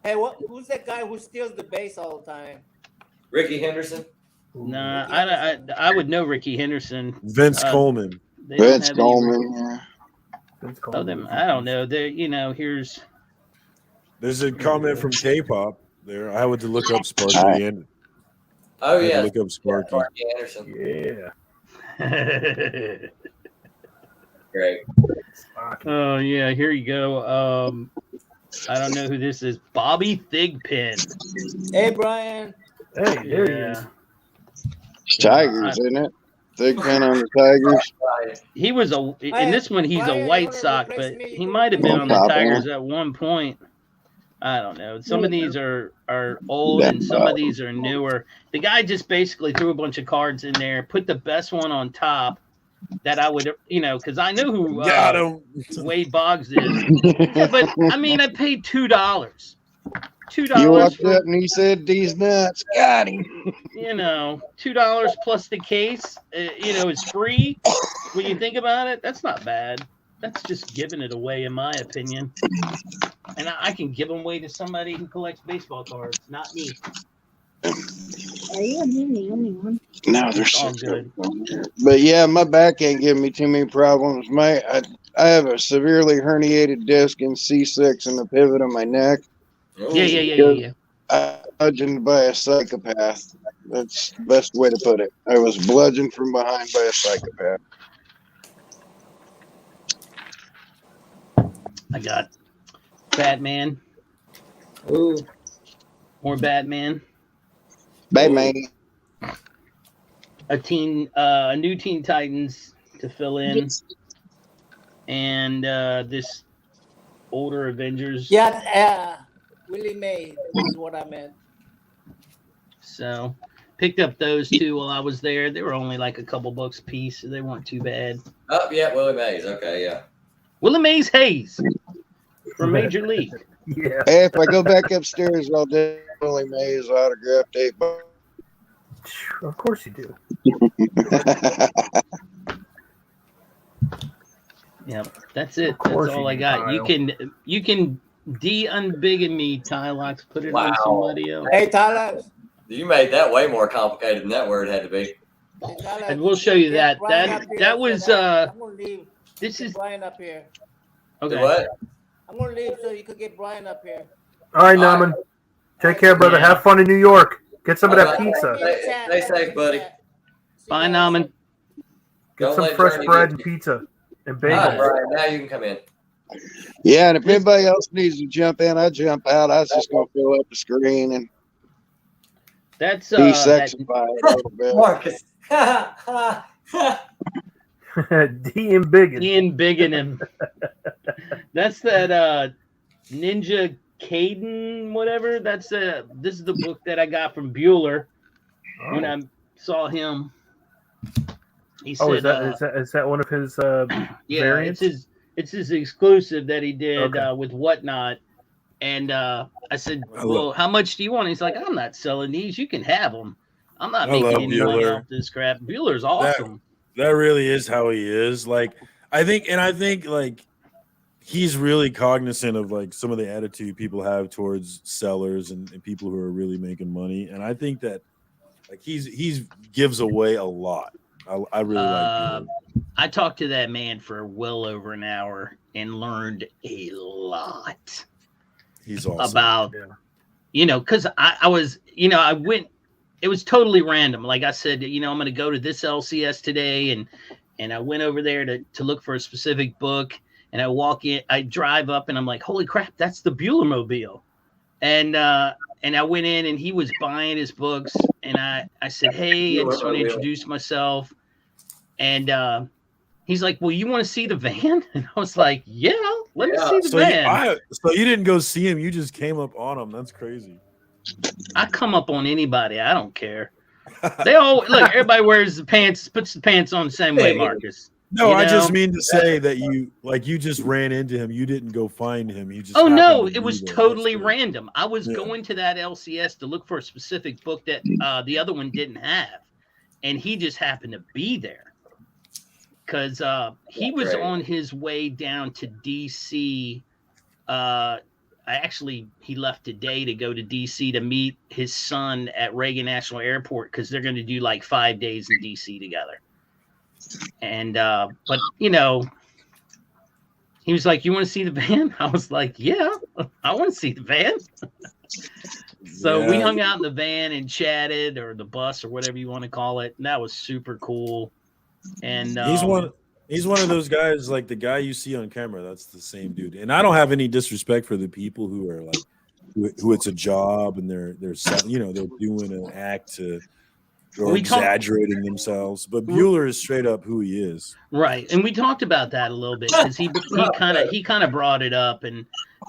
Hey, who's that guy who steals the base all the time?
Ricky Henderson?
Nah, I would know Ricky Henderson.
Vince Coleman.
Vince Coleman. Yeah.
Oh, them. I don't know. Here's.
There's a comment from K-pop there. I would to look up Sparky and.
Oh yeah.
Look up Sparky.
Sparky Anderson.
Yeah.
Great.
Oh yeah, here you go. I don't know who this is. Bobby Thigpen.
Hey Brian.
Hey, there he is.
It's Tigers, isn't it? Thigpen on the Tigers.
He was in this one. He's a White Sox, but he might have been on the Tigers at one point. I don't know. Some of these are old and some of these are newer. The guy just basically threw a bunch of cards in there, put the best one on top that I would, because I know who
Got him.
Wade Boggs is. Yeah, but I mean, I paid $2. $2
You walked
for,
up and he said, "These nuts got him."
$2 plus the case, is free. When you think about it, that's not bad. That's just giving it away, in my opinion. And I can give them away to somebody who collects baseball cards, not me.
Are you and him the only one?
No, they're
All
so
good.
But yeah, my back ain't giving me too many problems. I have a severely herniated disc in C6 in the pivot of my neck.
Yeah.
I was bludgeoned by a psychopath. That's the best way to put it. I was bludgeoned from behind by a psychopath.
I got Batman.
Ooh.
More Batman.
Batman.
A new Teen Titans to fill in, and this older Avengers.
Yeah, Willie May is what I meant.
So picked up those two while I was there. They were only like a couple bucks a piece, so they weren't too bad.
Oh, yeah, Willie Mays. Okay, yeah.
Willie Mays Hayes from Major League.
Yeah.
Hey, if I go back upstairs, I'll definitely Mays autographed 8 bucks.
Of course you do.
Yep, that's it.
Of course
That's all
you
I
do,
got.
Kyle.
You can de-unbiggen me, Tylox. Put it on
Wow.
somebody else.
Hey, Tyler.
You made that way more complicated than that word had to be.
Hey, Tyler,
And we'll show you
get
that.
Brian up here,
That was
I'm gonna leave.
this
Get
is
Brian up here.
Do
okay.
what?
I'm gonna leave so you could get Brian up here.
All right,
All right.
Naman. Take care, brother.
Yeah.
Have fun in New York. Get some of that
All right.
pizza.
Stay safe, buddy.
Bye, Naman.
Get
Don't
some
let
fresh
Journey
bread
get
and pizza and
All right,
bagels.
Brian, now you can come in.
Yeah, and if anybody else needs to jump in, I jump out. I was just going to fill up the screen and
That's
be
that,
sexified a little bit.
Marcus.
D and Biggin.
Ian Biggin him. That's that Ninja Caden, whatever. That's this is the book that I got from Bueller when I saw him. He said,
is that one of his
yeah,
variants?
it's his exclusive that he did
Okay.
with Whatnot. And I said, well, how much do you want? He's like, I'm not selling these. You can have them. I'm not
I
making
love
any money
Bueller.
off this crap. Bueller's awesome.
That really is how he is. Like, I think like he's really cognizant of like some of the attitude people have towards sellers and people who are really making money. And I think that like he's gives away a lot. I really like Bueller.
I talked to that man for well over an hour and learned a lot.
He's awesome.
About, because I was, I went, it was totally random. Like I said, I'm going to go to this LCS today. And I went over there to look for a specific book. And I walk in, I drive up and I'm like, holy crap, that's the Bueller Mobile. And I went in and he was buying his books. And I said, hey, I just want to introduce myself. And he's like, well, you want to see the van? And I was like, yeah, let me see the van.
So you didn't go see him. You just came up on him. That's crazy.
I come up on anybody. I don't care. They all look. Everybody wears the pants, puts the pants on the same way, Marcus.
No, I just mean to say that you just ran into him. You didn't go find him. You just.
Oh no,
happened to
it
be
was
there.
totally random. I was going to that LCS to look for a specific book that the other one didn't have, and he just happened to be there. Because he was on his way down to DC. He left today to go to DC to meet his son at Reagan National Airport because they're going to do like 5 days in DC together. And but he was like, "You want to see the van?" I was like, "Yeah, I want to see the van." So we hung out in the van and chatted, or the bus, or whatever you want to call it. And that was super cool. And
He's one of those guys, like the guy you see on camera. That's the same dude. And I don't have any disrespect for the people who are like, who it's a job and they're doing an act to or exaggerating themselves. But Bueller is straight up who he is.
Right, and we talked about that a little bit because he kind of brought it up, and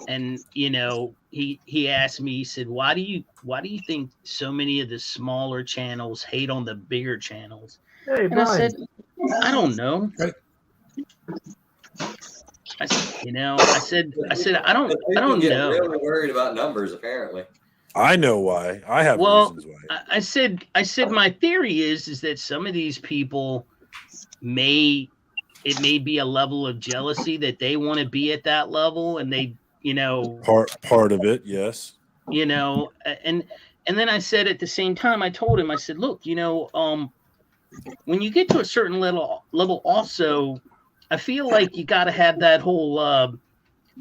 and he asked me, he said, why do you think so many of the smaller channels hate on the bigger channels?
Hey,
And I
Brian.
said, I don't know.
Right.
I said, I don't
People get
know.
really worried about numbers, apparently.
I know why. I have
Well,
reasons why.
I said my theory is that some of these people may be a level of jealousy that they want to be at that level, and they
Part of it, yes.
and then I said at the same time, I told him, I said, look, when you get to a certain level also, I feel like you got to have that whole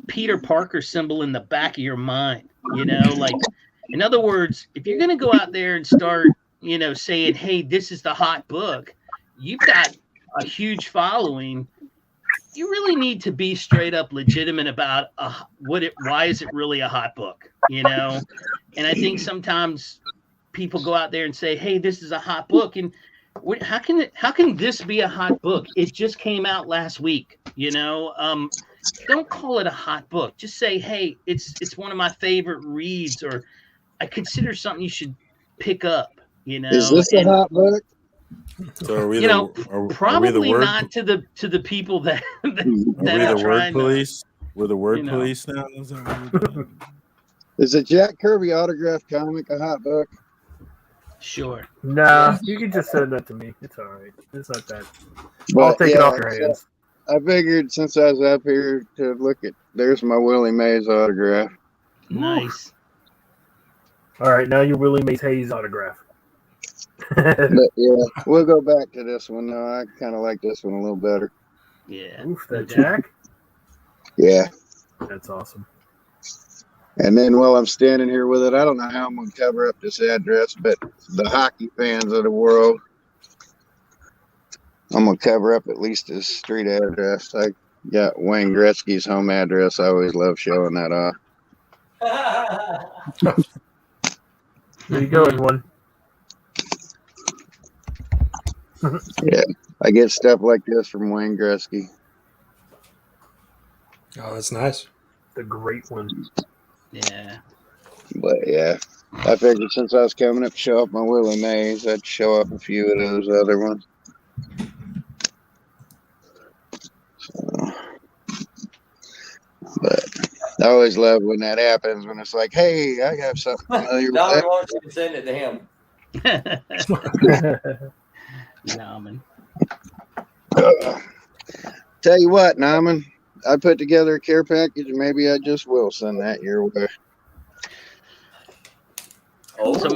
Peter Parker symbol in the back of your mind, like, in other words, if you're going to go out there and start, saying, hey, this is the hot book, you've got a huge following, you really need to be straight up legitimate about why is it really a hot book, And I think sometimes people go out there and say, hey, this is a hot book, and how can this be a hot book? It just came out last week, don't call it a hot book. Just say, hey, it's one of my favorite reads, or I consider something you should pick up,
Is this a hot book?
So are we
probably
word,
not to the people that
are we
are
the word
trying
police? We're the word
you know.
police now. Is that what we're doing?
Is a Jack Kirby autographed comic a hot book?
Sure.
Nah, you can just send that to me. It's all right. It's not that.
But,
I'll take it off
like
your
I said,
hands.
I figured since I was up here to look at, there's my Willie Mays autograph.
Nice.
All right, now your Willie Mays Hayes autograph.
But yeah, we'll go back to this one now. I kind of like this one a little better.
Yeah.
Oof, that Jack.
Yeah.
That's awesome.
And then while I'm standing here with it, I don't know how I'm going to cover up this address, but the hockey fans of the world, I'm going to cover up at least his street address. I got Wayne Gretzky's home address. I always love showing that off.
There you go, everyone.
Yeah, I get stuff like this from Wayne Gretzky.
Oh, that's nice.
The great one.
Yeah.
But yeah, I figured since I was coming up to show off my Willie Mays, I'd show off a few of those other ones. So, but I always love when that happens, when it's like, hey, I have something familiar with
Now we
that.
want you to send it to him.
Naaman.
Tell you what, Naaman, I put together a care package, and maybe I just will send that your way.
Oh,
So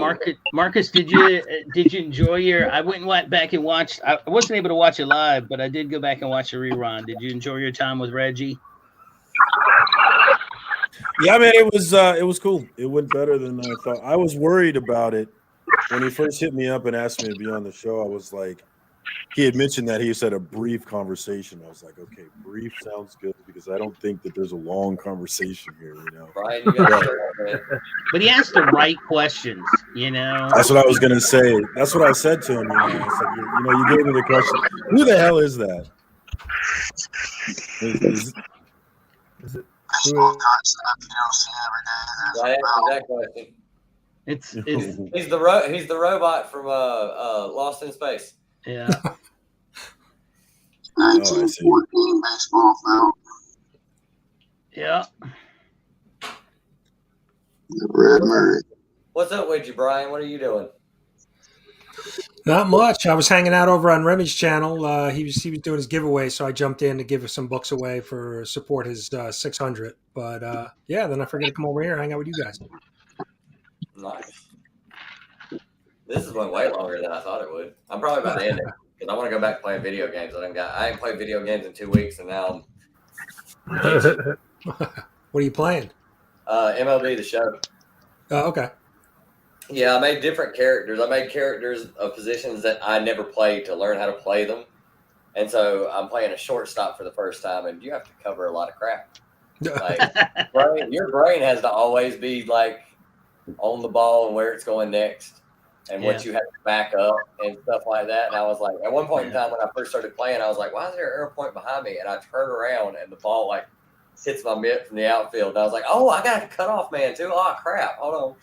Marcus, did you enjoy your? I went back and watched. I wasn't able to watch it live, but I did go back and watch a rerun. Did you enjoy your time with Reggie?
Yeah, man, it was cool. It went better than I thought. I was worried about it when he first hit me up and asked me to be on the show. I was like, he had mentioned that he said a brief conversation. I was like, okay, brief sounds good because I don't think that there's a long conversation here,
Brian, you got to
But he asked the right questions,
That's what I was gonna say. That's what I said to him. I said, you gave me the question. Who the hell is that?
Is it?
that question.
It's
He's the robot from Lost in Space.
yeah.
1914 baseball film.
Yeah.
Red Murray.
What's up with you, Brian? What are you doing?
Not much. I was hanging out over on Remy's channel. He was doing his giveaway, so I jumped in to give some books away for support his 600. But yeah, then I forget to come over here and hang out with you guys.
Nice. This is going way longer than I thought it would. I'm probably about to end it because I want to go back playing video games. I ain't played video games in 2 weeks, and now I'm
What are you playing?
MLB The Show.
Oh, okay.
Yeah, I made different characters. I made characters of positions that I never played to learn how to play them. And so I'm playing a shortstop for the first time, and you have to cover a lot of crap. Like, your brain has to always be like on the ball and where it's going next and what you have to back up and stuff like that. And I was like, at one point in time when I first started playing, I was like, why is there an arrow point behind me? And I turned around and the ball like hits my mitt from the outfield. And I was like, oh, I got a cutoff man too. Oh crap! Hold on.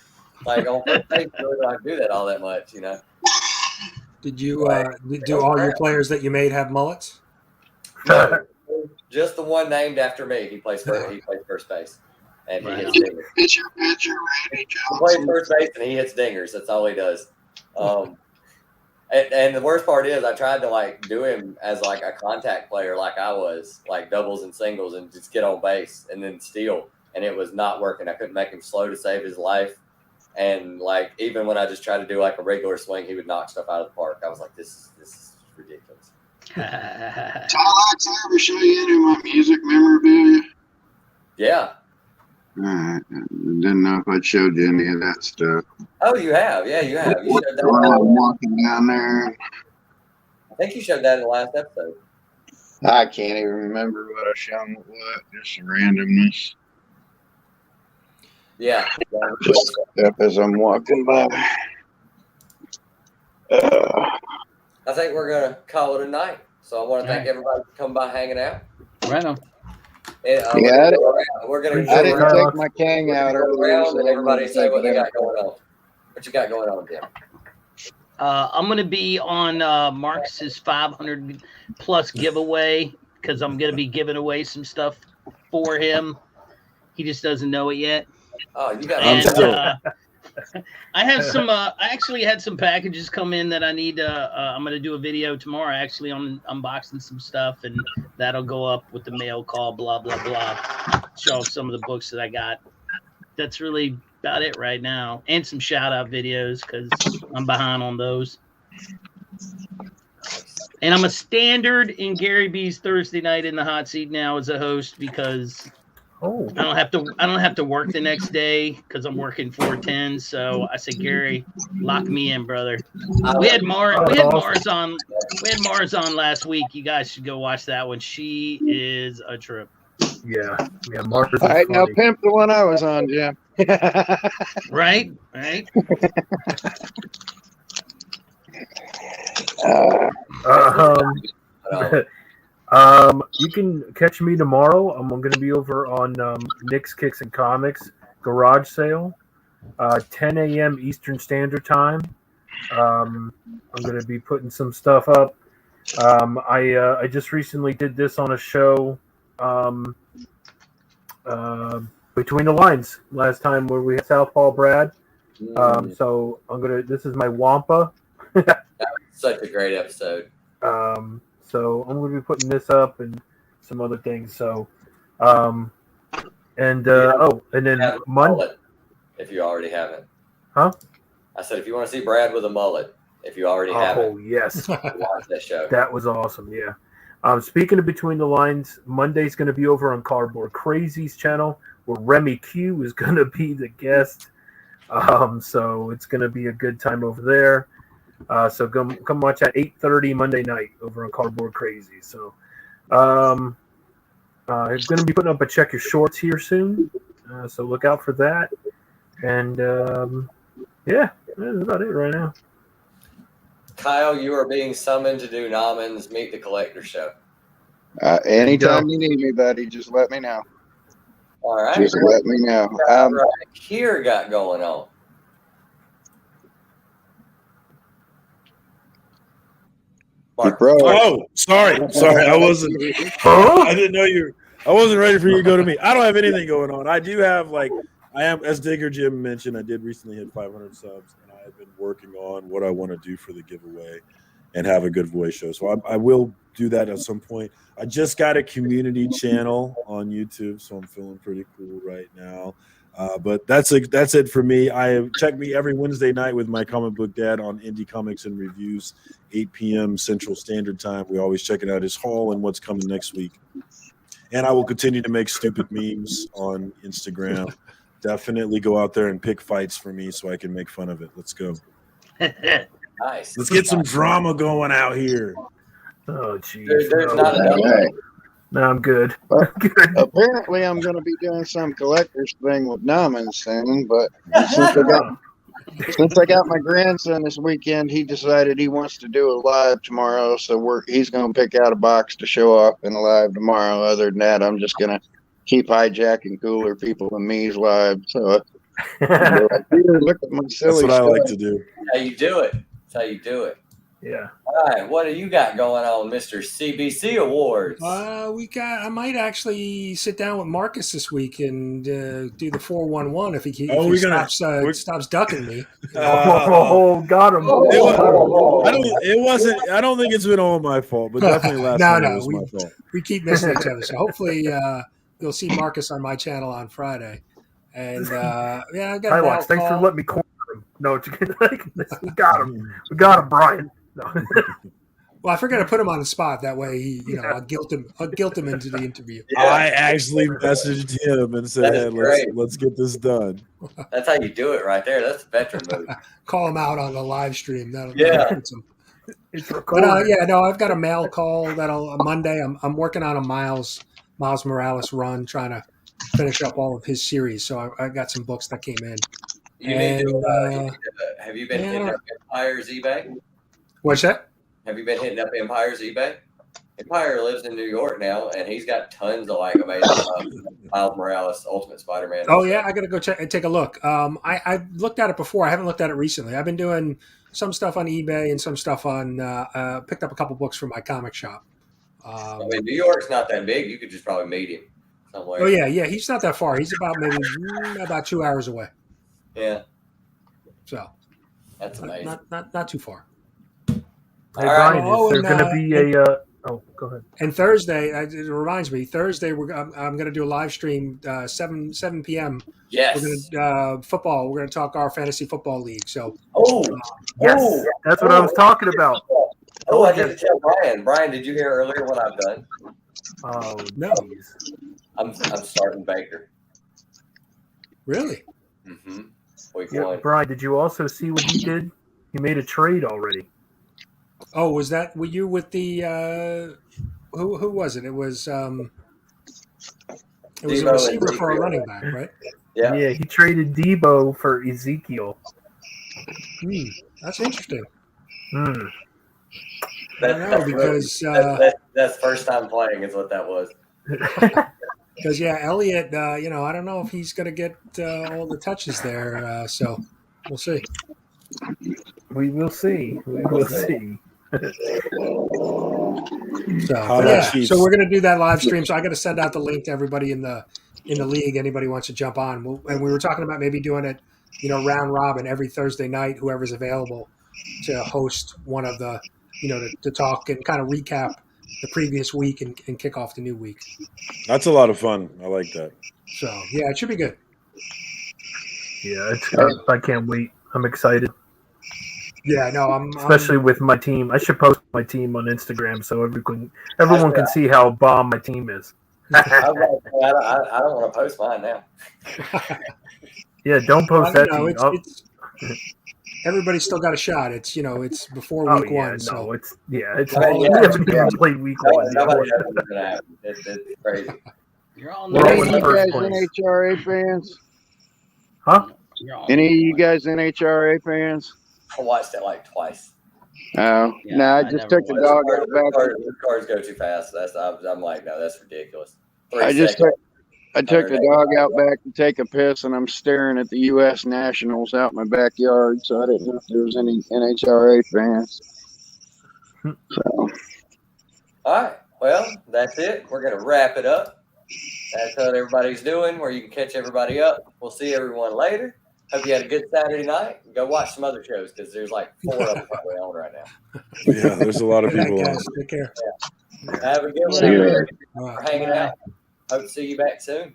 Like on first base, I really don't do that all that much, you know.
Did you do all your players that you made have mullets?
No, just the one named after me. He plays first base, and he hits dingers.
Pitcher, Randy
He plays
Johnson.
first base and he hits dingers. That's all he does. And the worst part is, I tried to like do him as like a contact player, like I was, like doubles and singles, and just get on base and then steal. And it was not working. I couldn't make him slow to save his life. And like even when I just tried to do like a regular swing, he would knock stuff out of the park. I was like, this is ridiculous.
Alex, I ever show you any of my music memorabilia?
Yeah.
All right. Didn't know if I'd showed you any of that stuff.
Oh, you have. Yeah, you have. You showed that.
While I'm walking down there.
I think you showed that in the last episode.
I can't even remember what I showed what. Just randomness.
Yeah.
Just up as I'm walking by.
I think we're going to call it a night. So I want to thank everybody for coming by hanging out.
Right on.
And, we're going to
I didn't take my Kang out
around and everybody say what they got going on. What you got going on, Jim?
I'm going to be on Marcus's 500 plus giveaway because I'm going to be giving away some stuff for him. He just doesn't know it yet.
Oh, you got
I have some. I actually had some packages come in that I need. I'm going to do a video tomorrow, actually, on unboxing some stuff, and that'll go up with the mail call. Blah blah blah. Show off some of the books that I got. That's really about it right now, and some shout out videos because I'm behind on those. And I'm a standard in Gary B's Thursday night in the hot seat now as a host because.
Oh,
I don't have to work the next day because I'm working 410. So I said, Gary, lock me in, brother. We had Mars on last week. You guys should go watch that one. She is a trip.
yeah, Mark.
All right, now pimp the one I was on, Jim.
Right.
You can catch me tomorrow. I'm going to be over on Nick's Kicks and Comics garage sale, 10 a.m. Eastern Standard Time. I'm going to be putting some stuff up. I just recently did this on a show, Between the Lines last time where we had Southpaw Brad. So this is my Wampa.
That was such a great episode.
So I'm going to be putting this up and some other things. So, and then
mullet, if you already haven't.
Huh?
I said, if you want to see Brad with a mullet, if you already haven't.
Oh, yes.
Watch that show.
That was awesome. Yeah. Speaking of Between the Lines, Monday's going to be over on Cardboard Crazy's channel where Remy Q is going to be the guest. So it's going to be a good time over there. So come watch at 8:30 Monday night over on Cardboard Crazy. So I'm going to be putting up a Check Your Shorts here soon. So look out for that. And yeah, that's about it right now.
Kyle, you are being summoned to do Nauman's Meet the Collector show.
Anytime you need me, buddy, just let me know.
All right.
Just let me know.
Right here got going on.
Oh, sorry. I wasn't. I didn't know you. I wasn't ready for you to go to me. I don't have anything going on. I do have I am, as Digger Jim mentioned, I did recently hit 500 subs, and I have been working on what I want to do for the giveaway and have a good voice show. So I will do that at some point. I just got a community channel on YouTube, so I'm feeling pretty cool right now. But that's it for me. Check me every Wednesday night with my comic book dad on Indie Comics and Reviews, 8 p.m. Central Standard Time. We always checking out his haul and what's coming next week. And I will continue to make stupid memes on Instagram. Definitely go out there and pick fights for me so I can make fun of it. Let's go.
Nice.
Let's get some drama going out here.
Oh, geez.
There's not enough.
No, I'm good.
Apparently, I'm going to be doing some collector's thing with Nauman soon, but since I got my grandson this weekend, he decided he wants to do a live tomorrow, so he's going to pick out a box to show off in a live tomorrow. Other than that, I'm just going to keep hijacking cooler people than me's lives. So they're like, "Here, look at my silly
That's what I
stuff."
like to do.
How you do it. That's how you do it.
Yeah.
All right, what do you got going on, Mr. CBC Awards?
I might actually sit down with Marcus this week and do the 411 if he
Oh, we're gonna-
stops ducking me.
Oh, got him.
I don't think it's been all my fault, but definitely last night it was my fault.
We keep missing each other, so hopefully you'll see Marcus on my channel on Friday. And I got
Hi,
a
Watch. Thanks for
call.
letting me corner him. No, we got him. We got him, Brian. No.
Well, I forgot to put him on the spot. That way, I'll guilt him into the interview.
Yeah.
I actually messaged him and said,
That is
"Hey,
great.
let's get this done."
That's how you do it right there. That's a veteran move.
Call him out on the live stream. That'll fix him.
It's
But
recorded.
I've got a mail call that'll Monday. I'm working on a Miles Morales run, trying to finish up all of his series. So I got some books that came in.
Have you been hitting up Empire's eBay?
What's that?
Have you been hitting up Empire's eBay? Empire lives in New York now, and he's got tons of like amazing Miles Morales Ultimate Spider-Man.
Oh yeah, I gotta go take a look. I looked at it before. I haven't looked at it recently. I've been doing some stuff on eBay and some stuff on. Picked up a couple books from my comic shop.
I mean, New York's not that big. You could just probably meet him somewhere.
Oh yeah. He's not that far. He's about 2 hours away.
Yeah.
So
that's amazing.
Not too far.
Hey, Brian, is there going to be a? Oh, go ahead.
And Thursday, it reminds me. Thursday, I'm going to do a live stream 7 p.m.
Yes.
We're going to football. We're going to talk our fantasy football league. So.
Yes, that's what I was talking about.
Oh, I didn't tell Brian. Brian, did you hear earlier what I've done?
Oh
no.
I'm starting Baker.
Really?
Mm-hmm. Week
Yeah,
one.
Brian, did you also see what he did? He made a trade already.
Oh, were you with the who was it? It was a receiver for a running back, right?
Yeah.
Yeah, he traded Debo for Ezekiel.
That's interesting.
That's first time playing is what that was.
Because Elliott, I don't know if he's going to get all the touches there. So we'll see.
We will see. We will see.
So we're going to do that live stream. So I got to send out the link to everybody in the league. Anybody wants to jump on, and we were talking about maybe doing it, round robin every Thursday night. Whoever's available to host one of the, to talk and kind of recap the previous week and kick off the new week.
That's a lot of fun. I like that.
So yeah, it should be good.
Yeah, I can't wait. I'm excited.
Yeah, no,
especially with my team. I should post my team on Instagram so everyone can see how bomb my team is.
I don't want to post mine now.
Yeah, don't post that.
It's everybody's still got a shot. It's it's before week one.
No,
so
we haven't even played week one.
It's crazy.
You're all
Any of you guys NHRA fans?
Huh?
Any of you guys NHRA fans?
I watched it like twice.
Oh, no, I just took the dog out back.
The cars go too fast. I'm like, no, that's ridiculous.
I took the dog out back to take a piss, and I'm staring at the U.S. Nationals out in my backyard, so I didn't know if there was any NHRA fans. So.
All right. Well, that's it. We're going to wrap it up. That's what everybody's doing, where you can catch everybody up. We'll see everyone later. Hope you had a good Saturday night. Go watch some other shows because there's like 4 of them probably on right now.
Yeah, there's a lot of people on.
Take care.
Yeah. Have a good one. Thank you for hanging out. Hope to see you back soon.